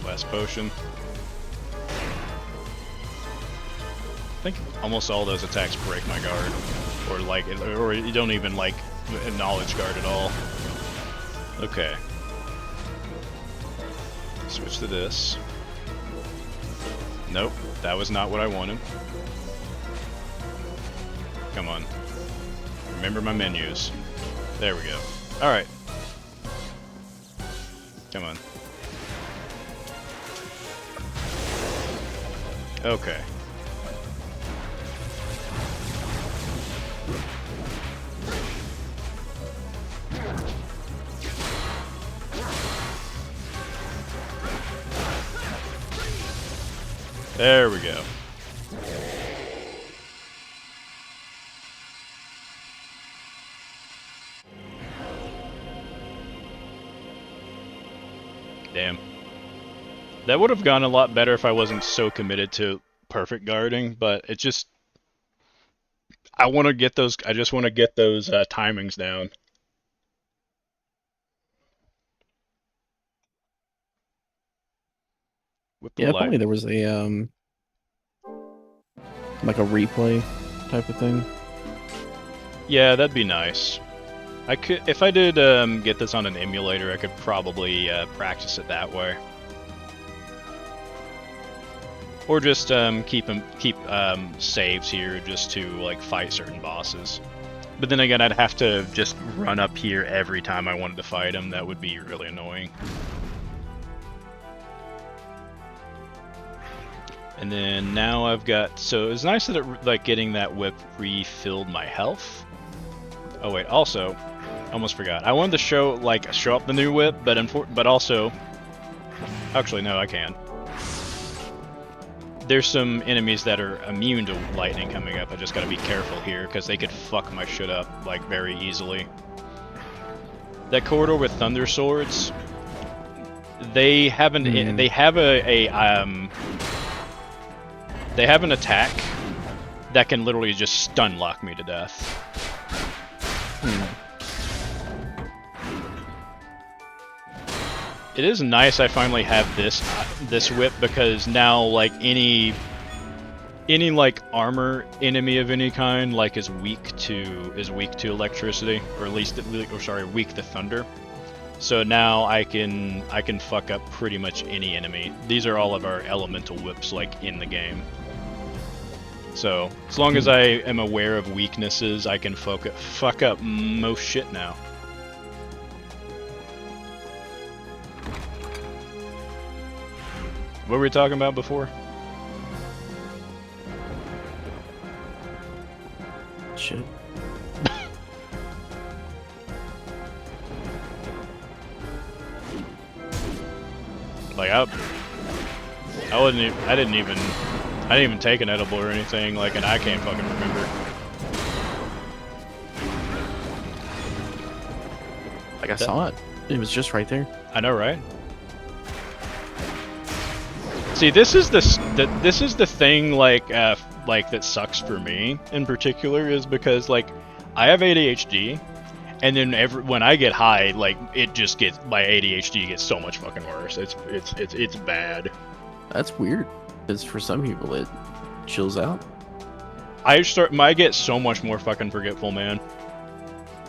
Last potion. I think almost all those attacks break my guard, or like, or you don't even like acknowledge guard at all. Okay. Switch to this. Nope, that was not what I wanted. Come on. Remember my menus. There we go. All right. Come on. Okay. There we go. Damn. That would have gone a lot better if I wasn't so committed to perfect guarding, but it just... I want to get those... I just want to get those timings down. With the Yeah, if light. only there was a like a replay type of thing. Yeah, that'd be nice. I could, if I did get this on an emulator, I could probably practice it that way. Or just keep saves here just to like fight certain bosses. But then again, I'd have to just run up here every time I wanted to fight him. That would be really annoying. And then now I've got, so it's nice that it, like getting that whip refilled my health. Oh wait, also, almost forgot. I wanted to show up the new whip, but also, actually no, I can. There's some enemies that are immune to lightning coming up. I just gotta be careful here because they could fuck my shit up like very easily. That corridor with thunder swords, they have an they have an attack that can literally just stun lock me to death. It is nice I finally have this whip because now like any like armor enemy of any kind like is weak to electricity, or at least weak to thunder. So now I can fuck up pretty much any enemy. These are all of our elemental whips like in the game. So as long as I am aware of weaknesses, I can fuck up most shit now. What were we talking about before? Shit. Like I didn't even take an edible or anything, like, and I can't fucking remember. Like I saw it. It was just right there. I know, right? See, this is the thing like that sucks for me in particular, is because like I have ADHD, and then when I get high, like it just gets, my ADHD gets so much fucking worse. It's bad. That's weird, because for some people it chills out. I get so much more fucking forgetful, man.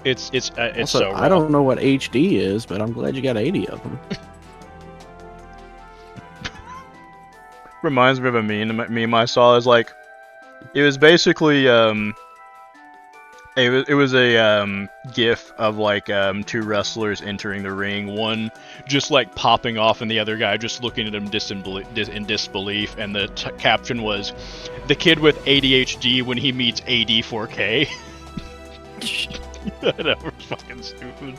It's Also, so I don't know what HD is, but I'm glad you got 80 of them. Reminds me of a meme I saw. Is like, it was basically It was a gif of like two wrestlers entering the ring, one just like popping off and the other guy just looking at him in disbelief, and the caption was, "The kid with ADHD when he meets AD4K." That was fucking stupid.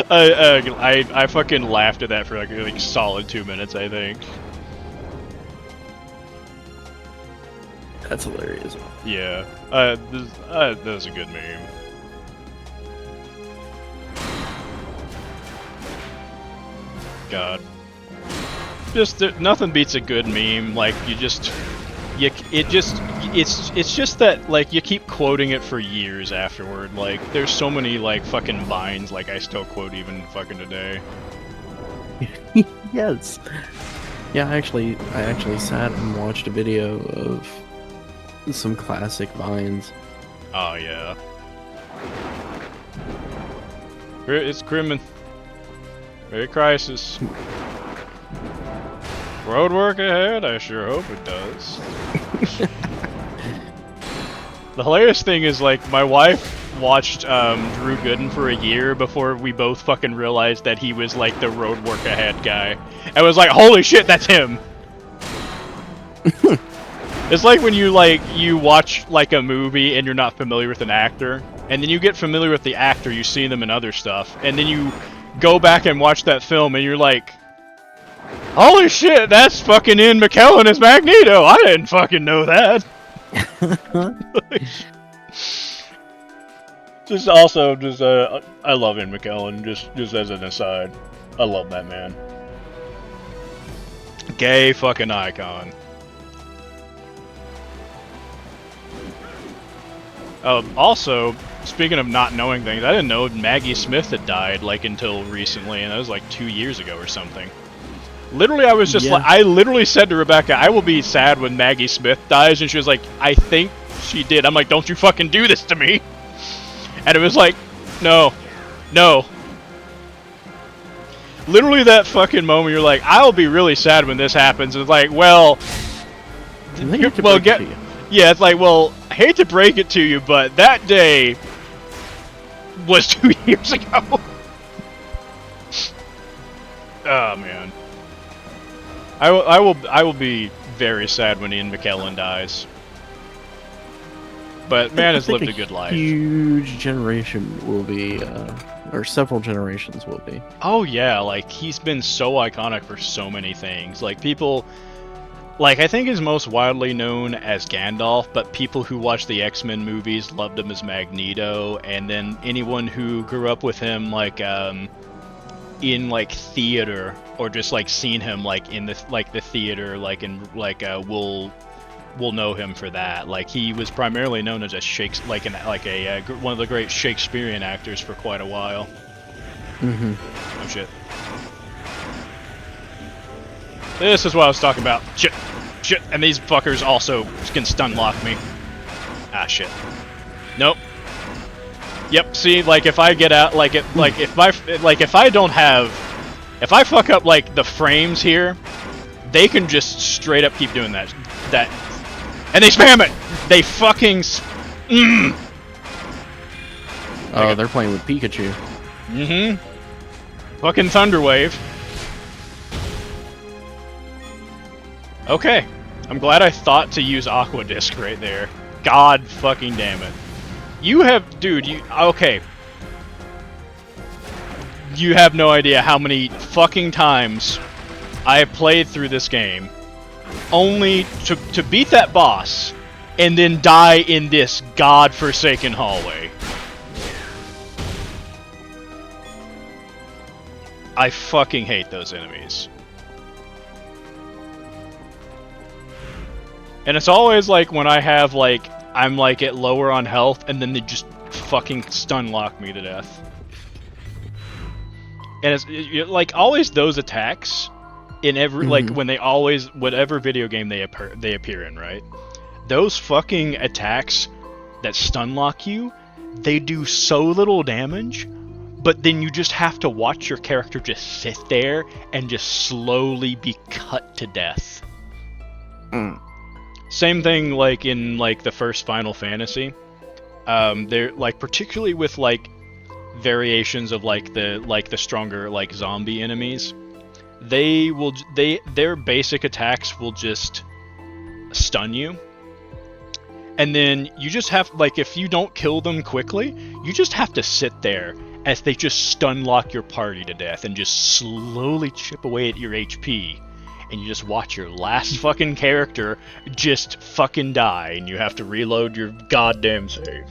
I fucking laughed at that for like solid 2 minutes, I think. That's hilarious. Yeah, that was a good meme. God, just nothing beats a good meme. Like it's just that like you keep quoting it for years afterward. Like there's so many like fucking vines like I still quote even fucking today. Yes. Yeah, I actually sat and watched a video of some classic vines. Oh yeah. It's Grim. Great crisis. Road work ahead? I sure hope it does. The hilarious thing is, like, my wife watched Drew Gooden for a year before we both fucking realized that he was, like, the road work ahead guy. I was like, holy shit, that's him! It's like when you watch, like, a movie and you're not familiar with an actor, and then you get familiar with the actor, you see them in other stuff, and then you go back and watch that film and you're like, holy shit, that's fucking Ian McKellen as Magneto! I didn't fucking know that! I love Ian McKellen, just as an aside. I love that man. Gay fucking icon. Also, speaking of not knowing things, I didn't know Maggie Smith had died, like, until recently, and that was, like, 2 years ago or something. Literally, I was just like, I literally said to Rebecca, I will be sad when Maggie Smith dies, and she was like, I think she did. I'm like, don't you fucking do this to me! And it was like, no. Literally that fucking moment, you're like, I'll be really sad when this happens. It's like, well... Yeah, it's like, well, I hate to break it to you, but that day was 2 years ago. Oh man, I will be very sad when Ian McKellen dies. But man has lived a good life. Huge generation will be, or several generations will be. Oh yeah, like he's been so iconic for so many things. Like people. Like, I think he's most widely known as Gandalf, but people who watch the X-Men movies loved him as Magneto, and then anyone who grew up with him, like, in, like, theater, or just, like, seen him, like, in the theater, like, will know him for that. Like, he was primarily known as a one of the great Shakespearean actors for quite a while. Mm-hmm. Oh, shit. This is what I was talking about. Shit. And these fuckers also can stun lock me. Ah, shit. Nope. Yep, see, like, if I get out, if I fuck up, like, the frames here, they can just straight up keep doing that. And they spam it! They fucking Oh, they're playing with Pikachu. Mm-hmm. Fucking Thunderwave. Okay, I'm glad I thought to use Aqua Disc right there. God fucking damn it. You have, dude, okay. You have no idea how many fucking times I have played through this game only to beat that boss and then die in this godforsaken hallway. I fucking hate those enemies. And it's always like when I have like, I'm like at lower on health and then they just fucking stun lock me to death. And it's like always those attacks in every, like when they always, whatever video game they appear in, right? Those fucking attacks that stun lock you, they do so little damage, but then you just have to watch your character just sit there and just slowly be cut to death. Same thing like in like the first Final Fantasy. They're like particularly with like variations of like the stronger like zombie enemies. Their basic attacks will just stun you. And then you just have, like, if you don't kill them quickly, you just have to sit there as they just stun lock your party to death and just slowly chip away at your HP. And you just watch your last fucking character just fucking die, and you have to reload your goddamn save.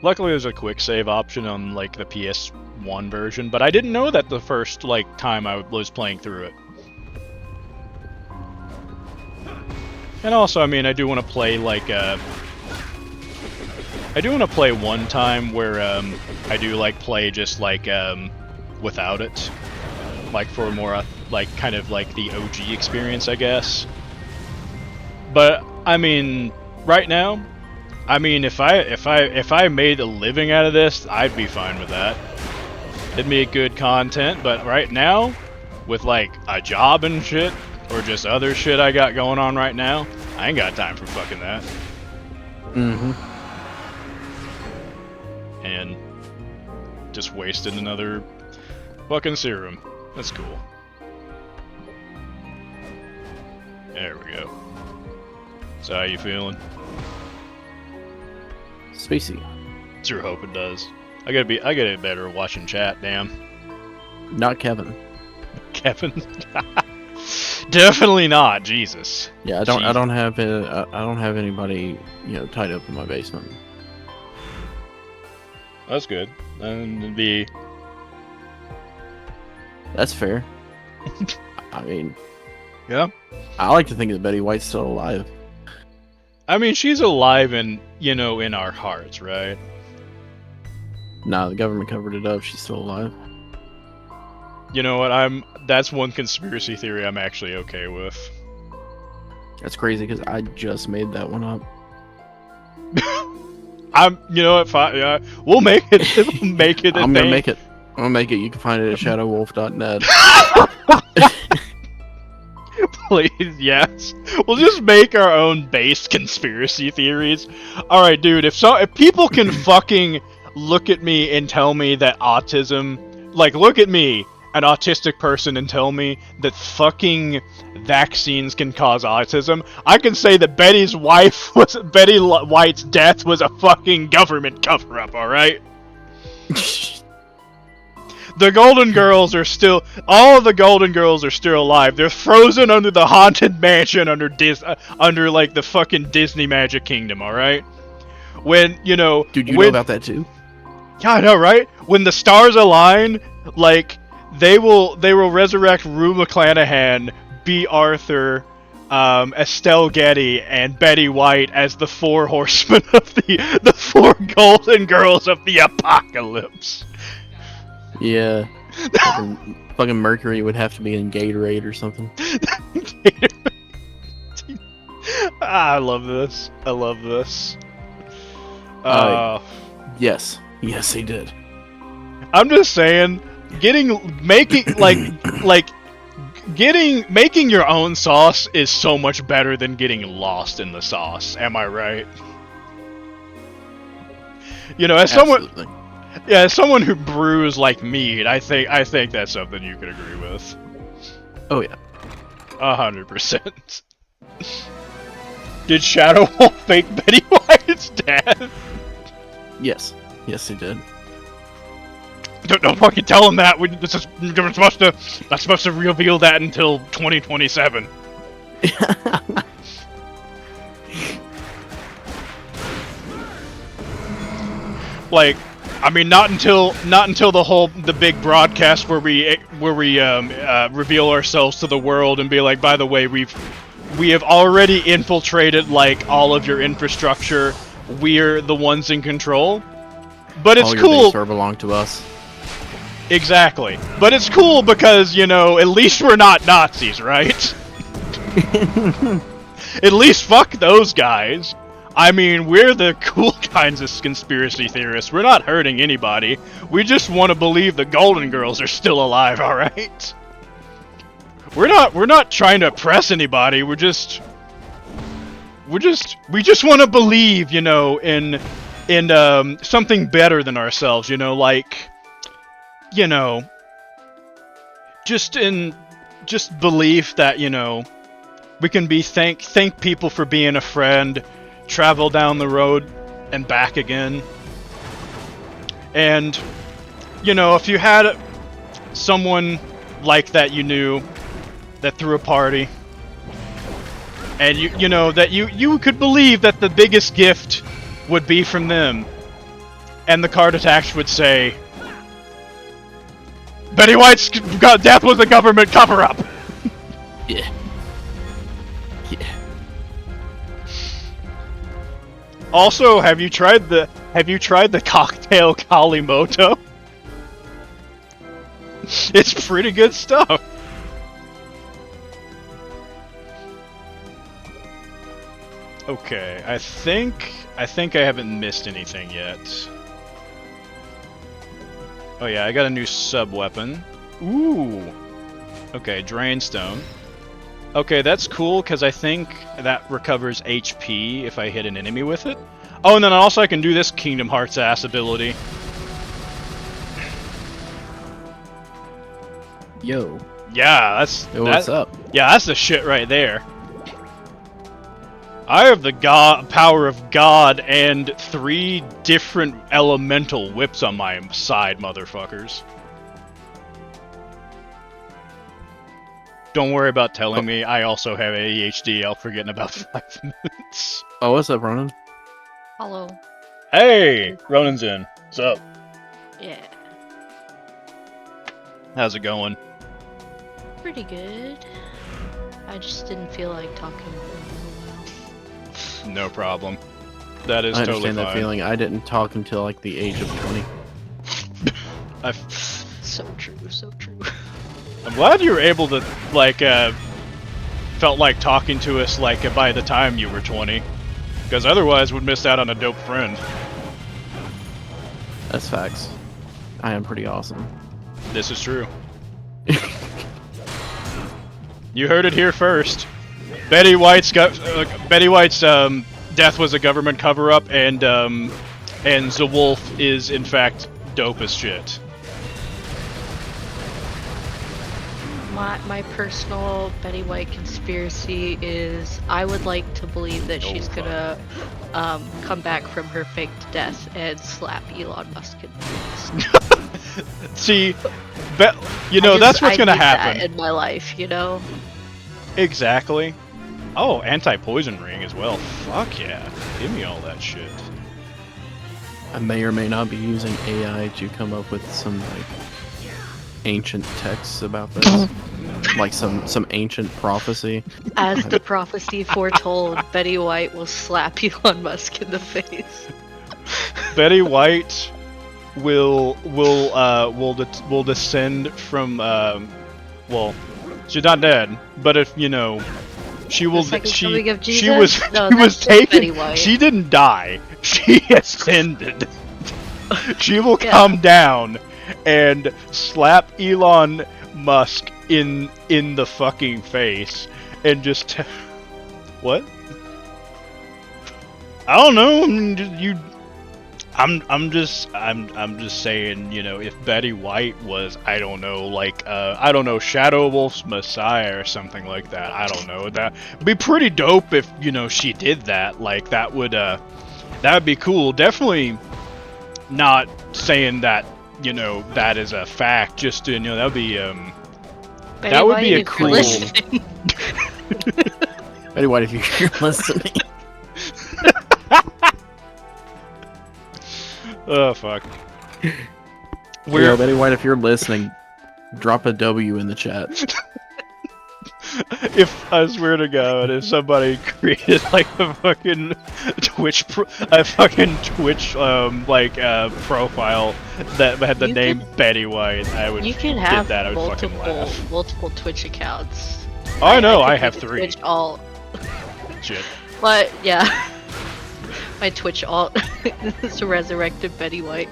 Luckily there's a quick save option on, like, the PS1 version, but I didn't know that the first, like, time I was playing through it. And also, I mean, I do want to play, like, I do want to play one time where, I do, like, play just, like, without it. Like, for more, like, kind of, like, the OG experience, I guess. But, I mean, right now, I mean, if I made a living out of this, I'd be fine with that. It'd be good content, but right now, with, like, a job and shit, or just other shit I got going on right now, I ain't got time for fucking that. And just wasted another fucking serum. That's cool. There we go. So how you feeling? Spacey. Sure hope it does. I gotta get better at watching chat, damn. Not Kevin. Kevin? Definitely not, Jesus. Yeah, I don't have anybody, you know, tied up in my basement. That's good. And That's fair. I mean, yeah. I like to think that Betty White's still alive. I mean, she's alive in, you know, in our hearts, right? Nah, the government covered it up. She's still alive. You know what? That's one conspiracy theory I'm actually okay with. That's crazy because I just made that one up. You know what? Fine, yeah, we'll make it. We'll make it. I'm gonna make it. I'm gonna make it. You can find it at shadowwolf.net. Please, yes. We'll just make our own based conspiracy theories. All right, dude. If people can fucking look at me and tell me that autism, like, look at me, an autistic person, and tell me that fucking vaccines can cause autism, I can say that Betty White's death was a fucking government cover-up, alright? The Golden Girls are still... All of the Golden Girls are still alive. They're frozen under the Haunted Mansion under like, the fucking Disney Magic Kingdom, alright? When, you know... Dude, you know about that too? Yeah, I know, right? When the stars align, like... They will resurrect Rue McClanahan, B. Arthur, Estelle Getty, and Betty White as the four horsemen of the four Golden Girls of the apocalypse. Yeah. fucking Mercury would have to be in Gatorade or something. I love this. I love this. Yes. Yes, he did. I'm just saying... making your own sauce is so much better than getting lost in the sauce. Am I right? You know, as someone who brews like mead, I think that's something you could agree with. Oh yeah, 100%. Did Shadow Wolf fake Betty White's death? Yes, he did. Don't fucking tell him that. We're not supposed to reveal that until 2027. Like, I mean, not until the big broadcast where we reveal ourselves to the world and be like, by the way, we have already infiltrated like all of your infrastructure. We're the ones in control. But it's cool. All your base belong to us. Exactly. But it's cool because, you know, at least we're not Nazis, right? At least fuck those guys. I mean, we're the cool kinds of conspiracy theorists. We're not hurting anybody. We just want to believe the Golden Girls are still alive, alright? we're not trying to oppress anybody. We just want to believe, you know, in something better than ourselves, you know, like, you know, just belief that, you know, we can be thank people for being a friend, travel down the road and back again. And, you know, if you had someone like that you knew that threw a party, and you know that you could believe that the biggest gift would be from them, and the card attached would say, Betty White's death was a government cover-up. Yeah. Yeah. Also, have you tried the cocktail Kalimoto? It's pretty good stuff. Okay, I think I haven't missed anything yet. Oh yeah, I got a new sub-weapon. Ooh! Okay, Drainstone. Okay, that's cool, because I think that recovers HP if I hit an enemy with it. Oh, and then also I can do this Kingdom Hearts ass ability. Yo. Yeah, that's... Yo, what's up? Yeah, that's the shit right there. I have the power of God and 3 different elemental whips on my side, motherfuckers. Don't worry about telling me, I also have ADHD, I'll forget in about 5 minutes. Oh, what's up, Ronan? Hello. Hey! Ronan's in. What's up? Yeah. How's it going? Pretty good. I just didn't feel like talking for a little while. No problem. That is I totally understand that fine. feeling. I didn't talk until like the age of 20. So true, so true. I'm glad you were able to, like, felt like talking to us, like, by the time you were 20. Because otherwise, we'd miss out on a dope friend. That's facts. I am pretty awesome. This is true. You heard it here first. Betty White's death was a government cover-up, and the Wolf is in fact dope as shit. My personal Betty White conspiracy is I would like to believe that she's gonna come back from her faked death and slap Elon Musk in the face. See, you know, that's what's gonna happen. That in my life, you know? Exactly. Oh, anti-poison ring as well. Fuck yeah. Give me all that shit. I may or may not be using AI to come up with some like ancient texts about this. Like some ancient prophecy. As the prophecy foretold, Betty White will slap Elon Musk in the face. Betty White will descend from well, she's not dead, but if you know, she will. She was taken. She didn't die. She ascended. She will come down and slap Elon Musk in the fucking face and just what? I don't know. I'm just saying, you know, if Betty White was, I don't know, like I don't know, Shadow Wolf's Messiah or something like that. I don't know. That would be pretty dope if, you know, she did that. Like that would be cool. Definitely not saying that, you know, that is a fact. Just to, you know, that would be Betty that would White, be a if cool. you're listening. Betty White, if you're listening. Oh fuck. Yo, Betty White, if you're listening, drop a W in the chat. If I swear to God, if somebody created like a fucking Twitch profile that had the name Betty White, I would. You can have that, I would fucking laugh. multiple Twitch accounts. Oh, I know, I could have make a 3. Twitch alt. Shit. But yeah, my Twitch alt is resurrected Betty White.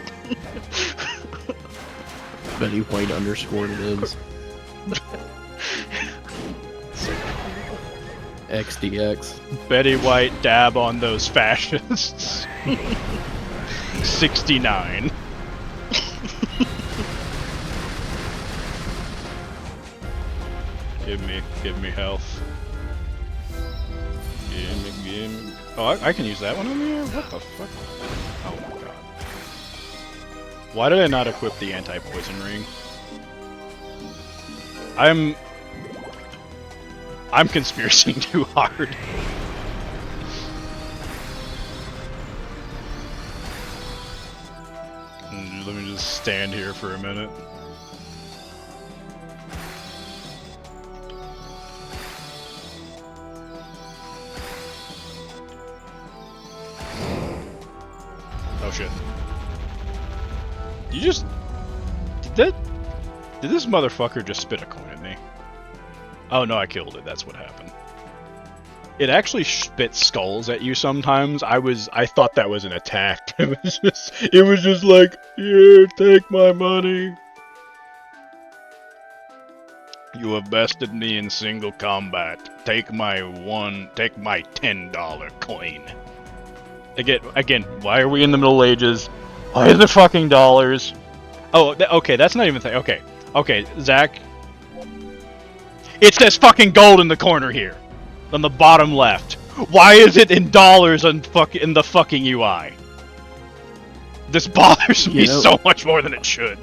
Betty White _ it is. XDX. Betty White dab on those fascists. 69. Give me health. Give me. Oh, I can use that one over here? What the fuck? Oh my god. Why did I not equip the anti-poison ring? I'm conspiracing too hard. Let me just stand here for a minute. Oh shit. You just... Did this motherfucker just spit a coin at me? Oh no, I killed it. That's what happened. It actually spits skulls at you sometimes. I thought that was an attack. It was just like, here, take my money. You have bested me in single combat. Take my $10 coin. Again, why are we in the Middle Ages? Why is it fucking dollars? Oh, okay, that's not even a thing. Okay, Zach. It says fucking gold in the corner here. On the bottom left. Why is it in dollars in the fucking UI? This bothers me so much more than it should.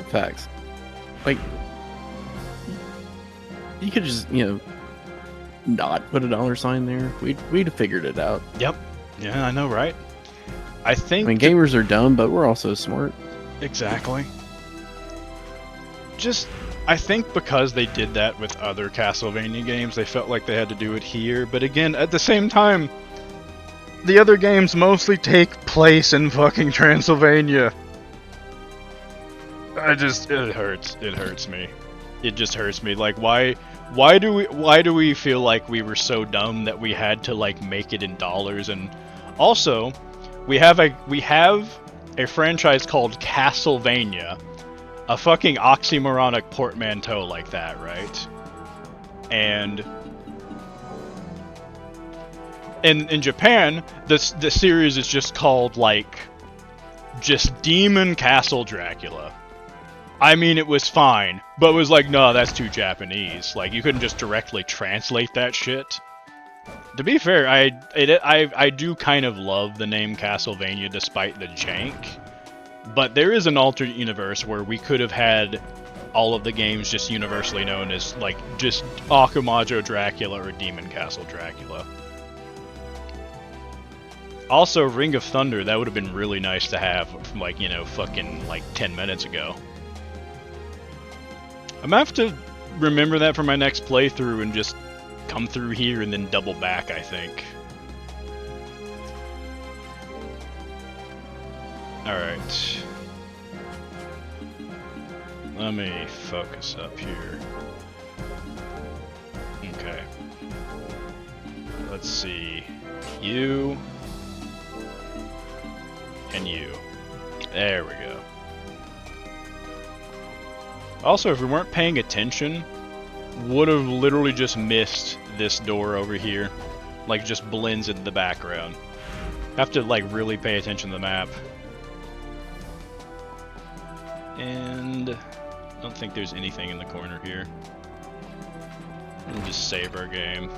Facts. Like, you could just, not put a dollar sign there. We'd have figured it out. Yep. Yeah, I know, right? I mean, gamers are dumb, but we're also smart. Exactly. I think because they did that with other Castlevania games, they felt like they had to do it here. But again, at the same time, the other games mostly take place in fucking Transylvania. It hurts. It hurts me. It just hurts me. Like, why do we feel like we were so dumb that we had to like make it in dollars? And also, we have a franchise called Castlevania, a fucking oxymoronic portmanteau like that, right? And in Japan, the series is just called like just Demon Castle Dracula. I mean, it was fine, but it was like, no, that's too Japanese. Like, you couldn't just directly translate that shit. To be fair, I do kind of love the name Castlevania despite the jank, but there is an alternate universe where we could have had all of the games just universally known as, like, just Akumajo Dracula or Demon Castle Dracula. Also, Ring of Thunder, that would have been really nice to have, like, fucking, like, 10 minutes ago. I'm gonna have to remember that for my next playthrough and just come through here and then double back, I think. Alright. Let me focus up here. Okay. Let's see. You. And you. There we go. Also, if we weren't paying attention, would have literally just missed this door over here. Like, just blends into the background. Have to, like, really pay attention to the map. And I don't think there's anything in the corner here. We'll just save our game.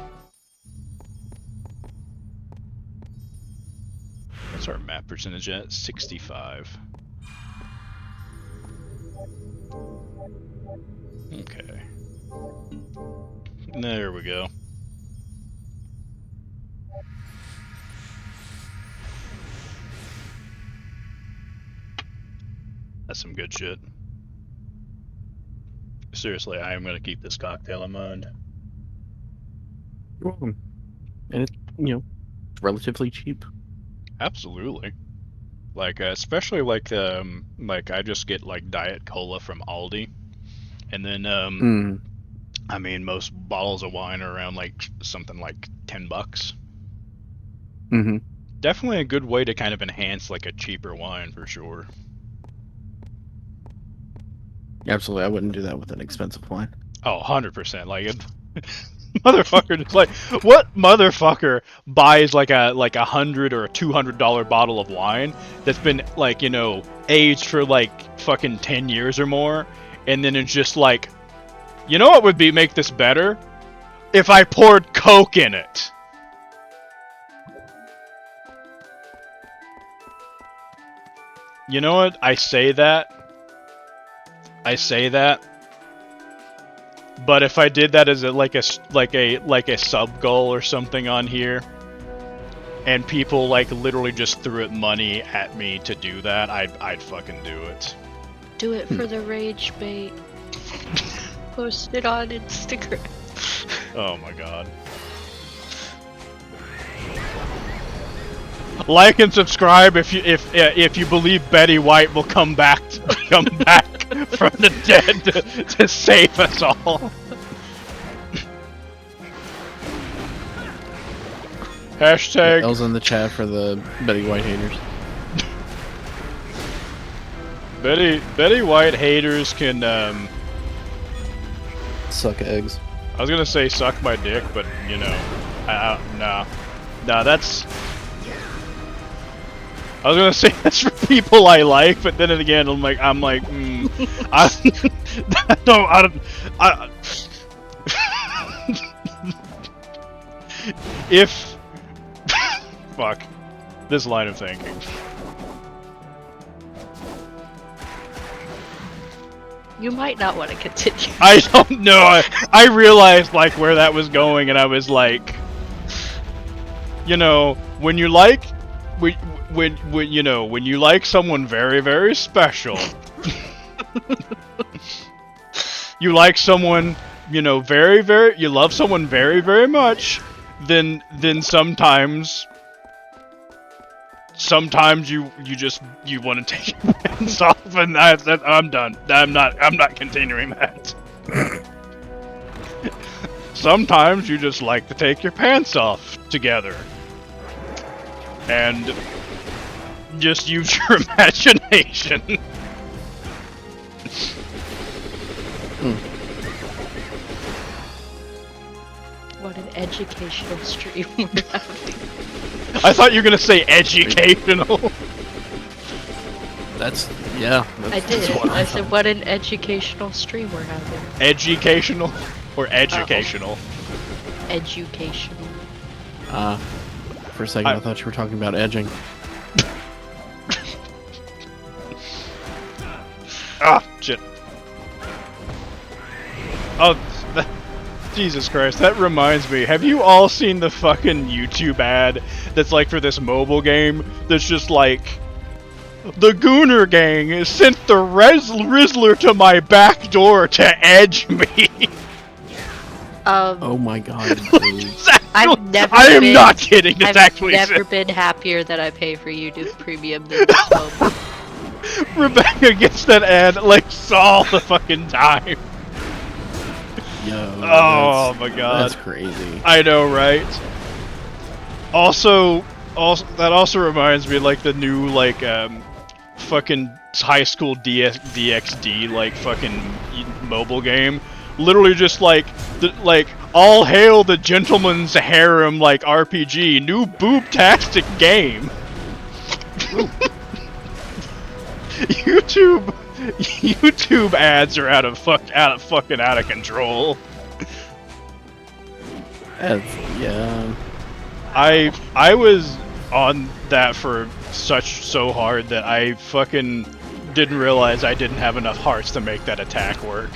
What's our map percentage at? 65. Okay. There we go. That's some good shit. Seriously, I am gonna keep this cocktail in mind. You're welcome. And it's, relatively cheap. Absolutely. Like, especially like I just get like Diet Cola from Aldi. And then, I mean, most bottles of wine are around like something like $10. Mm-hmm. Definitely a good way to kind of enhance like a cheaper wine for sure. Absolutely, I wouldn't do that with an expensive wine. Oh, 100%. Like, motherfucker, just like, what motherfucker buys like a $100 or a $200 bottle of wine that's been like, you know, aged for like fucking 10 years or more, and then it's just like, you know what would make this better? If I poured Coke in it. You know what? I say that, but if I did that as like a sub goal or something on here, and people like literally just threw it money at me to do that, I'd fucking do it. Do it for the rage bait. Post it on Instagram. Oh my god. Like and subscribe if you believe Betty White will come back from the dead to save us all. Hashtag L's in the chat for the Betty White haters. Betty White haters can Suck eggs. I was gonna say suck my dick, but you know, nah, that's. I was gonna say that's for people I like, but then again, I don't. If fuck this line of thinking. You might not want to continue. I don't know. I realized like where that was going, and I was like, you know, when you like, when you like someone very, very special, you like someone, you know, you love someone very, very much, then sometimes you want to take your hands off, and I'm done. I'm not continuing that. Sometimes you just like to take your pants off together and just use your imagination. What an educational stream we're having. I thought you were gonna say educational. Yeah. I did. I said, what an educational stream we're having. Educational or educational? Educational. For a second I thought you were talking about edging. Ah, shit. Oh, Jesus Christ, that reminds me. Have you all seen the fucking YouTube ad that's like for this mobile game that's just like, the Gooner Gang sent the Rizzler to my back door to edge me? Oh my god, dude. I am not kidding, it's actually I've never been happier that I pay for YouTube Premium than this moment. Rebecca gets that ad like all the fucking time. Yo, oh my god. That's crazy. I know, right? Also, that also reminds me of, like, the new, like, fucking high school DxD, like, fucking mobile game. Literally just, like, all hail the gentleman's harem, like, RPG. New boob-tastic game. YouTube ads are out of control. Yeah. I was on that for so hard that I fucking didn't realize I didn't have enough hearts to make that attack work.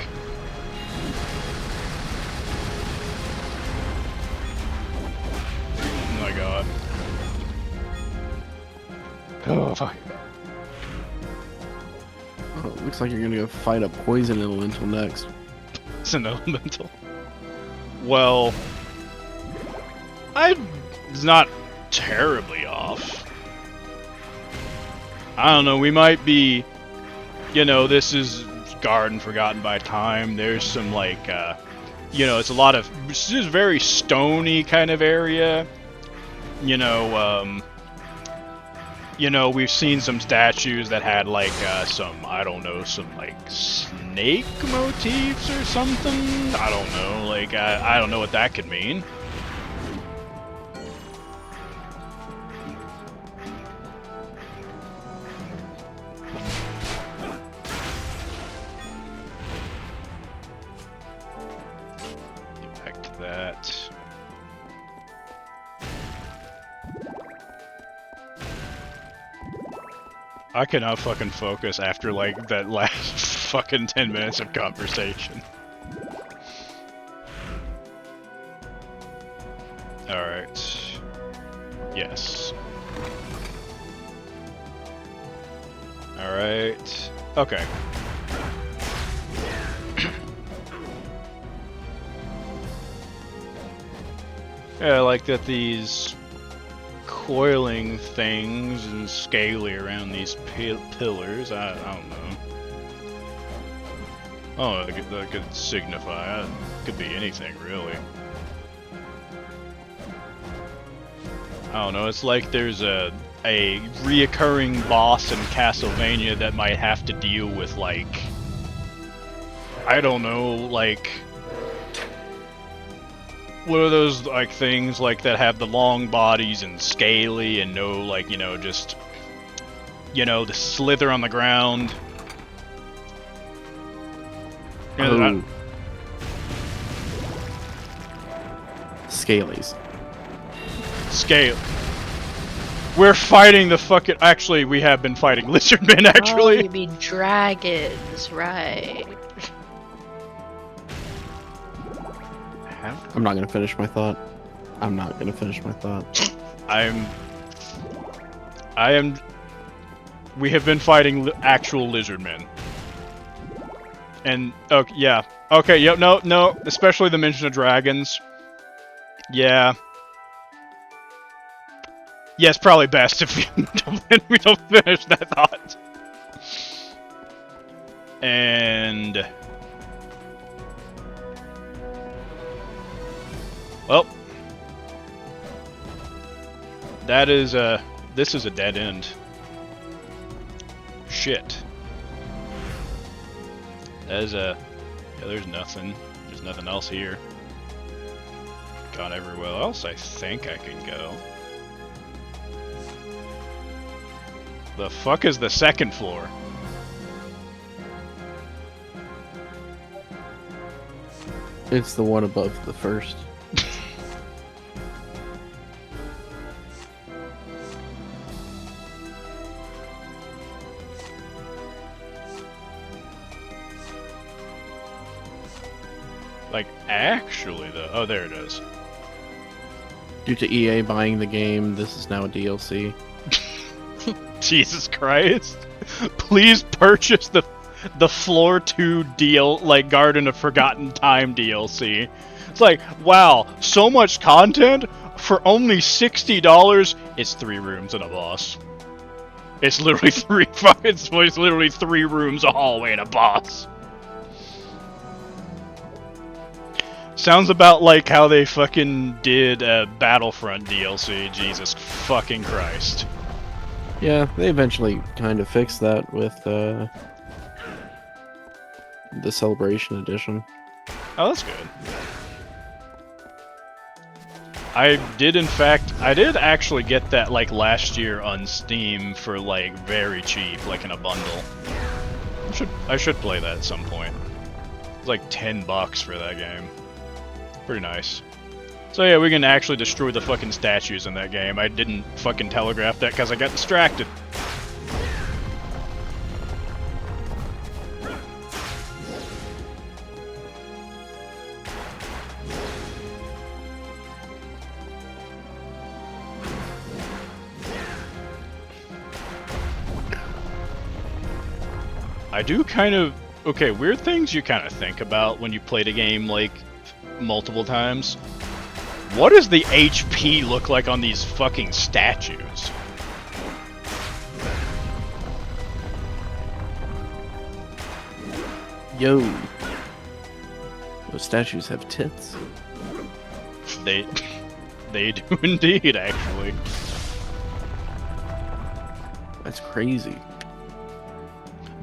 Oh my god. Oh fuck. Oh, looks like you're gonna go fight a poison elemental next. It's an elemental. Well, I'm not terribly off. I don't know, we might be, you know, this is Garden Forgotten by Time. There's some, like, you know, it's a very stony kind of area. You know, you know, we've seen some statues that had like some, I don't know, some like snake motifs or something. I don't know, like I don't know what that could mean. Get back to that. I cannot fucking focus after like that last fucking 10 minutes of conversation. Alright. Yes. Alright. Okay. Yeah, I like that these coiling things and scaly around these pillars. I don't know. Oh, that could signify. It could be anything, really. I don't know. It's like there's a reoccurring boss in Castlevania that might have to deal with, like, I don't know, like, what are those, like, things, like, that have the long bodies and scaly and no, like, you know, just, you know, the slither on the ground? You know, Scalies. Scale. We're fighting the fucking... Actually, we have been fighting lizardmen, actually. Oh, you mean dragons, right. I'm not gonna finish my thought. I am... We have been fighting actual lizardmen. And, okay, yeah. Okay, yep, no, especially the mention of dragons. Yeah. Yeah, it's probably best if we don't finish that thought. And... Well... That is, this is a dead end. Shit. That is a... Yeah, there's nothing. There's nothing else here. Gone everywhere else I think I can go. The fuck is the second floor? It's the one above the first. Like, actually, though. Oh, there it is. Due to EA buying the game, this is now a DLC. Jesus Christ. Please purchase the Floor 2 deal, like Garden of Forgotten Time DLC. It's like, wow, so much content for only $60. It's 3 rooms and a boss. It's literally it's literally 3 rooms, a hallway, and a boss. Sounds about like how they fucking did a Battlefront DLC. Jesus fucking Christ. Yeah, they eventually kind of fixed that with the Celebration Edition. Oh, that's good. I did actually get that like last year on Steam for like very cheap, like in a bundle. I should play that at some point. It's like $10 for that game. Pretty nice. So yeah, we can actually destroy the fucking statues in that game. I didn't fucking telegraph that because I got distracted. I do kind of... Okay, weird things you kind of think about when you played a game, like, multiple times. What does the HP look like on these fucking statues? Yo. Those statues have tits. They do indeed, actually. That's crazy.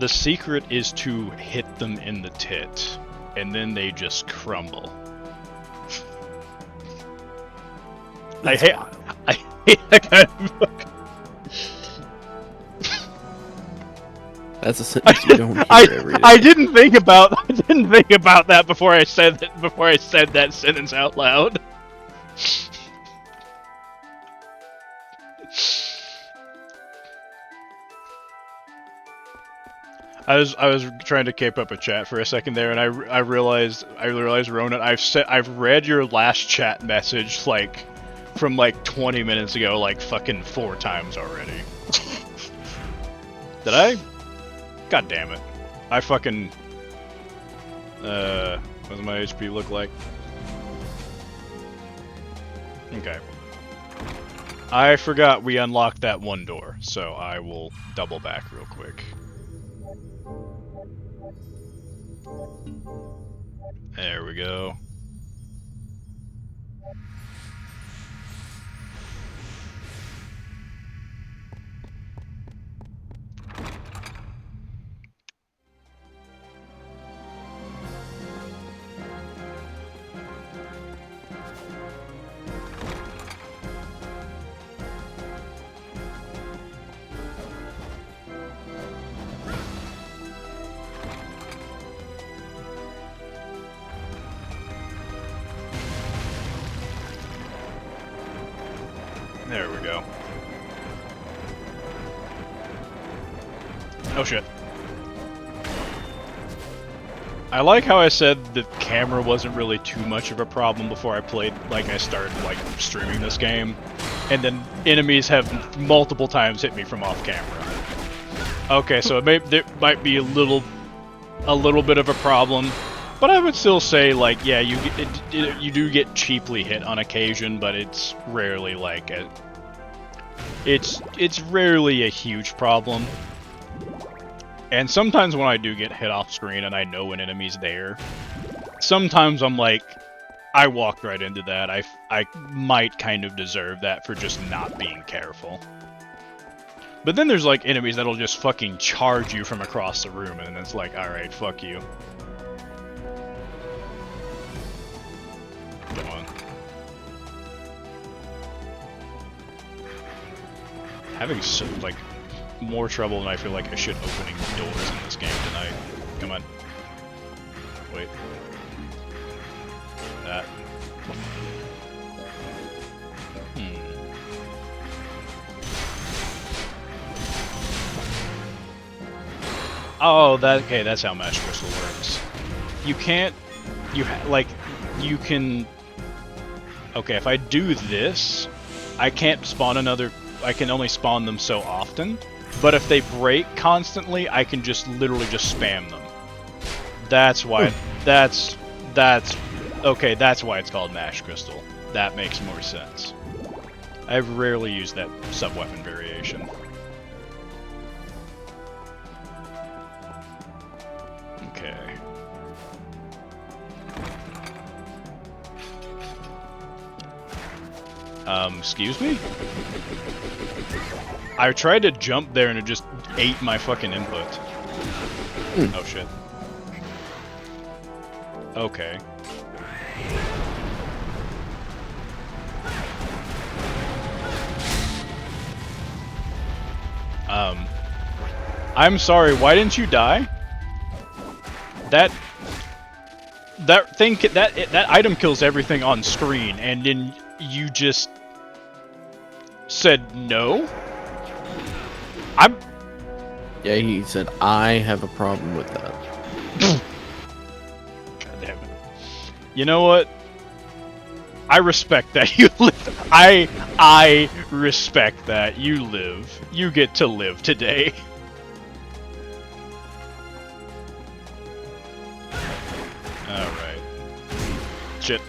The secret is to hit them in the tit, and then they just crumble. That's wild. I hate that kind of. That's a sentence you don't hear every day. I didn't think about that before I said that sentence out loud. I was trying to keep up a chat for a second there, and I realized Ronan, I've read your last chat message like from like 20 minutes ago like fucking 4 times already. Did I? God damn it. I fucking what does my HP look like? Okay. I forgot we unlocked that one door, so I will double back real quick. There we go. There we go. Oh shit. I like how I said the camera wasn't really too much of a problem before I played, like I started like streaming this game, and then enemies have multiple times hit me from off camera. Okay, so there might be a little bit of a problem, but I would still say like yeah, you do get cheaply hit on occasion, but it's rarely like it's rarely a huge problem. And sometimes when I do get hit off screen and I know an enemy's there, sometimes I'm like, I walked right into that. I might kind of deserve that for just not being careful. But then there's like enemies that'll just fucking charge you from across the room, and it's like, alright, fuck you. Come on. Having so, like, more trouble than I feel like I should opening doors in this game tonight. Come on. Wait. That. Oh, okay, that's how Mash Crystal works. You can't... you can... Okay, if I do this, I can't spawn another... I can only spawn them so often. But if they break constantly, I can just literally just spam them. That's why... That's okay, that's why it's called Mash Crystal. That makes more sense. I've rarely used that sub-weapon variation. Okay. Excuse me? I tried to jump there and it just ate my fucking input. Oh shit. Okay. I'm sorry, why didn't you die? That item kills everything on screen, and then you just said no? Yeah, he said, I have a problem with that. God damn it. You know what? I respect that you live. I respect that you live. You get to live today. Alright. Shit.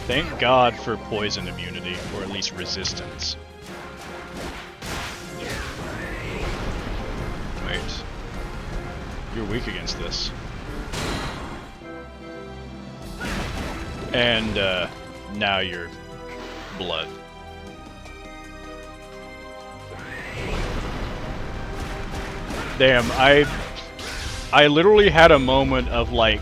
Thank God for poison immunity, or at least resistance. Wait. You're weak against this. And, now you're blood. Damn, I literally had a moment of like,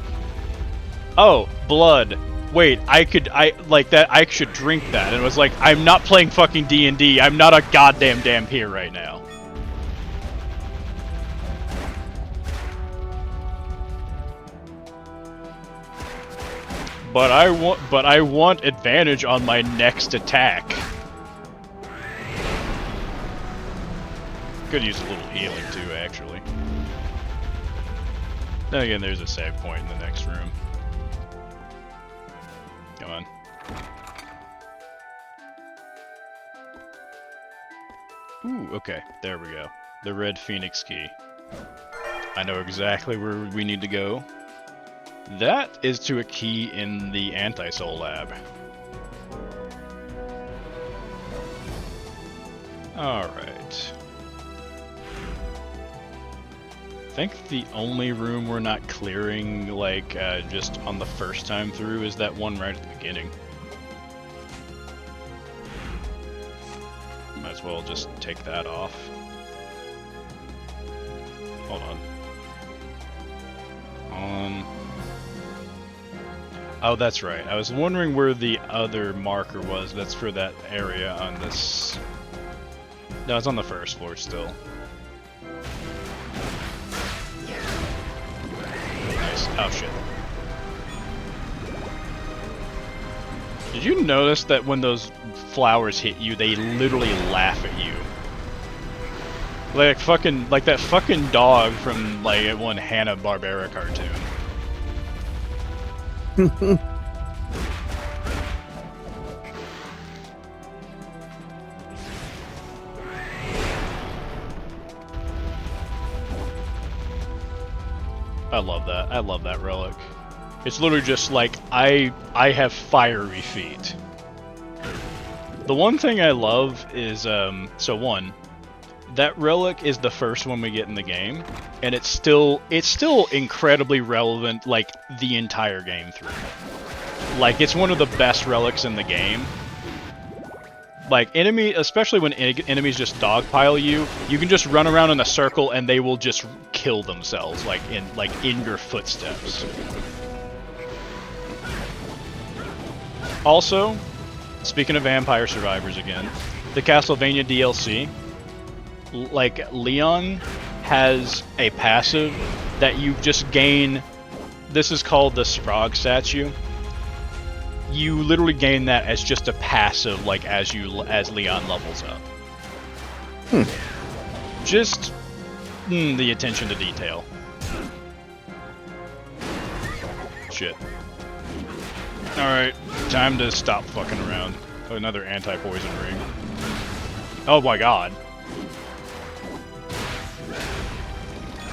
oh, blood. Wait, I like that. I should drink that. And it was like, I'm not playing fucking D&D. I'm not a goddamn vampire right now. But I want advantage on my next attack. Could use a little healing too, actually. Then again, there's a save point in the next room. Come on. Ooh, okay, there we go. The Red Phoenix key. I know exactly where we need to go. That is to a key in the Anti-Soul Lab. Alright. I think the only room we're not clearing, like, just on the first time through is that one right at the beginning. Might as well just take that off. Hold on. Oh, that's right. I was wondering where the other marker was. That's for that area on this... No, it's on the first floor still. Nice. Oh, shit. Did you notice that when those flowers hit you, they literally laugh at you? Like that fucking dog from, like, one Hanna-Barbera cartoon. I love that. I love that relic. It's literally just like, I have fiery feet. The one thing I love is, so one, that relic is the first one we get in the game, and it's still incredibly relevant, like, the entire game through. Like, it's one of the best relics in the game. Like, especially when enemies just dogpile you, you can just run around in a circle and they will just kill themselves, like in your footsteps. Also, speaking of Vampire Survivors again, the Castlevania DLC, like, Leon has a passive that you just gain. This is called the Sprague statue. You literally gain that as just a passive, like, as Leon levels up. Just the attention to detail. Shit. Alright, time to stop fucking around. Another anti-poison ring. Oh my god.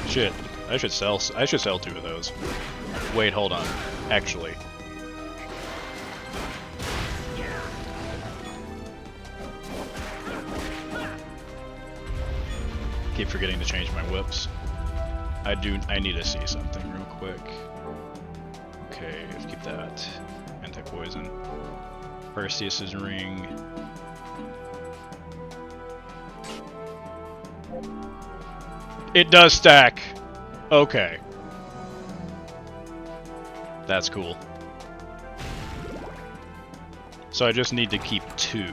Shit. I should sell 2 of those. Wait, hold on. Actually. Keep forgetting to change my whips. I need to see something real quick. Okay, let's keep that. Anti-poison. Perseus's ring. It does stack! Okay. That's cool. So I just need to keep 2.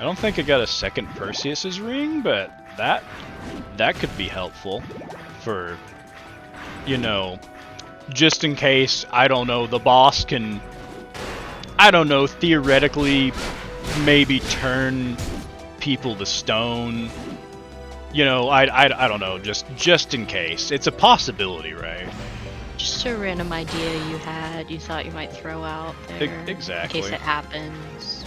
I don't think I got a second Perseus's ring, but that could be helpful for, you know, just in case, I don't know, the boss can, I don't know, theoretically maybe turn people to stone. You know, I don't know, just in case. It's a possibility, right? Just a random idea you thought you might throw out there. Exactly. In case it happens.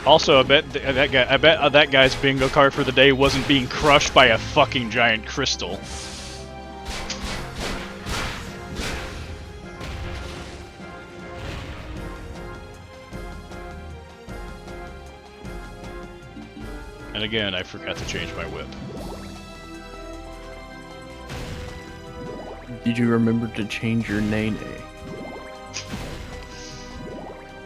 Also, I bet that guy's bingo card for the day wasn't being crushed by a fucking giant crystal. And again, I forgot to change my whip. Did you remember to change your name?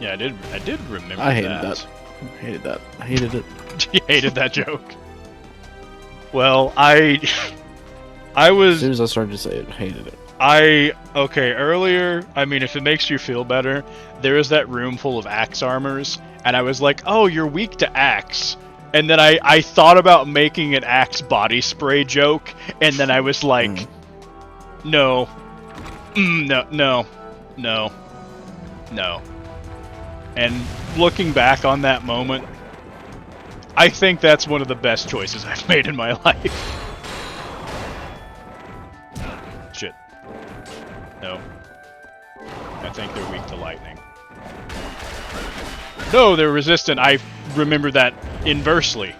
Yeah, I did remember I hated that. I hated that. I hated it. You hated that joke. Well, I As was soon as I started to say it, I hated it. okay, earlier, I mean, if it makes you feel better, there is that room full of axe armors, and I was like, oh, you're weak to axe. And then I thought about making an axe body spray joke, and then I was like, no. No. And looking back on that moment, I think that's one of the best choices I've made in my life. Shit. No. I think they're weak to lightning. No, they're resistant. I remember that inversely.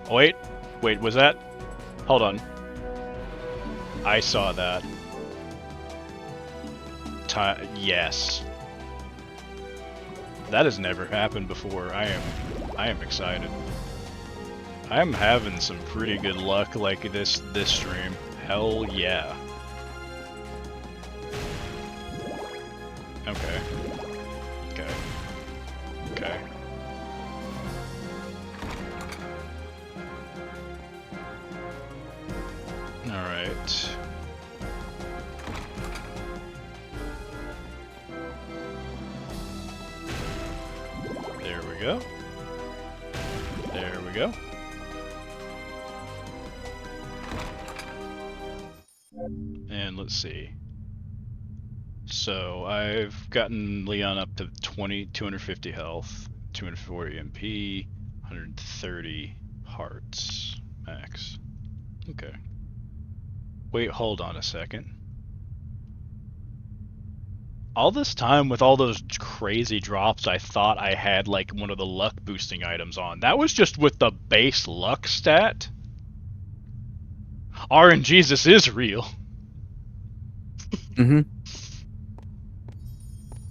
Oh, wait. Wait, was that? Hold on. I saw that. Yes. That has never happened before. I am excited. I am having some pretty good luck like this stream. Hell yeah. Okay. Okay. Okay. Alright. There we go. There we go. And let's see. So I've gotten Leon up to 250 health, 240 MP, 130 hearts max. Okay. Wait, hold on a second. All this time with all those crazy drops, I thought I had like one of the luck boosting items on. That was just with the base luck stat. RNGesus is real. Mm-hmm.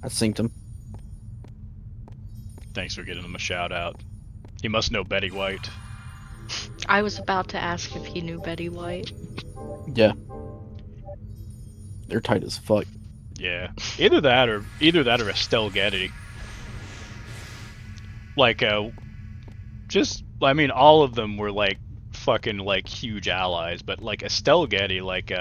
I synced him. Thanks for getting him a shout out. He must know Betty White. I was about to ask if he knew Betty White. Yeah. They're tight as fuck. Yeah, either that or Estelle Getty. Like, just I mean, all of them were like fucking like huge allies, but like Estelle Getty, like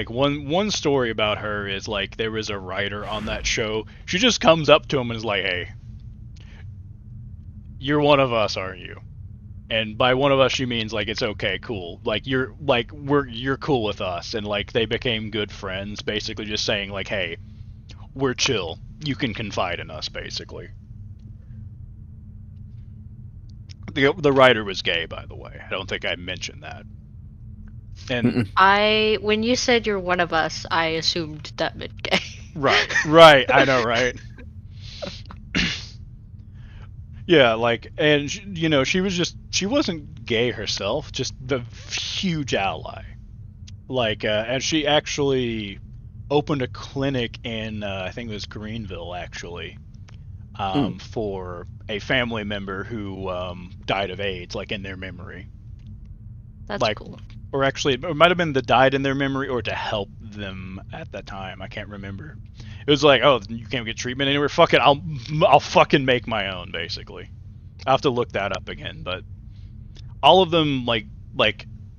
one story about her is like there was a writer on that show. She just comes up to him and is like, "Hey, you're one of us, aren't you?" And by one of us, she means like it's okay, cool. Like you're cool with us, and like they became good friends. Basically, just saying like, hey, we're chill. You can confide in us, basically. The writer was gay, by the way. I don't think I mentioned that. And When you said you're one of us, I assumed that meant gay. right. I know, right? Yeah, like, and she wasn't gay herself, just the huge ally. Like, and she actually opened a clinic in, I think it was Greenville, actually, for a family member who died of AIDS, like in their memory. That's like, cool. Or actually, it might have been the died in their memory or to help them at that time. I can't remember. It was like, oh, you can't get treatment anywhere. Fuck it, I'll fucking make my own. Basically, I will have to look that up again. But all of them, like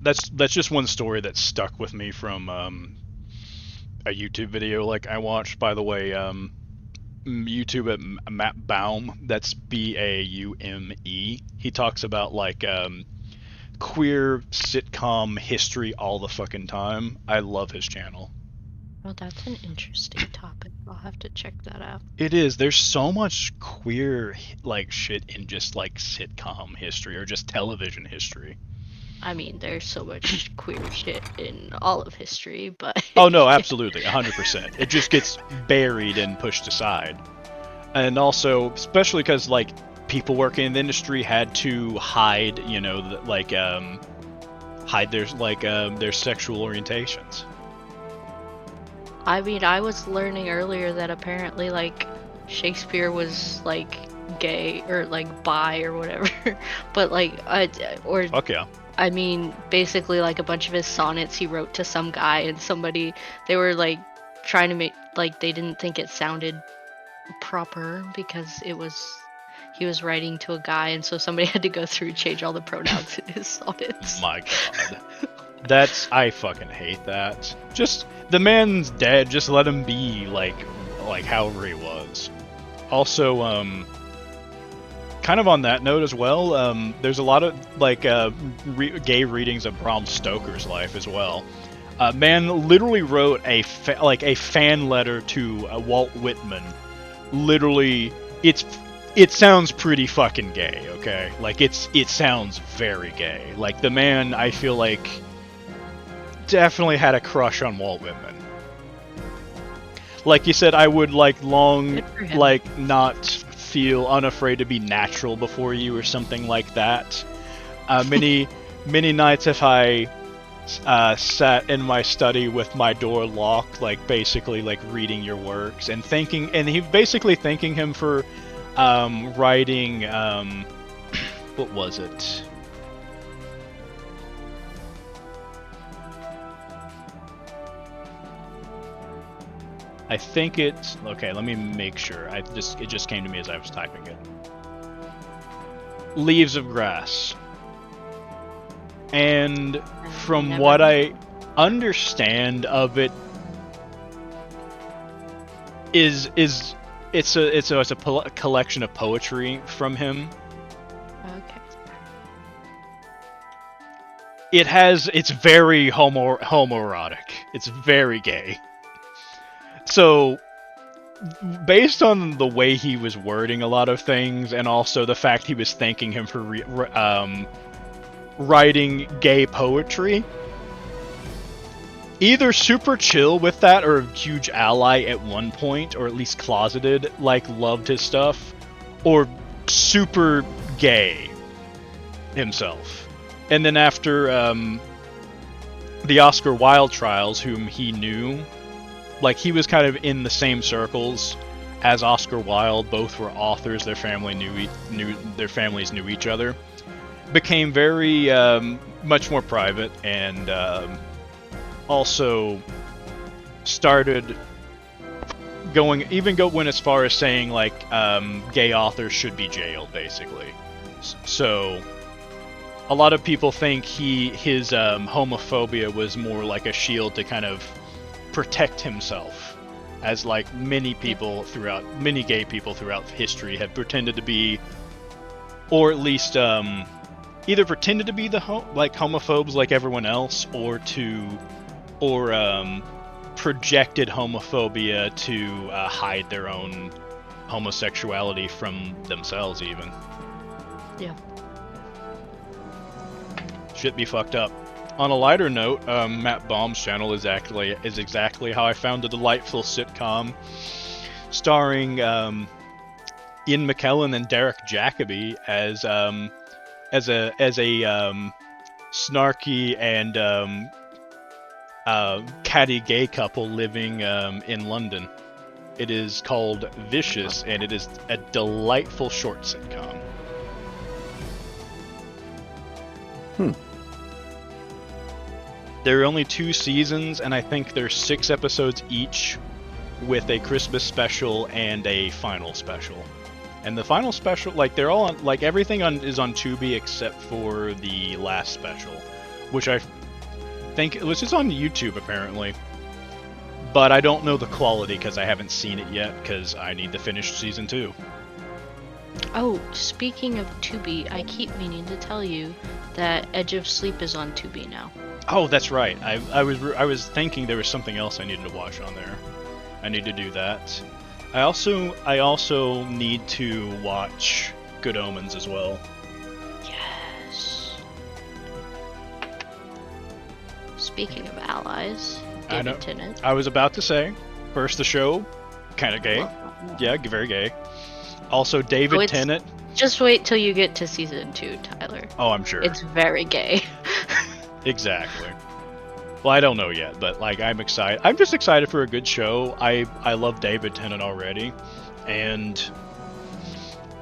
that's just one story that stuck with me from a YouTube video like I watched. By the way, YouTube at Matt Baum. That's Baume. He talks about like queer sitcom history all the fucking time. I love his channel. Well, that's an interesting topic. I'll have to check that out. It is. There's so much queer like shit in just like sitcom history or just television history. I mean, there's so much queer shit in all of history, but Oh no, absolutely, 100%. It just gets buried and pushed aside. And also, especially because like people working in the industry had to hide, hide their sexual orientations. I mean, I was learning earlier that apparently, like, Shakespeare was, like, gay, or, like, bi, or whatever. But, like, Fuck yeah. I mean, basically, like, a bunch of his sonnets he wrote to some guy, and they were, like, trying to make like they didn't think it sounded proper because he was writing to a guy, and so somebody had to go through and change all the pronouns in his sonnets. My God. I fucking hate that. Just, the man's dead, just let him be, like however he was. Also, kind of on that note as well, there's a lot of, like, gay readings of Bram Stoker's life as well. Man literally wrote a fan letter to Walt Whitman. Literally, it sounds pretty fucking gay, okay? Like, it sounds very gay. Like, the man, I feel like, definitely had a crush on Walt Whitman. Like you said, I would, like, not feel unafraid to be natural before you or something like that. Many nights have I sat in my study with my door locked, like, basically, like, reading your works and he basically thanking him for writing, what was it? I think it's, okay, let me make sure. It just came to me as I was typing it. Leaves of Grass. And from what I understand of it, it's a collection of poetry from him. Okay. It's very homoerotic. It's very gay. So, based on the way he was wording a lot of things, and also the fact he was thanking him for writing gay poetry, either super chill with that or a huge ally at one point, or at least closeted, like loved his stuff, or super gay himself. And then after the Oscar Wilde trials, whom he knew, like, he was kind of in the same circles as Oscar Wilde. Both were authors. Their families knew each other. Became very much more private, and also started went as far as saying, like, gay authors should be jailed, basically. So a lot of people think his homophobia was more like a shield to kind of protect himself, as like many gay people throughout history have pretended to be, or at least either pretended to be homophobes like everyone else, or projected homophobia to hide their own homosexuality from themselves, even. Yeah. Shit be fucked up. On a lighter note, Matt Baum's channel is exactly how I found a delightful sitcom starring Ian McKellen and Derek Jacobi as a snarky and catty gay couple living in London. It is called Vicious, and it is a delightful short sitcom. There are only 2 seasons, and I think there's 6 episodes each, with a Christmas special and a final special. And the final special, like, they're all on, like, everything is on Tubi except for the last special, which I think it was just on YouTube apparently. But I don't know the quality because I haven't seen it yet, because I need to finish season 2. Oh, speaking of Tubi, I keep meaning to tell you that Edge of Sleep is on Tubi now. Oh, that's right. I was thinking there was something else I needed to watch on there. I need to do that. I also need to watch Good Omens as well. Yes. Speaking of allies, I know. David Tennant. I was about to say, first the show, kind of gay. Well, Yeah, very gay. Also, David Tennant. Just wait till you get to season 2, Tyler. Oh, I'm sure. It's very gay. Exactly. Well, I don't know yet, but, like, I'm excited. I'm just excited for a good show. I love David Tennant already, and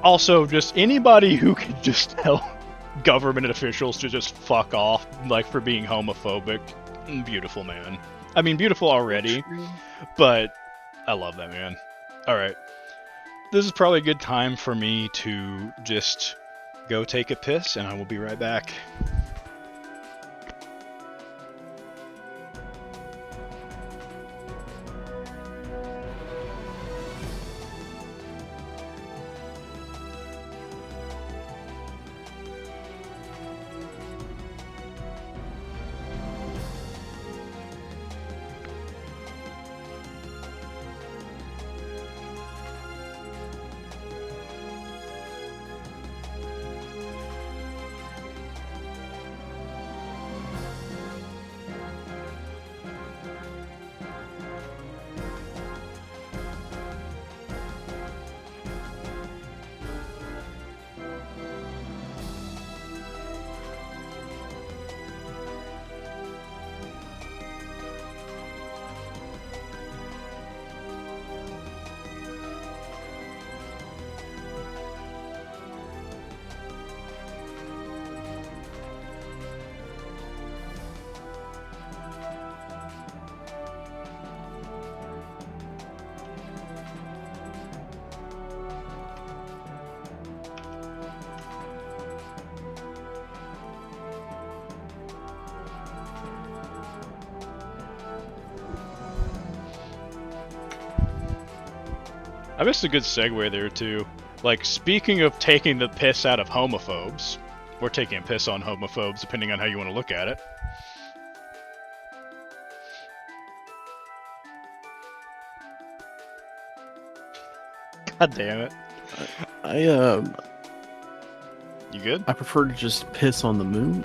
also just anybody who can just tell government officials to just fuck off, like, for being homophobic. Beautiful man. I mean, beautiful already, True. but I love that man. All right, this is probably a good time for me to just go take a piss, and I will be right back. I missed a good segue there too. Like, speaking of taking the piss out of homophobes, or taking a piss on homophobes, depending on how you want to look at it. God damn it. I You good? I prefer to just piss on the moon.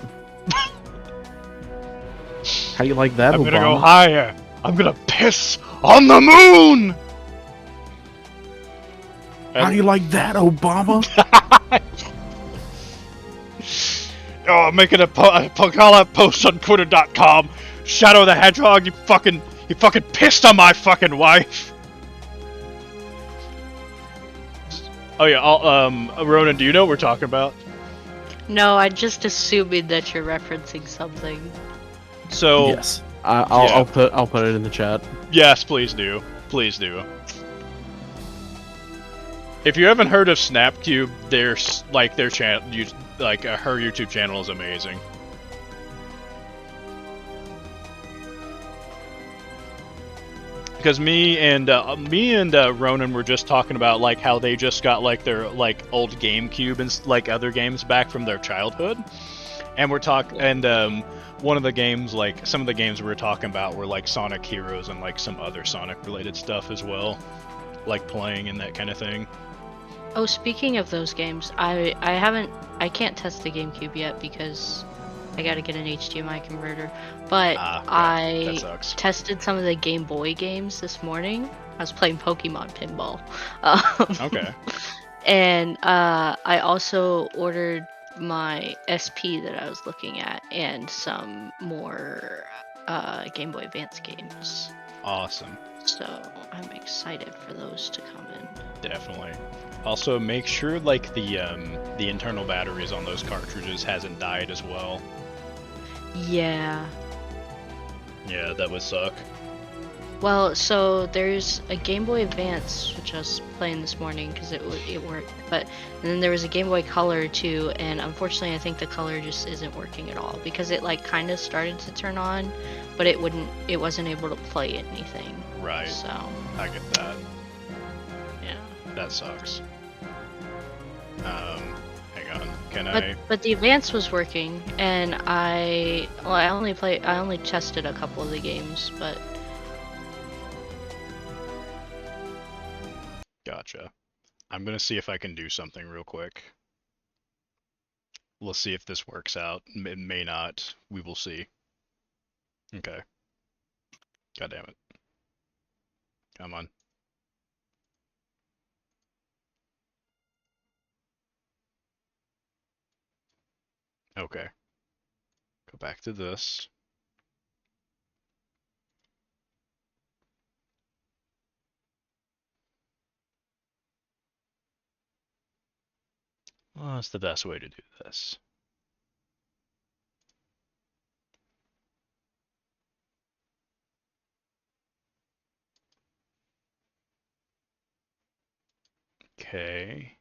How do you like that, I'm Obama? gonna go higher. I'm gonna piss on the moon! How do you like that, Obama? Oh, I'm making a call out post on Twitter.com. Shadow the Hedgehog, you fucking pissed on my fucking wife. Oh yeah, Ronan, do you know what we're talking about? No, I just assuming that you're referencing something. So Yes, I'll put it in the chat. yes, please do, please do. If you haven't heard of Snapcube, there's like their channel, her YouTube channel is amazing. Because me and Ronan were just talking about like how they just got like their like old GameCube and like other games back from their childhood, and one of the games, like some of the games we were talking about were like Sonic Heroes and like some other Sonic related stuff as well, like playing and that kind of thing. Oh, speaking of those games, I can't test the GameCube yet because I gotta get an HDMI converter. But that I sucks. tested some of the Game Boy games this morning. I was playing Pokemon Pinball. Okay. And I also ordered my SP that I was looking at and some more Game Boy Advance games. Awesome. So I'm excited for those to come in. Definitely. Also, make sure like the internal batteries on those cartridges hasn't died as well. Yeah. Yeah, that would suck. Well, so there's a Game Boy Advance, which I was playing this morning because it worked, but and then there was a Game Boy Color too, and unfortunately I think the color just isn't working at all because it like kind of started to turn on, but it wasn't able to play anything. Right. So. I get that. Yeah. That sucks. Hang on. Can But I? but the Advance was working, and I only tested a couple of the games, but. Gotcha. I'm gonna see if I can do something real quick. Let's see if this works out. It may not. We will see. Okay. God damn it. Come on. Okay. Go back to this. Well, that's the best way to do this. Okay.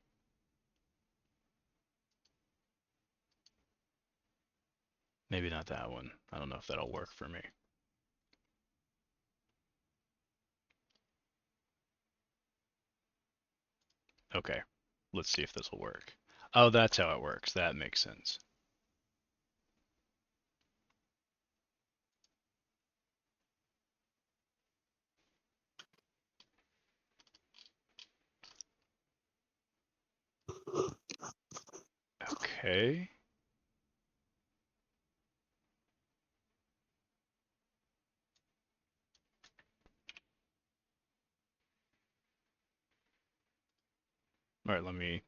Maybe not that one. I don't know if that'll work for me. Okay. Let's see if this will work. Oh, that's how it works. That makes sense. Okay. All right, let me.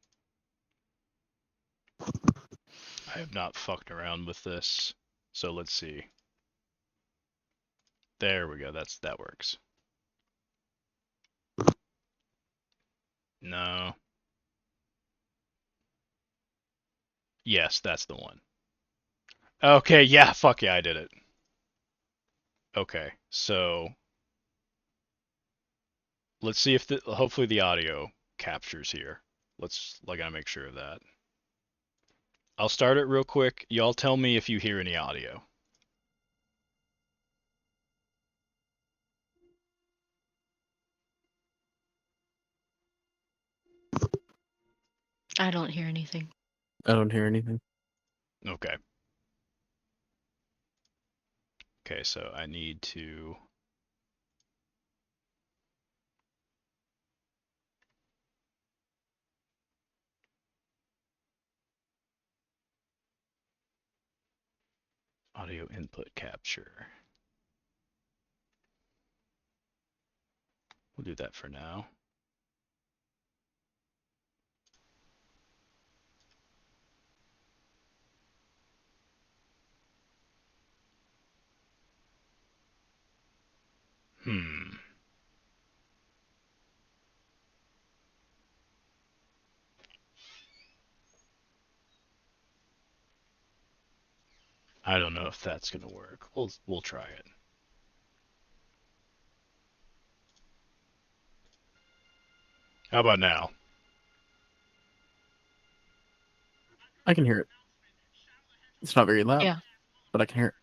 I have not fucked around with this, so let's see. There we go. That works. No. Yes, that's the one. Okay, yeah, fuck yeah, I did it. Okay, so let's see if hopefully the audio captures here. I gotta make sure of that. I'll start it real quick. Y'all tell me if you hear any audio. I don't hear anything. I don't hear anything. Okay. Okay, so I need to. Audio input capture. We'll do that for now. Hmm. I don't know if that's gonna work. We'll try it. How about now? I can hear it. It's not very loud, Yeah. but I can hear it.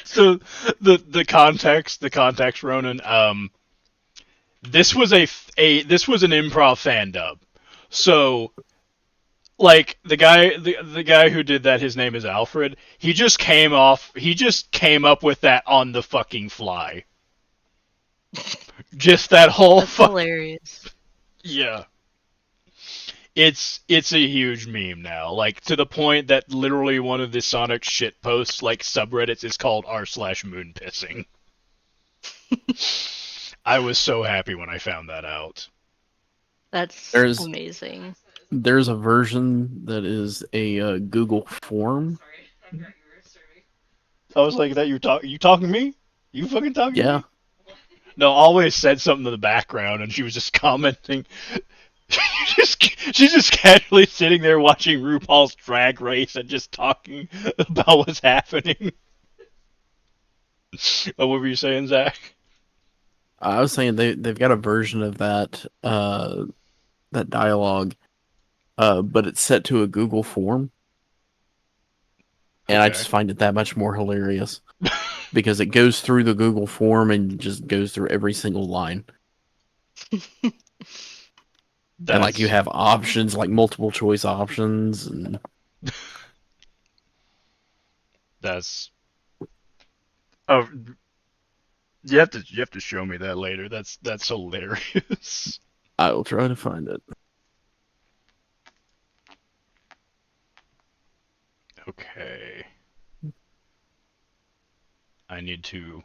So the context, Ronan. This was this was an improv fan dub. So like the guy who did that, his name is Alfred. He just came up with that on the fucking fly. Just that whole That's hilarious. yeah. It's a huge meme now, like to the point that literally one of the Sonic shit posts, like subreddits, is called r/moon pissing. I was so happy when I found that out. That's There's amazing. there's a version that is a Google form. I was like, "That you talking to me? You fucking talking to Yeah, me?" No, always said something in the background, and she was just commenting. She's just casually sitting there watching RuPaul's Drag Race and just talking about what's happening. Oh, what were you saying, Zach? I was saying they've got a version of that dialogue, but it's set to a Google form, and I Okay. just find it that much more hilarious because it goes through the Google form and just goes through every single line. And like you That's have options, like multiple choice options, and that's oh you have to show me that later. That's hilarious. I will try to find it. Okay. I need to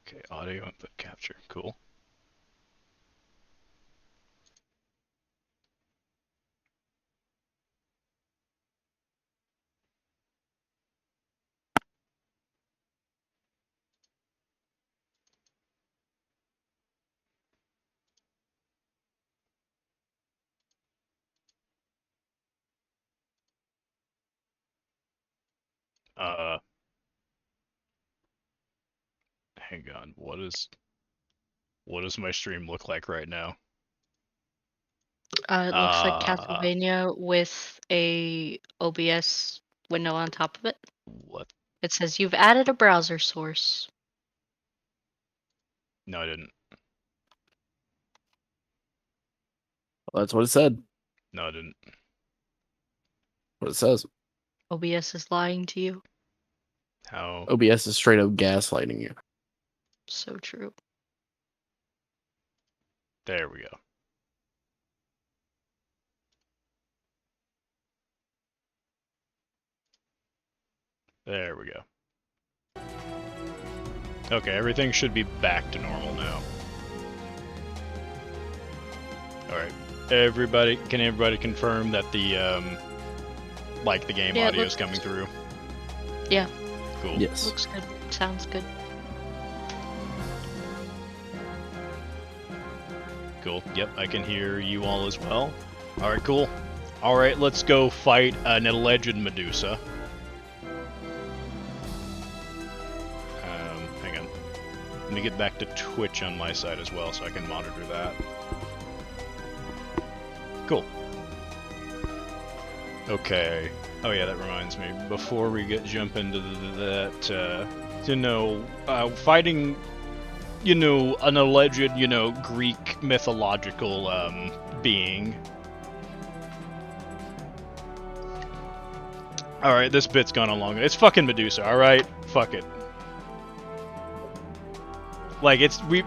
okay, audio input capture. Cool. Uh hang on. What does my stream look like right now? It looks like Castlevania with a OBS window on top of it. What? It says you've added a browser source. No, I didn't. Well, that's what it said. No, I didn't. What it says. OBS is lying to you. How? OBS is straight up gaslighting you. So true. There we go. There we go. Okay, everything should be back to normal now. Alright. Can everybody confirm that the game Yeah, it audio is looks- coming through? Yeah, Cool. Yes. looks good. Sounds good. Cool. Yep, I can hear you all as well. Alright, cool. Alright, let's go fight an alleged Medusa. Hang on. Let me get back to Twitch on my side as well so I can monitor that. Cool. Okay. Oh yeah, that reminds me. Before we jump into that, fighting, an alleged, Greek mythological being. All right, this bit's gone on long. It's fucking Medusa. All right, fuck it. Like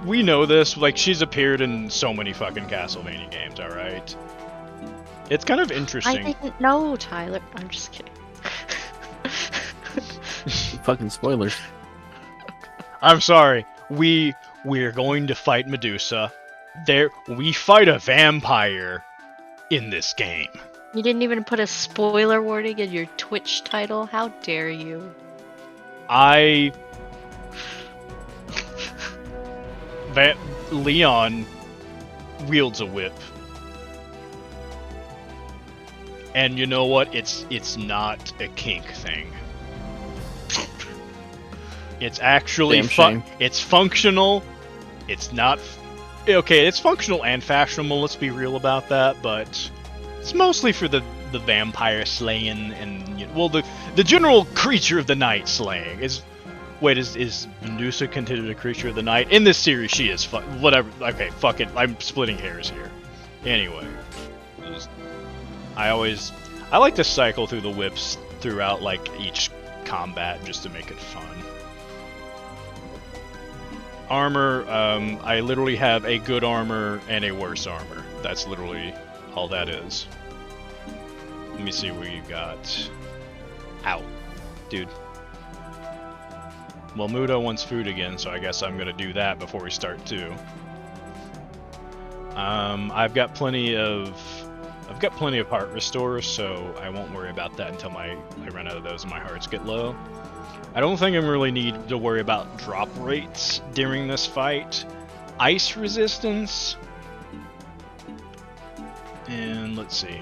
we know this. Like she's appeared in so many fucking Castlevania games. All right. It's kind of interesting. I didn't know, Tyler. I'm just kidding. Fucking spoilers. I'm sorry. We're going to fight Medusa. We fight a vampire in this game. You didn't even put a spoiler warning in your Twitch title. How dare you? Leon wields a whip. And you know what? It's not a kink thing. It's actually it's functional. It's not okay, it's functional and fashionable, let's be real about that, but it's mostly for the vampire slaying and the general creature of the night slaying. Is Medusa considered a creature of the night? In this series she is. Whatever. Okay, fuck it. I'm splitting hairs here. Anyway, I like to cycle through the whips throughout like each combat just to make it fun. Armor, I literally have a good armor and a worse armor. That's literally all that is. Let me see what you got. Ow. Dude. Well, Mudo wants food again, so I guess I'm gonna do that before we start too. I've got plenty of heart restores, so I won't worry about that until I run out of those and my hearts get low. I don't think I'm really need to worry about drop rates during this fight. Ice resistance. And let's see.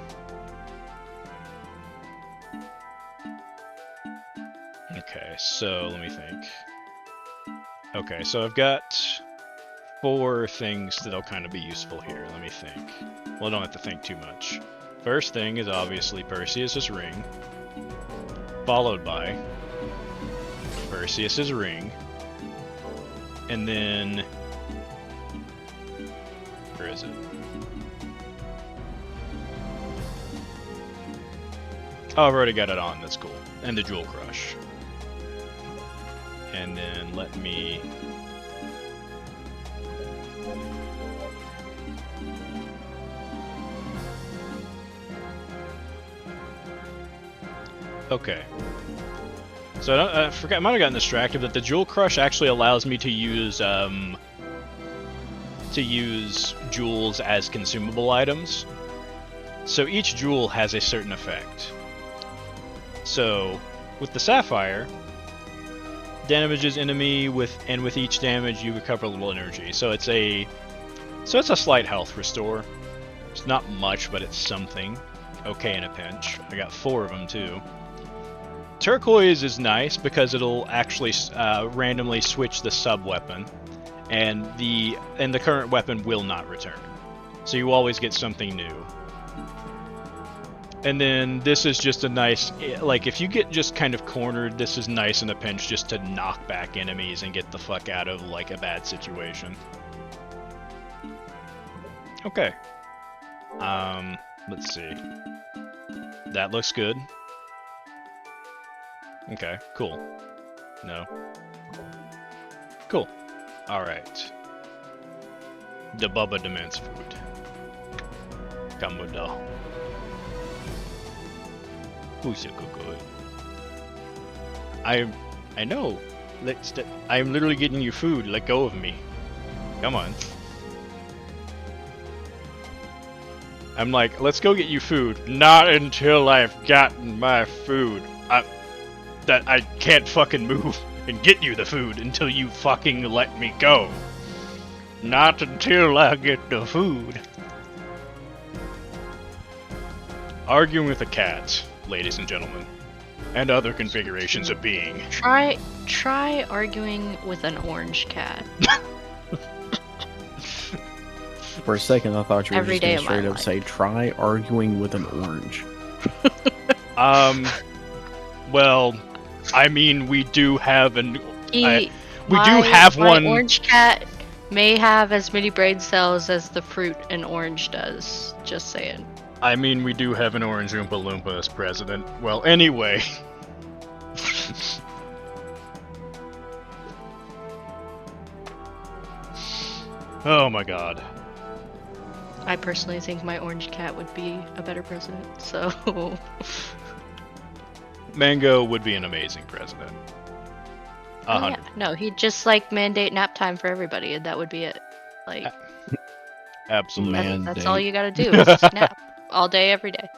Okay, so let me think. Okay, so I've got 4 things that'll kind of be useful here. Let me think. Well, I don't have to think too much. First thing is obviously Perseus's ring, followed by Perseus's ring, and then where is it? Oh, I've already got it on. That's cool. And the Jewel Crush. And then let me. Okay. So I forgot. I might have gotten distracted, but the Jewel Crush actually allows me to use jewels as consumable items. So each jewel has a certain effect. So with the Sapphire, damages enemy with each damage you recover a little energy. So it's a slight health restore. It's not much, but it's something. Okay in a pinch. I got 4 of them too. Turquoise is nice because it'll actually randomly switch the sub-weapon, and the current weapon will not return. So you always get something new. And then this is just a nice, like if you get just kind of cornered, this is nice in a pinch just to knock back enemies and get the fuck out of like a bad situation. Okay. Let's see. That looks good. Okay, cool. No. Cool. Alright. The Bubba demands food. Kamuda. Who's a good? I know. I'm literally getting you food. Let go of me. Come on. I'm like, let's go get you food. Not until I've gotten my food. I can't fucking move and get you the food until you fucking let me go. Not until I get the food. Arguing with a cat, ladies and gentlemen, and other configurations of being. Try arguing with an orange cat. For a second, I thought you were Every just going day to of my straight up life. say, try arguing with an orange. Well, I mean, we do have an... My one... orange cat may have as many brain cells as the fruit an orange does. Just saying. I mean, we do have an orange Oompa Loompa as president. Well, anyway. Oh my god. I personally think my orange cat would be a better president, so... Mango would be an amazing president. Yeah. No, he'd just like mandate nap time for everybody, and that would be it. Like, Absolutely. Man. that's Mandate. all you gotta do is just nap all day, every day.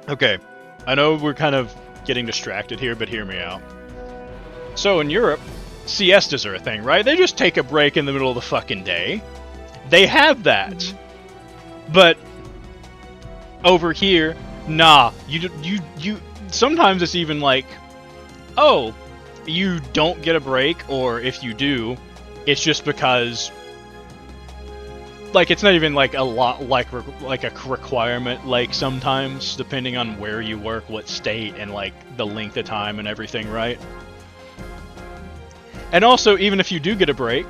Okay, I know we're kind of getting distracted here, but hear me out. So in Europe, siestas are a thing, right? They just take a break in the middle of the fucking day. They have that. But over here, nah. You sometimes it's even like, oh, you don't get a break, or if you do, it's just because like it's not even like a lot like a requirement, like sometimes depending on where you work, what state, and like the length of time and everything, right? And also, even if you do get a break,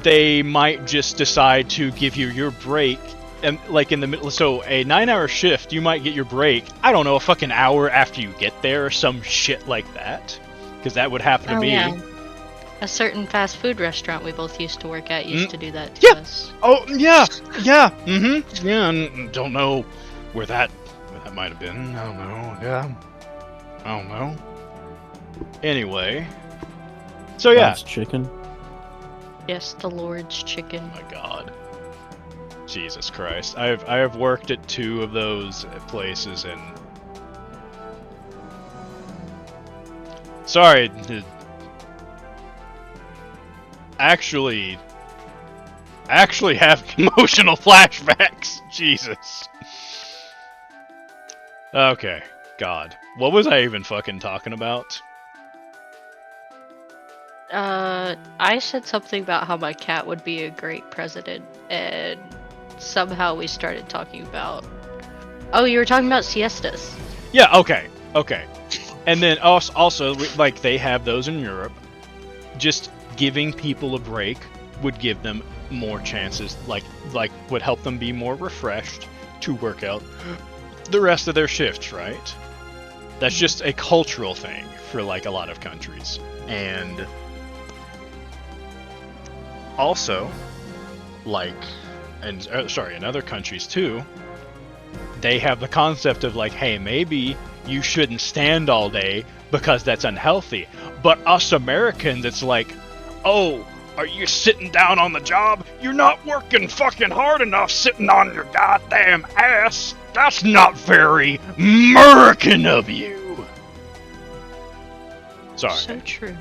they might just decide to give you your break, and like in the middle. So a 9-hour shift, you might get your break, I don't know, a fucking hour after you get there, or some shit like that, because that would happen to me. Yeah. A certain fast food restaurant we both used to work at used to do that to us. Oh yeah, yeah, yeah. And don't know where that might have been. I don't know. Yeah, I don't know. Anyway, so yeah. That's chicken. Yes, the Lord's chicken. Oh my God, Jesus Christ! I have worked at 2 of those places, and sorry. Actually have emotional flashbacks. Jesus. Okay, God. What was I even fucking talking about? I said something about how my cat would be a great president, and somehow we started talking about. Oh, you were talking about siestas. Yeah, okay, okay. And then also, like, they have those in Europe. Just giving people a break would give them more chances, like would help them be more refreshed to work out the rest of their shifts, right? That's just a cultural thing for, like, a lot of countries. And also, like, and sorry, in other countries too, they have the concept of, like, hey, maybe you shouldn't stand all day because that's unhealthy. But us Americans, it's like, oh, are you sitting down on the job? You're not working fucking hard enough sitting on your goddamn ass. That's not very American of you. Sorry. So true.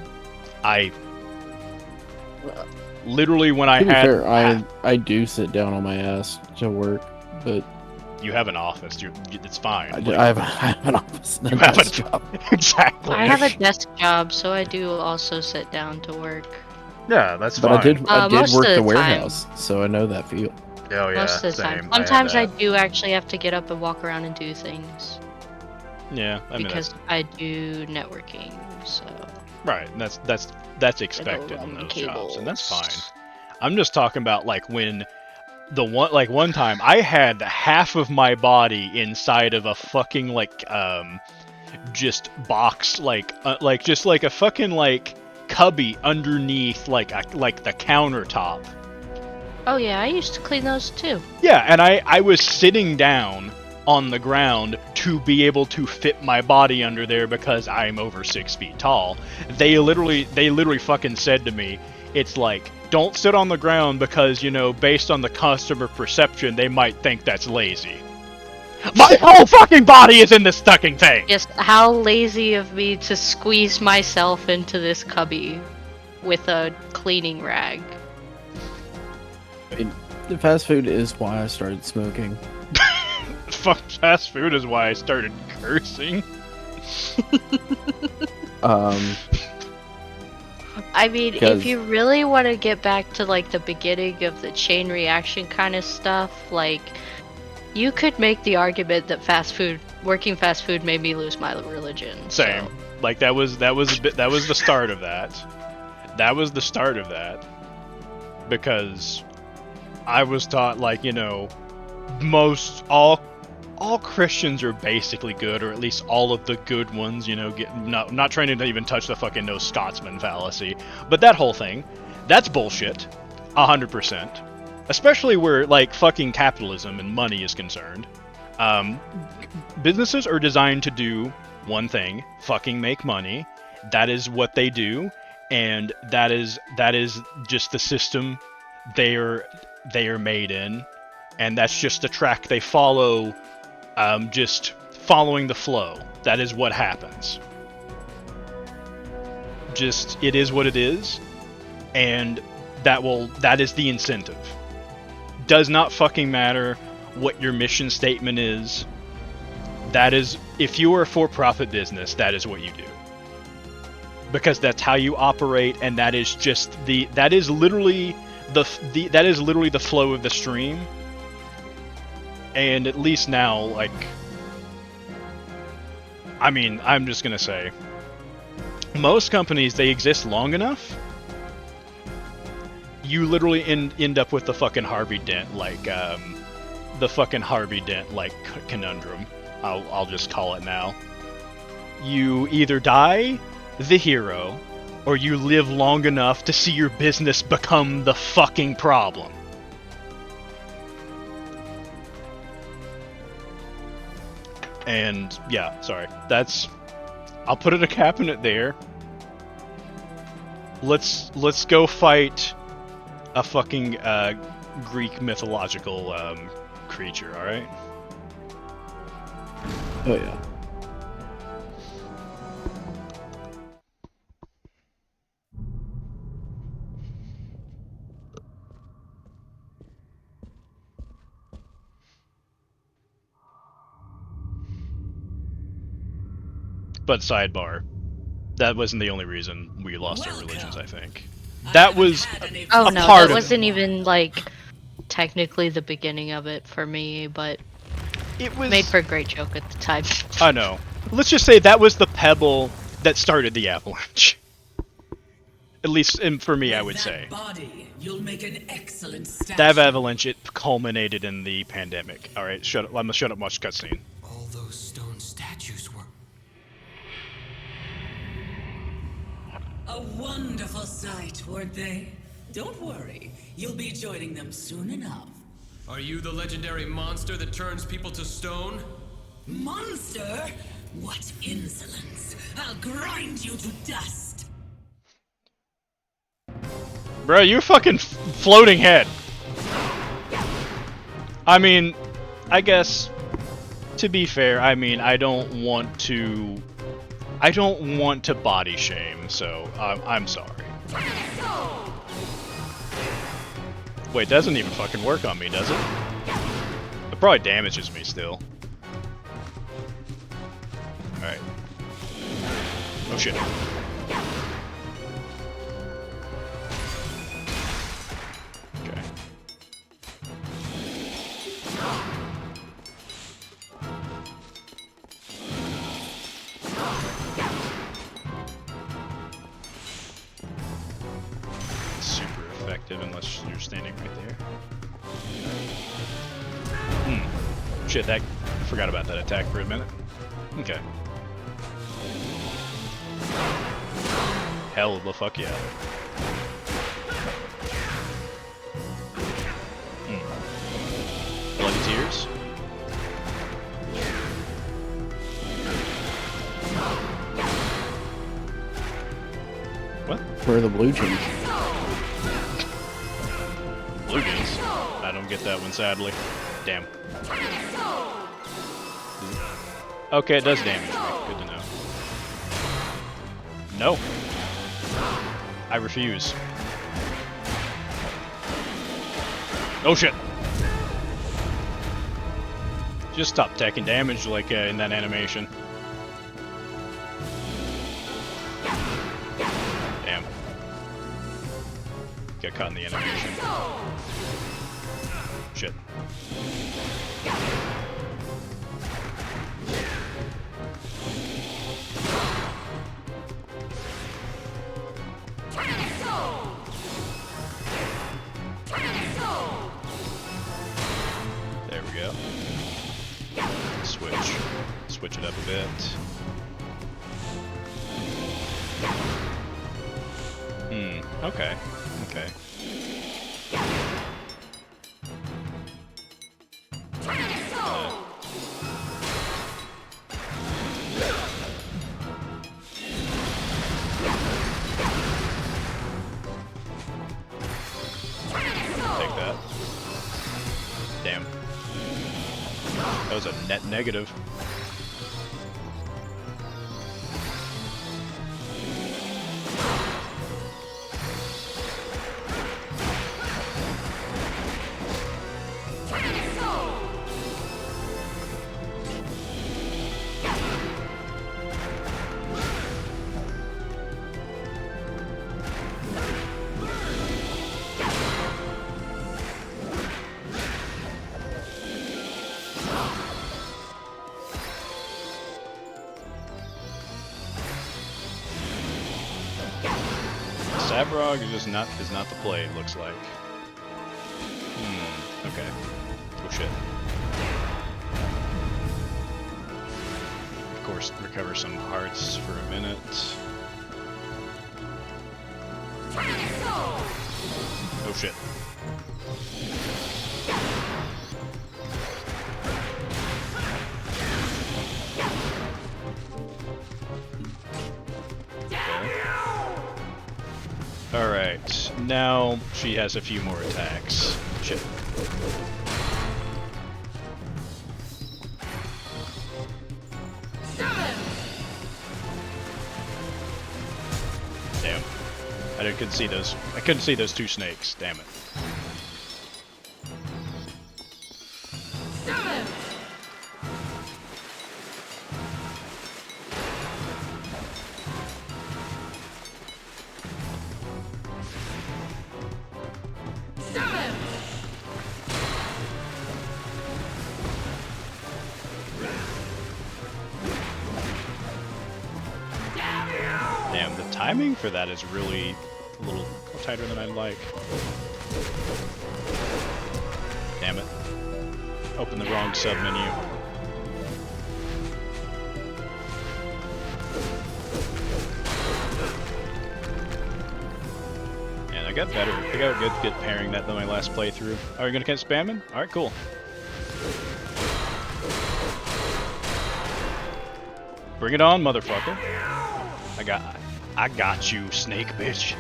I literally, when I To be had fair, I do sit down on my ass to work, but you have an office, it's fine. I have an office. You have a job. Exactly. I have a desk job, so I do also sit down to work. Yeah, that's But fine. I did Most work of the the warehouse, so I know that feel. Oh yeah, Most of the same. time. Sometimes I I had that. do actually have to get up and walk around and do things Yeah, I mean because I do networking. So right. That's expected in run those jobs, and that's cables. fine. I'm just talking about, like, when one time I had half of my body inside of a fucking, like, just box, like just like a fucking, like, cubby underneath, like the countertop. Oh yeah, I used to clean those too. Yeah, and I was sitting down on the ground to be able to fit my body under there because I'm over 6 feet tall. They literally fucking said to me, it's like, don't sit on the ground because, you know, based on the customer perception, they might think that's lazy. My whole fucking body is in this fucking thing! Just how lazy of me to squeeze myself into this cubby with a cleaning rag. I mean, the fast food is why I started smoking. Fuck, fast food is why I started cursing. I mean, Because- if you really want to get back to, like, the beginning of the chain reaction kind of stuff, like, you could make the argument that working fast food made me lose my religion. Same. So. Like, that was the start of that. That was the start of that. Because I was taught, like, you know, all Christians are basically good, or at least all of the good ones, you know, not trying to even touch the fucking no Scotsman fallacy, but that whole thing, that's bullshit, 100%. Especially where, like, fucking capitalism and money is concerned. Businesses are designed to do one thing: fucking make money. That is what they do, and that is just the system they are made in, and that's just the track they follow. Just following the flow. That is what happens. Just, it is what it is, and that is the incentive. Does not fucking matter what your mission statement is. That is, if you are a for-profit business, that is what you do. Because that's how you operate, and that is just that is literally the flow of the stream. And at least now, like, I mean, I'm just gonna say, most companies, they exist long enough, you literally end up with the fucking Harvey Dent, like, conundrum. I'll just call it now. You either die the hero, or you live long enough to see your business become the fucking problem. And yeah, sorry. I'll put a cap in it there. Let's go fight a fucking Greek mythological creature, all right? Oh yeah. But sidebar, that wasn't the only reason we lost our religions, I think. That was Oh a no, part that of wasn't even like technically the beginning of it for me, but it was made for a great joke at the time. I know. Let's just say that was the pebble that started the avalanche. At least for me, I would say. Body, you'll make an excellent That avalanche, it culminated in the pandemic. Alright, shut up. I'm gonna shut up and watch cutscene. All those stone statues were a wonderful sight, weren't they? Don't worry, you'll be joining them soon enough. Are you the legendary monster that turns people to stone? Monster? What insolence! I'll grind you to dust! Bro, you fucking floating head. I mean, I guess, to be fair, I mean, I don't want to body shame, so I'm sorry. Wait, doesn't even fucking work on me, does it? It probably damages me still. Alright. Oh shit. Okay. Super effective unless you're standing right there. Shit, that I forgot about that attack for a minute. Okay. Hell of the fuck yeah. Bloody tears. What? Where are the blue jeans? Blue jeans. I don't get that one, sadly. Damn. Okay, it does damage me. Good to know. No. I refuse. Oh shit. Just stop taking damage like in that animation. Damn. Got caught in the animation. Shit. There we go. Switch it up a bit. Okay. Okay. Take that. Damn. That was a net negative. Sabrog is not the play, it looks like. Okay. Oh shit. Of course, recover some hearts for a minute. Oh shit. Alright, now she has a few more attacks. Shit. Damn. I couldn't see those. I couldn't see those two snakes. Damn it. timing for that is really a little tighter than I'd like. Damn it. Open the wrong sub-menu. And I got better. I think I got good pairing that than my last playthrough. Are you gonna keep spamming? Alright, cool. Bring it on, motherfucker. I got you, snake bitch.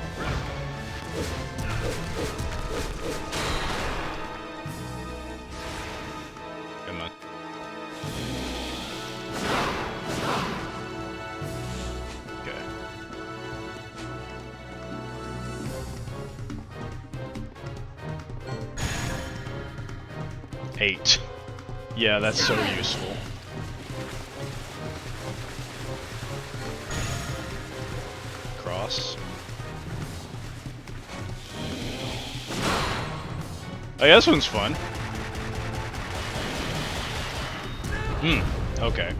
Come on. Okay. Eight. Yeah, that's so useful. Cross. Oh yeah, this one's fun. Okay.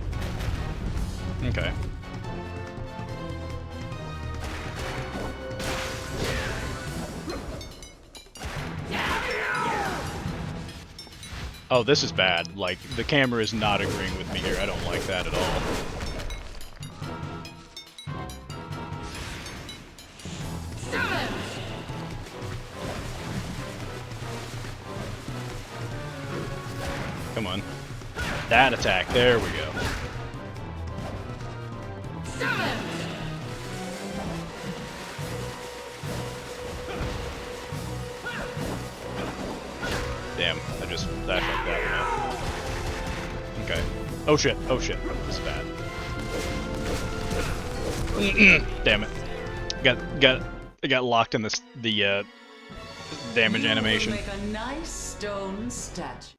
Okay. Oh, this is bad. Like, the camera is not agreeing with me here. I don't like that at all. Come on. That attack. There we go. Damn, I just dashed like that one up. Okay. Oh shit, oh shit. This is bad. Damn it. I got locked in the damage animation. Make a nice stone statue.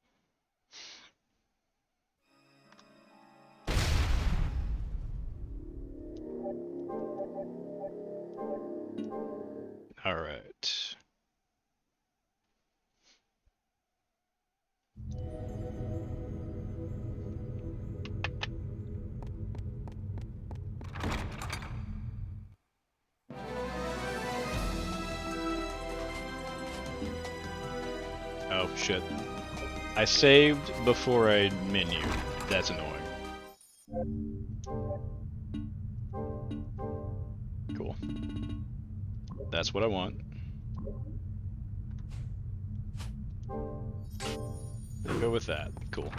All right. Oh shit. I saved before I menu. That's annoying. Cool. That's what I want. We'll go with that. Cool.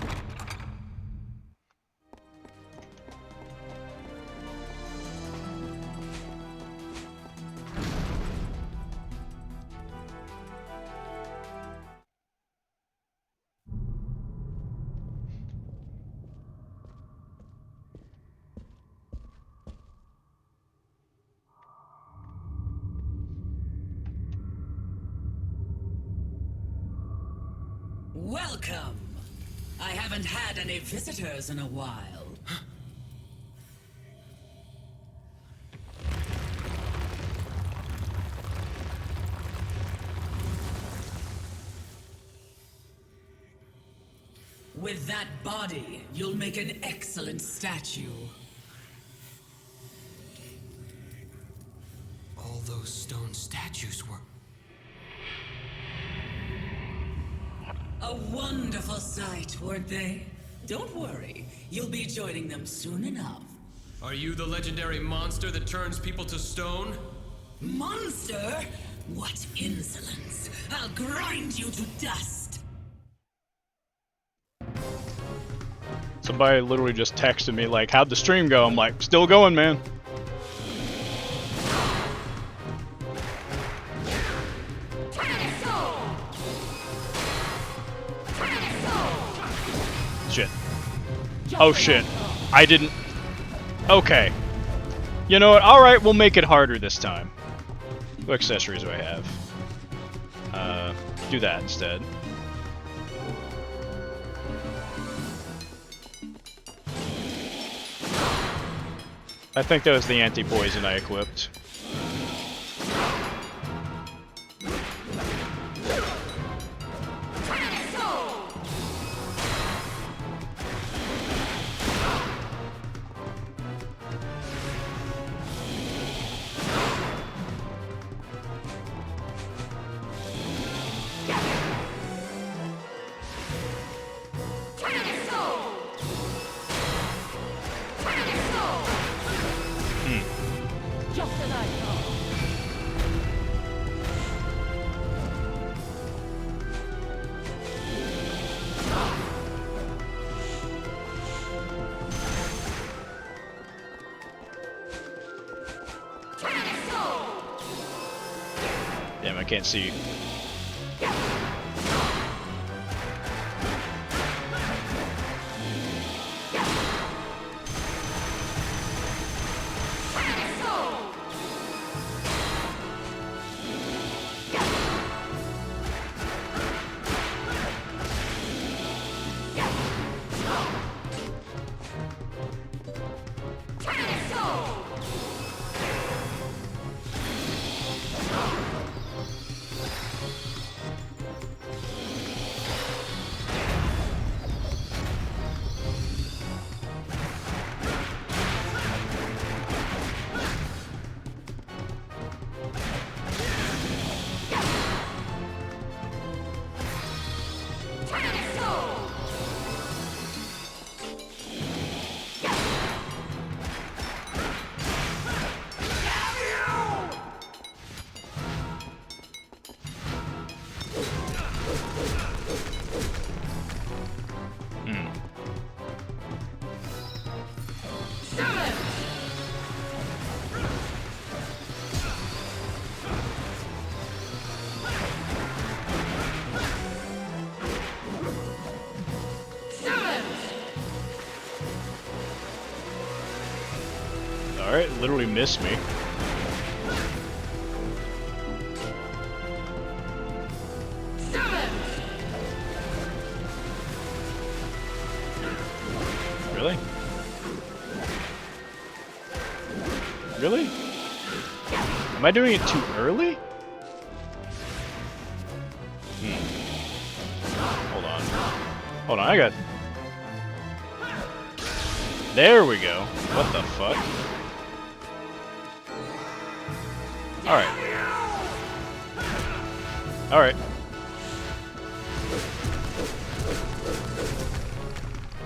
Welcome! I haven't had any visitors in a while. With that body, you'll make an excellent statue. All those stone statues were... A wonderful sight, weren't they? Don't worry, you'll be joining them soon enough. Are you the legendary monster that turns people to stone? Monster? What insolence! I'll grind you to dust! Somebody literally just texted me like, how'd the stream go? I'm like, still going, man. Shit. Oh shit. I didn't... Okay. You know what? Alright, we'll make it harder this time. What accessories do I have? Do that instead. I think that was the anti-poison I equipped. can't see. Alright, literally missed me. Really? Really? Am I doing it too early? Hold on. Hold on, I got... There we go. What the fuck? Alright. Alright.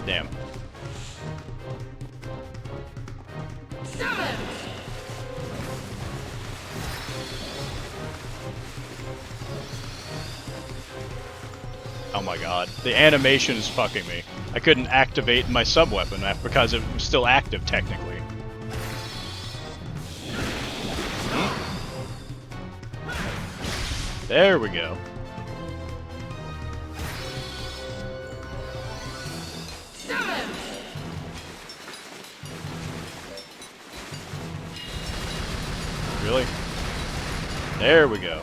Damn. Oh my god. The animation is fucking me. I couldn't activate my sub-weapon because it was still active, technically. There we go. Really? There we go.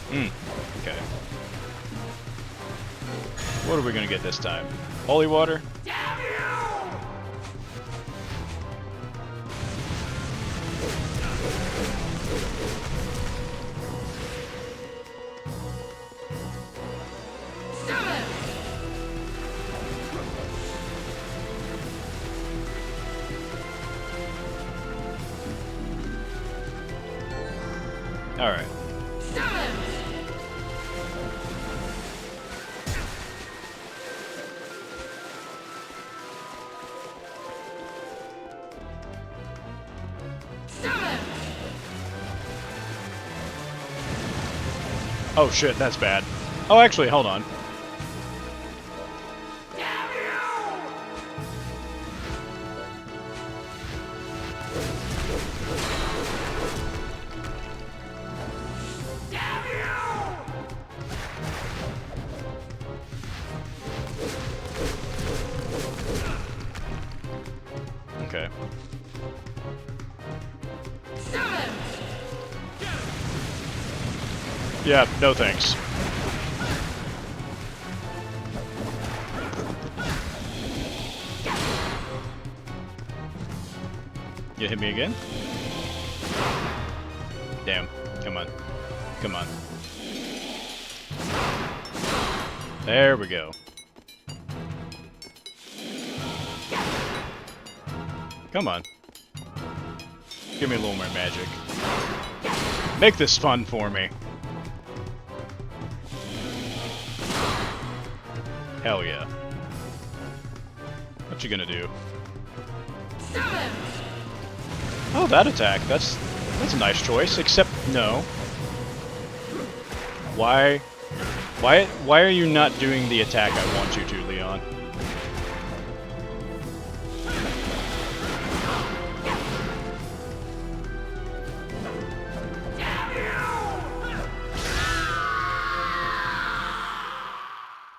Okay. What are we gonna get this time? Holy water? Alright. Oh shit, that's bad. Oh, actually, hold on. Okay. Yeah, no thanks. You hit me again? Damn. Come on. Come on. There we go. Come on. Give me a little more magic. Make this fun for me. Hell yeah. What you gonna do? Oh, that attack. That's a nice choice. Except no. Why are you not doing the attack I want you to, Leon?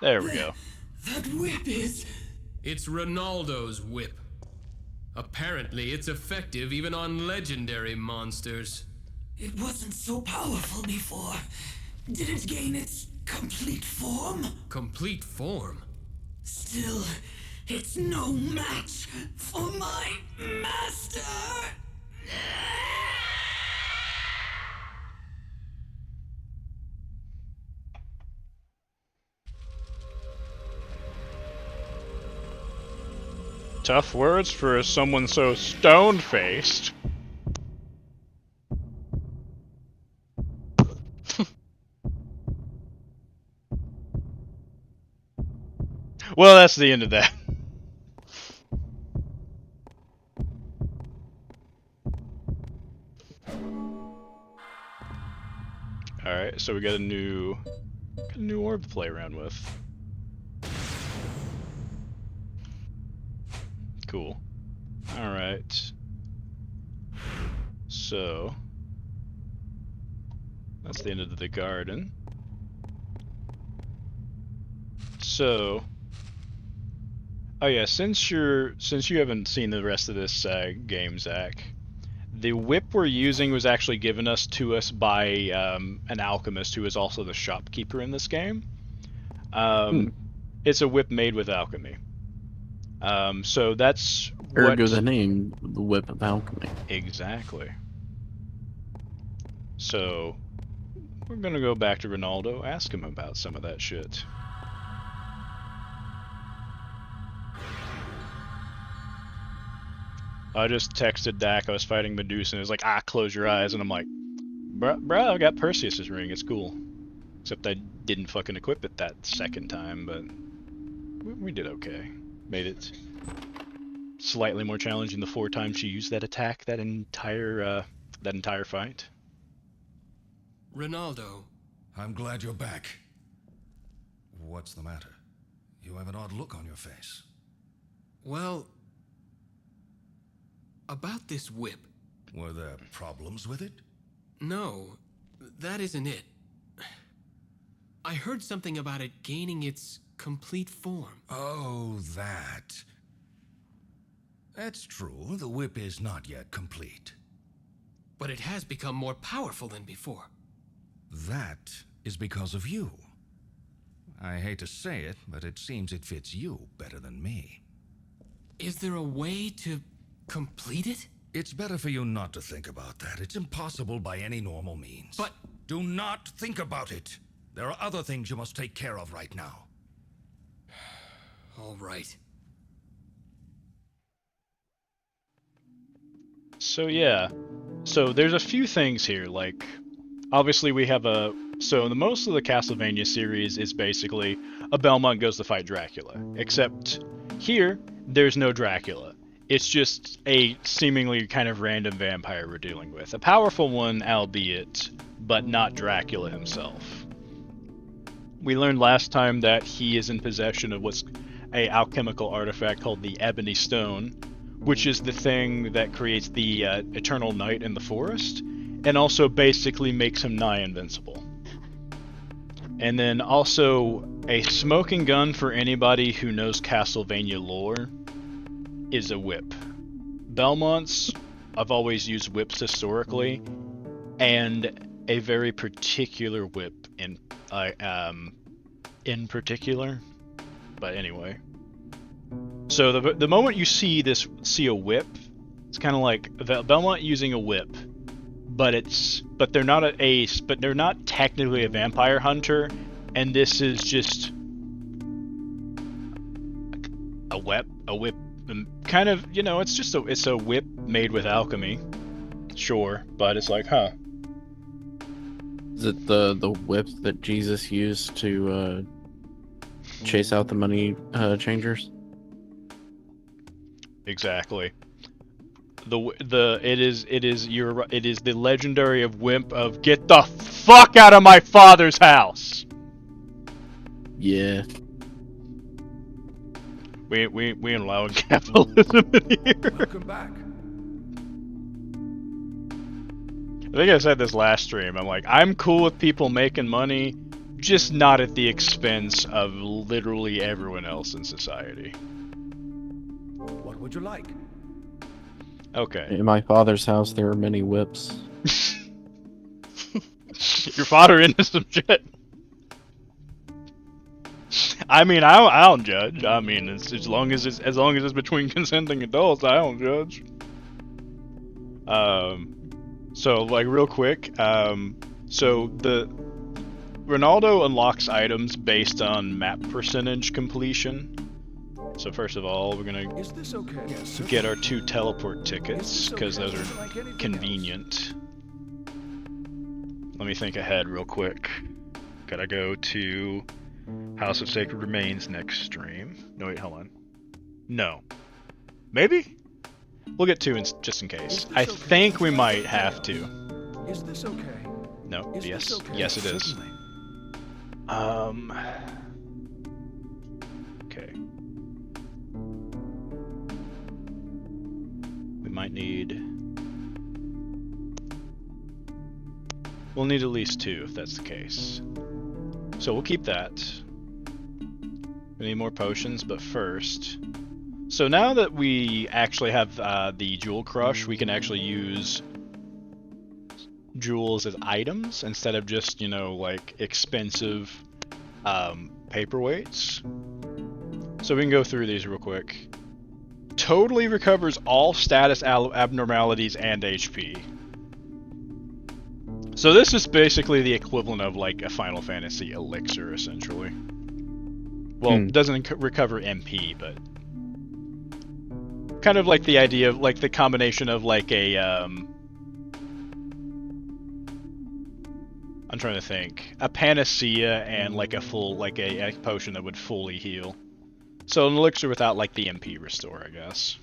There we go. That whip is... It's Ronaldo's whip. Apparently, it's effective even on legendary monsters. It wasn't so powerful before. Did it gain its complete form? Complete form? Still, it's no match for my master! Tough words for someone so stone-faced. Well, that's the end of that. Alright, so we got a new orb to play around with. Cool. Alright. So that's the end of the garden. So oh yeah, since you haven't seen the rest of this game, Zach, the whip we're using was actually given to us by an alchemist who is also the shopkeeper in this game. It's a whip made with alchemy. So that's Ergo the name, the Whip of Alchemy. Exactly. So we're gonna go back to Ronaldo, ask him about some of that shit. I just texted Dak, I was fighting Medusa, and he was like, close your eyes, and I'm like, bruh, I got Perseus's ring, it's cool. Except I didn't fucking equip it that second time, but we did okay. Made it slightly more challenging the 4 times she used that attack that entire fight. Ronaldo. I'm glad you're back. What's the matter? You have an odd look on your face. Well, about this whip. Were there problems with it? No, that isn't it. I heard something about it gaining its complete form. Oh, that. That's true. The whip is not yet complete. But it has become more powerful than before. That is because of you. I hate to say it, but it seems it fits you better than me. Is there a way to complete it? It's better for you not to think about that. It's impossible by any normal means. But... do not think about it. There are other things you must take care of right now. All right. So yeah, so there's a few things here, like, obviously we have so most of the Castlevania series is basically a Belmont goes to fight Dracula, except here, there's no Dracula. It's just a seemingly kind of random vampire we're dealing with. A powerful one, albeit, but not Dracula himself. We learned last time that he is in possession of what's a alchemical artifact called the Ebony Stone, which is the thing that creates the eternal night in the forest, and also basically makes him nigh invincible. And then also, a smoking gun for anybody who knows Castlevania lore is a whip. Belmonts, I've always used whips historically, and a very particular whip in particular. But anyway. So the moment you see a whip, it's kind of like Belmont using a whip, but they're not technically a vampire hunter, and this is just a whip, kind of, it's a whip made with alchemy, sure, but it's like, huh. Is it the whip that Jesus used to chase out the money changers? Exactly. It is the legendary whip of get the fuck out of my father's house. Yeah. We ain't allowing capitalism in here. Welcome back. I think I said this last stream. I'm like, I'm cool with people making money, just not at the expense of literally everyone else in society. What would you like? Okay. In my father's house, there are many whips. Your father into some shit. I mean, I don't judge. I mean, it's, as long as it's between consenting adults, I don't judge. So like real quick, so the Ronaldo unlocks items based on map percentage completion. So first of all, we're gonna Is this okay? Yes, get our 2 teleport tickets because those are convenient. Let me think ahead real quick. Gotta go to House of Sacred Remains next stream. No, wait, hold on. No. Maybe? We'll get 2 just in case. I think we might have to. Is this okay? No, Is yes. this okay? Yes, it is. Certainly. Okay. We might need... We'll need at least 2 if that's the case. So we'll keep that. We need more potions, but first... So now that we actually have the Jewel Crush, we can actually use jewels as items instead of just, you know, like expensive paperweights. So we can go through these real quick. Totally recovers all status abnormalities and HP. So this is basically the equivalent of like a Final Fantasy elixir, essentially. Well, doesn't recover MP, but kind of like the idea of like the combination of like a I'm trying to think, a panacea and like a full like a potion that would fully heal. So an elixir without like the MP restore, I guess.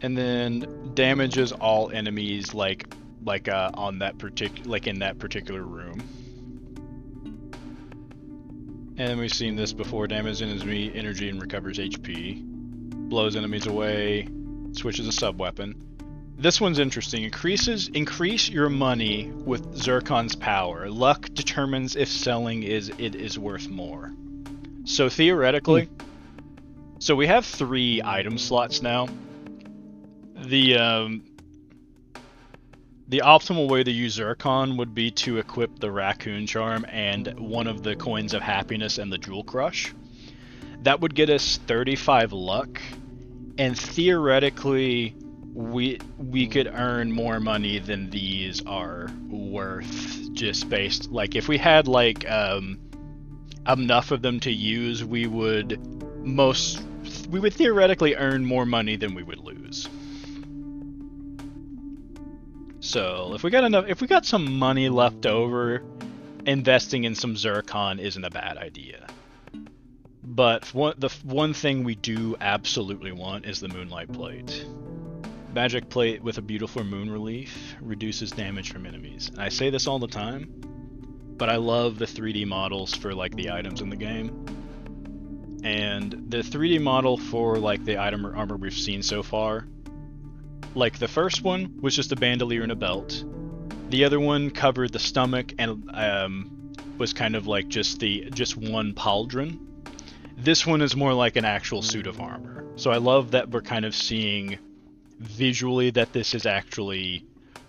And then damages all enemies like on that in that particular room. And we've seen this before. Damages enemy energy and recovers HP. Blows enemies away. Switches a sub-weapon. This one's interesting. Increase your money with Zircon's power. Luck determines if selling it is worth more. So theoretically, so we have 3 item slots now. The optimal way to use Zircon would be to equip the Raccoon Charm and one of the Coins of Happiness and the Jewel Crush. That would get us 35 luck, and theoretically, we could earn more money than these are worth, just based, like, if we had, like, enough of them to use, we would theoretically earn more money than we would lose. So if we got some money left over, investing in some Zircon isn't a bad idea. But the one thing we do absolutely want is the Moonlight Plate. Magic plate with a beautiful moon relief reduces damage from enemies. And I say this all the time, but I love the 3D models for like the items in the game. And the 3D model for like the item or armor we've seen so far, like the first one was just a bandolier and a belt. The other one covered the stomach and was kind of like just one pauldron. This one is more like an actual suit of armor. So I love that we're kind of seeing visually that this is actually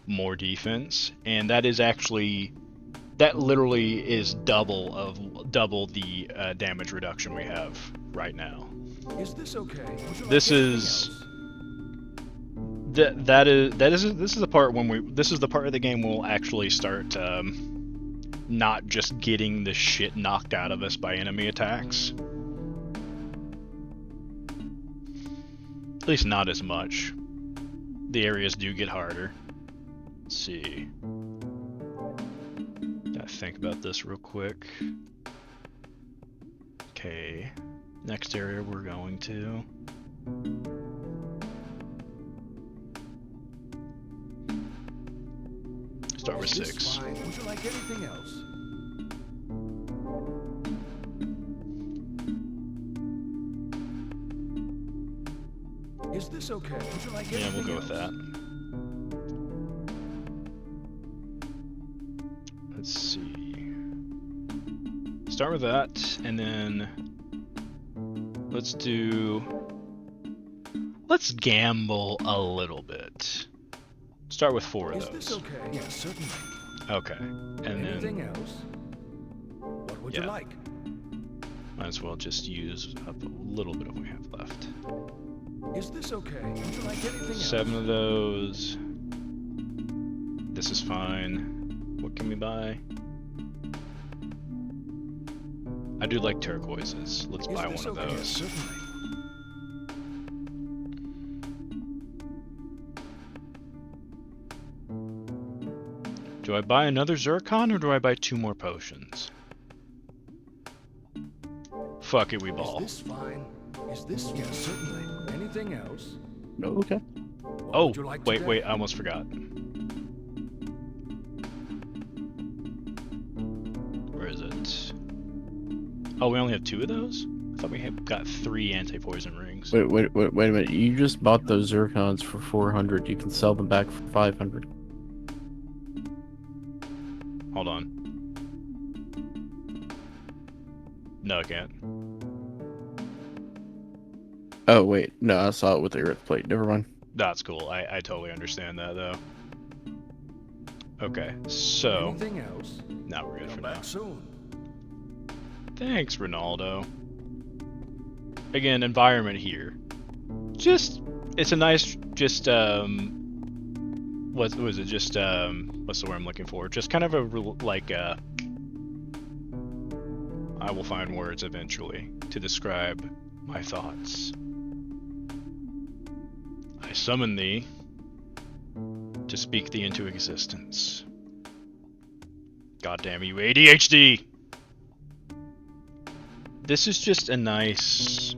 more defense, and that literally is double the damage reduction we have right now. Is this okay? This is the part this is the part of the game we'll actually start not just getting the shit knocked out of us by enemy attacks. At least not as much. The areas do get harder. Let's see. Gotta think about this real quick. Okay. Next area we're going to. Start with 6. Would you like anything else? Is this okay? Would you like Yeah, we'll go anything with else? that. Let's start with that, and then let's gamble a little bit. Start with 4 of Is those. this okay? Yes, certainly. Okay, and Anything then else? What would you Yeah. like? might as well just use up a little bit of what we have left. Is this okay? Would you like anything else? 7 of those. This is fine. What can we buy? I do like turquoises. Let's Is buy this one of okay? Yes, those. certainly. Do I buy another zircon or do I buy 2 more potions? Fuck it, we ball. Is this fine? Is this? Yes, certainly. Anything else? No, okay. What Oh, would you like wait, today? I almost forgot. Where is it? Oh, we only have 2 of those? I thought we had got 3 anti-poison rings. Wait a minute. You just bought those zircons for 400. You can sell them back for 500. Hold on. No, I can't. Oh wait, no, I saw it with the earth plate. Never mind. That's cool. I totally understand that, though. Okay, so... Anything else? Now we're good for Come now. back soon. Thanks, Ronaldo. Again, environment here. Just, it's a nice, just, what was it? Just, what's the word I'm looking for? Just kind of a, like, I will find words eventually to describe my thoughts. I summon thee to speak thee into existence. God damn you, ADHD! This is just a nice,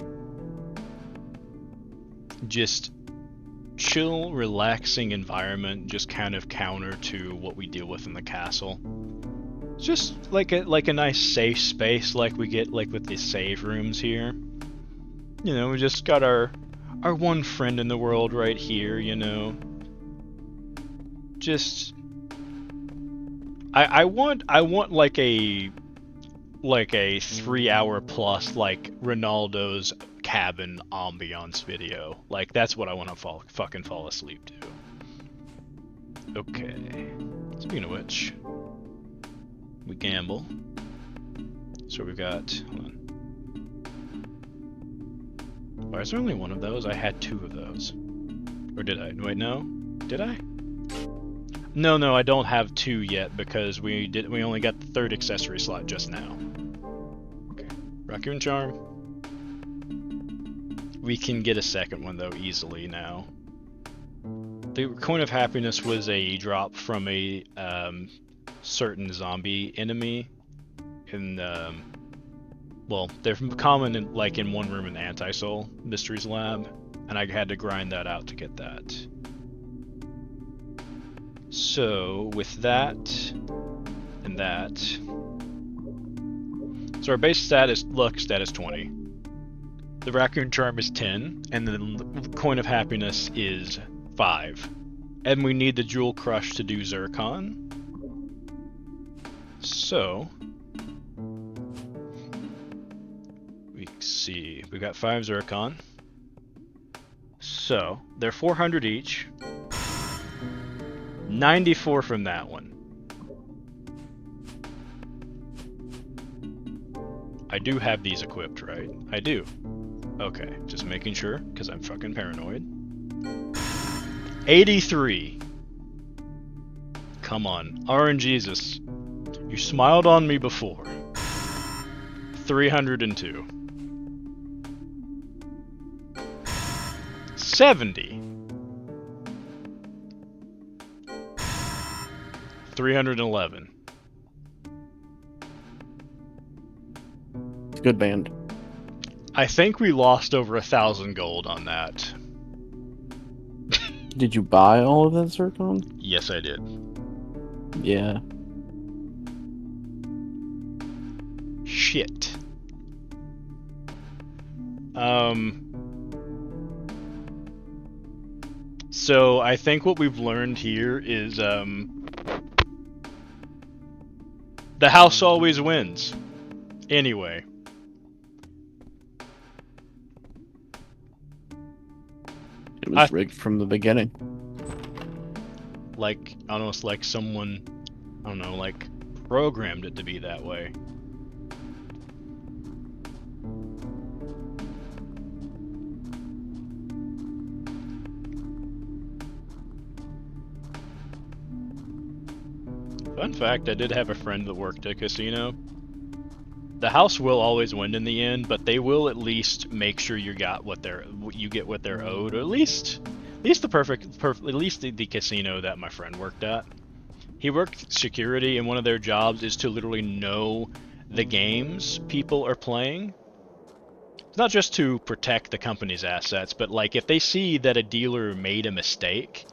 just chill, relaxing environment, just kind of counter to what we deal with in the castle. Just like a nice safe space, like we get like with the save rooms here. You know, we just got our one friend in the world right here. You know, just I want like a 3-hour plus like Ronaldo's cabin ambiance video. Like that's what I want to fucking fall asleep to. Okay. Speaking of which, we gamble. So we've got. Hold on. Why is there only 1 of those? I had 2 of those. Or did I? Wait, no. Did I? No, I don't have 2 yet because we only got the 3rd accessory slot just now. Okay. Raccoon Charm. We can get a 2nd one though easily now. The Coin of Happiness was a drop from a certain zombie enemy in well, they're common in, like in one room in the Anti-Soul Mysteries Lab, and I had to grind that out to get that. So with that and that, so our base status, luck status 20. The Raccoon Charm is 10, and the Coin of Happiness is 5. And we need the Jewel Crush to do Zircon. So, we see, we got 5 Zircon. So, they're 400 each. 94 from that one. I do have these equipped, right? I do. Okay, just making sure, because I'm fucking paranoid. 83. Come on, RNGesus. You smiled on me before. 302. 70. 311. It's a good band. I think we lost over 1,000 gold on that. Did you buy all of that zircon? Yes, I did. Yeah. Shit. So I think what we've learned here is, the house always wins. Anyway, It was rigged from the beginning. like almost like someone, I don't know, like programmed it to be that way. Fun fact, I did have a friend that worked at a casino. The house will always win in the end, but they will at least make sure you get what they're owed, or at least at least the casino that my friend worked at. He worked security, and one of their jobs is to literally know the games people are playing. It's not just to protect the company's assets, but like if they see that a dealer made a mistake,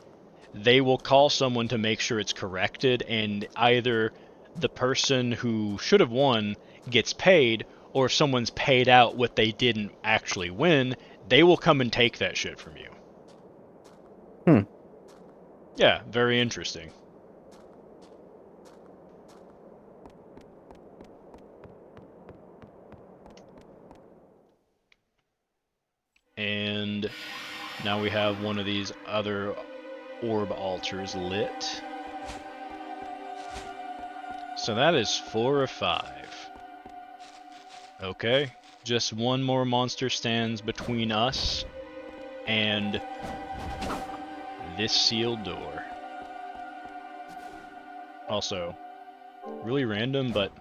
they will call someone to make sure it's corrected, and either the person who should have won gets paid, or if someone's paid out what they didn't actually win, they will come and take that shit from you. Hmm. Yeah, very interesting. And now we have one of these other orb altars lit. So that is 4 or 5. Okay, just one more monster stands between us and this sealed door. Also, really random, but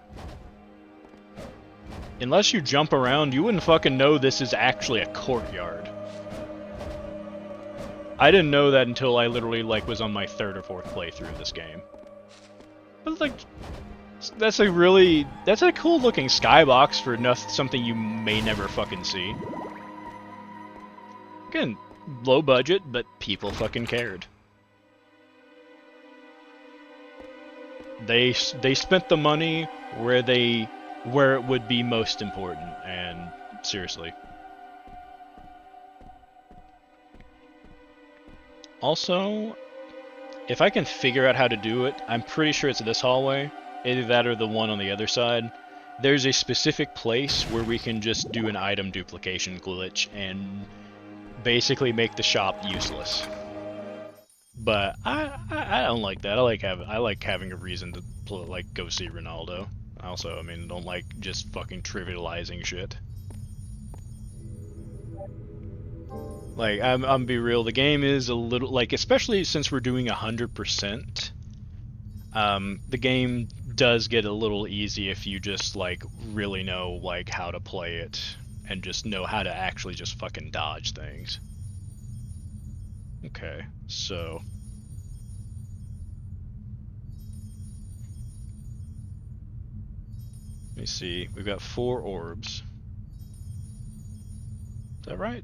unless you jump around, you wouldn't fucking know this is actually a courtyard. I didn't know that until I literally like was on my 3rd or 4th playthrough of this game. But like, that's a cool looking skybox for something you may never fucking see. Again, low budget, but people fucking cared. They spent the money where it would be most important, and seriously. Also, if I can figure out how to do it, I'm pretty sure it's this hallway. Either that or the one on the other side. There's a specific place where we can just do an item duplication glitch and basically make the shop useless. But I don't like that. I like having a reason to go see Ronaldo. Also, I mean, don't like just fucking trivializing shit. Like, I'm be real. The game is a little like, especially since we're doing 100%. The game does get a little easy if you just like really know like how to play it and just know how to actually just fucking dodge things. Okay, so let me see. We've got 4 orbs. Is that right?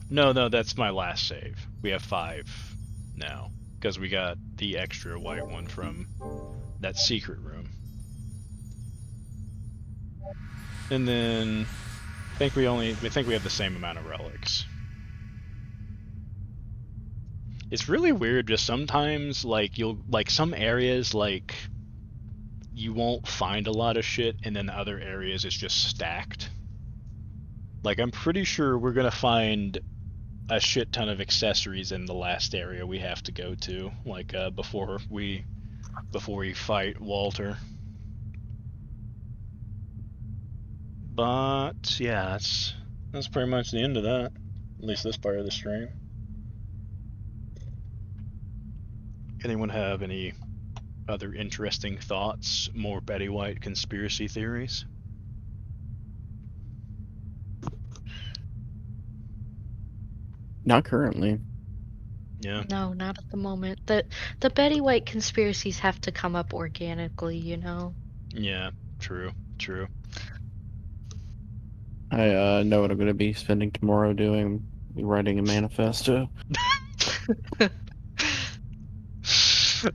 No, that's my last save. We have 5 now because we got the extra white one from that secret room. And then I think we have the same amount of relics. It's really weird, just sometimes like some areas like you won't find a lot of shit, and then the other areas it's just stacked. Like I'm pretty sure we're gonna find a shit ton of accessories in the last area we have to go to, like before we fight Walter. But yeah, that's pretty much the end of that. At least this part of the stream. Anyone have any other interesting thoughts? More Betty White conspiracy theories? Not currently. Yeah. No, not at the moment. The Betty White conspiracies have to come up organically, you know. Yeah, true. I know what I'm going to be spending tomorrow doing. Writing a manifesto.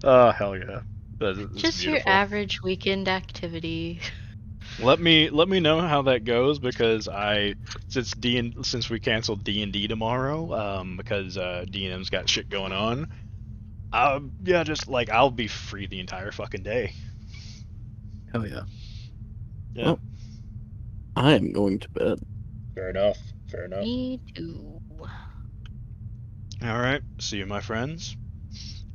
Oh, hell yeah. That's Just beautiful. your average weekend activity. Let me know how that goes, because since we canceled D&D tomorrow, because D&M's got shit going on. Yeah, just like I'll be free the entire fucking day. Hell yeah. Yeah. Well, I am going to bed. Fair enough. Fair enough. Me too. All right. See you, my friends.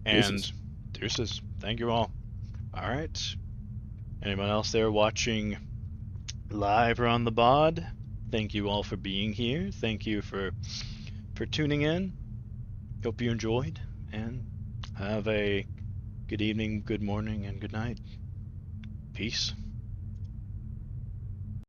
And Deuces. deuces. Thank you all. All right. Anyone else there watching live or on the bod? Thank you all for being here. Thank you for tuning in. Hope you enjoyed, and have a good evening, good morning, and good night. Peace.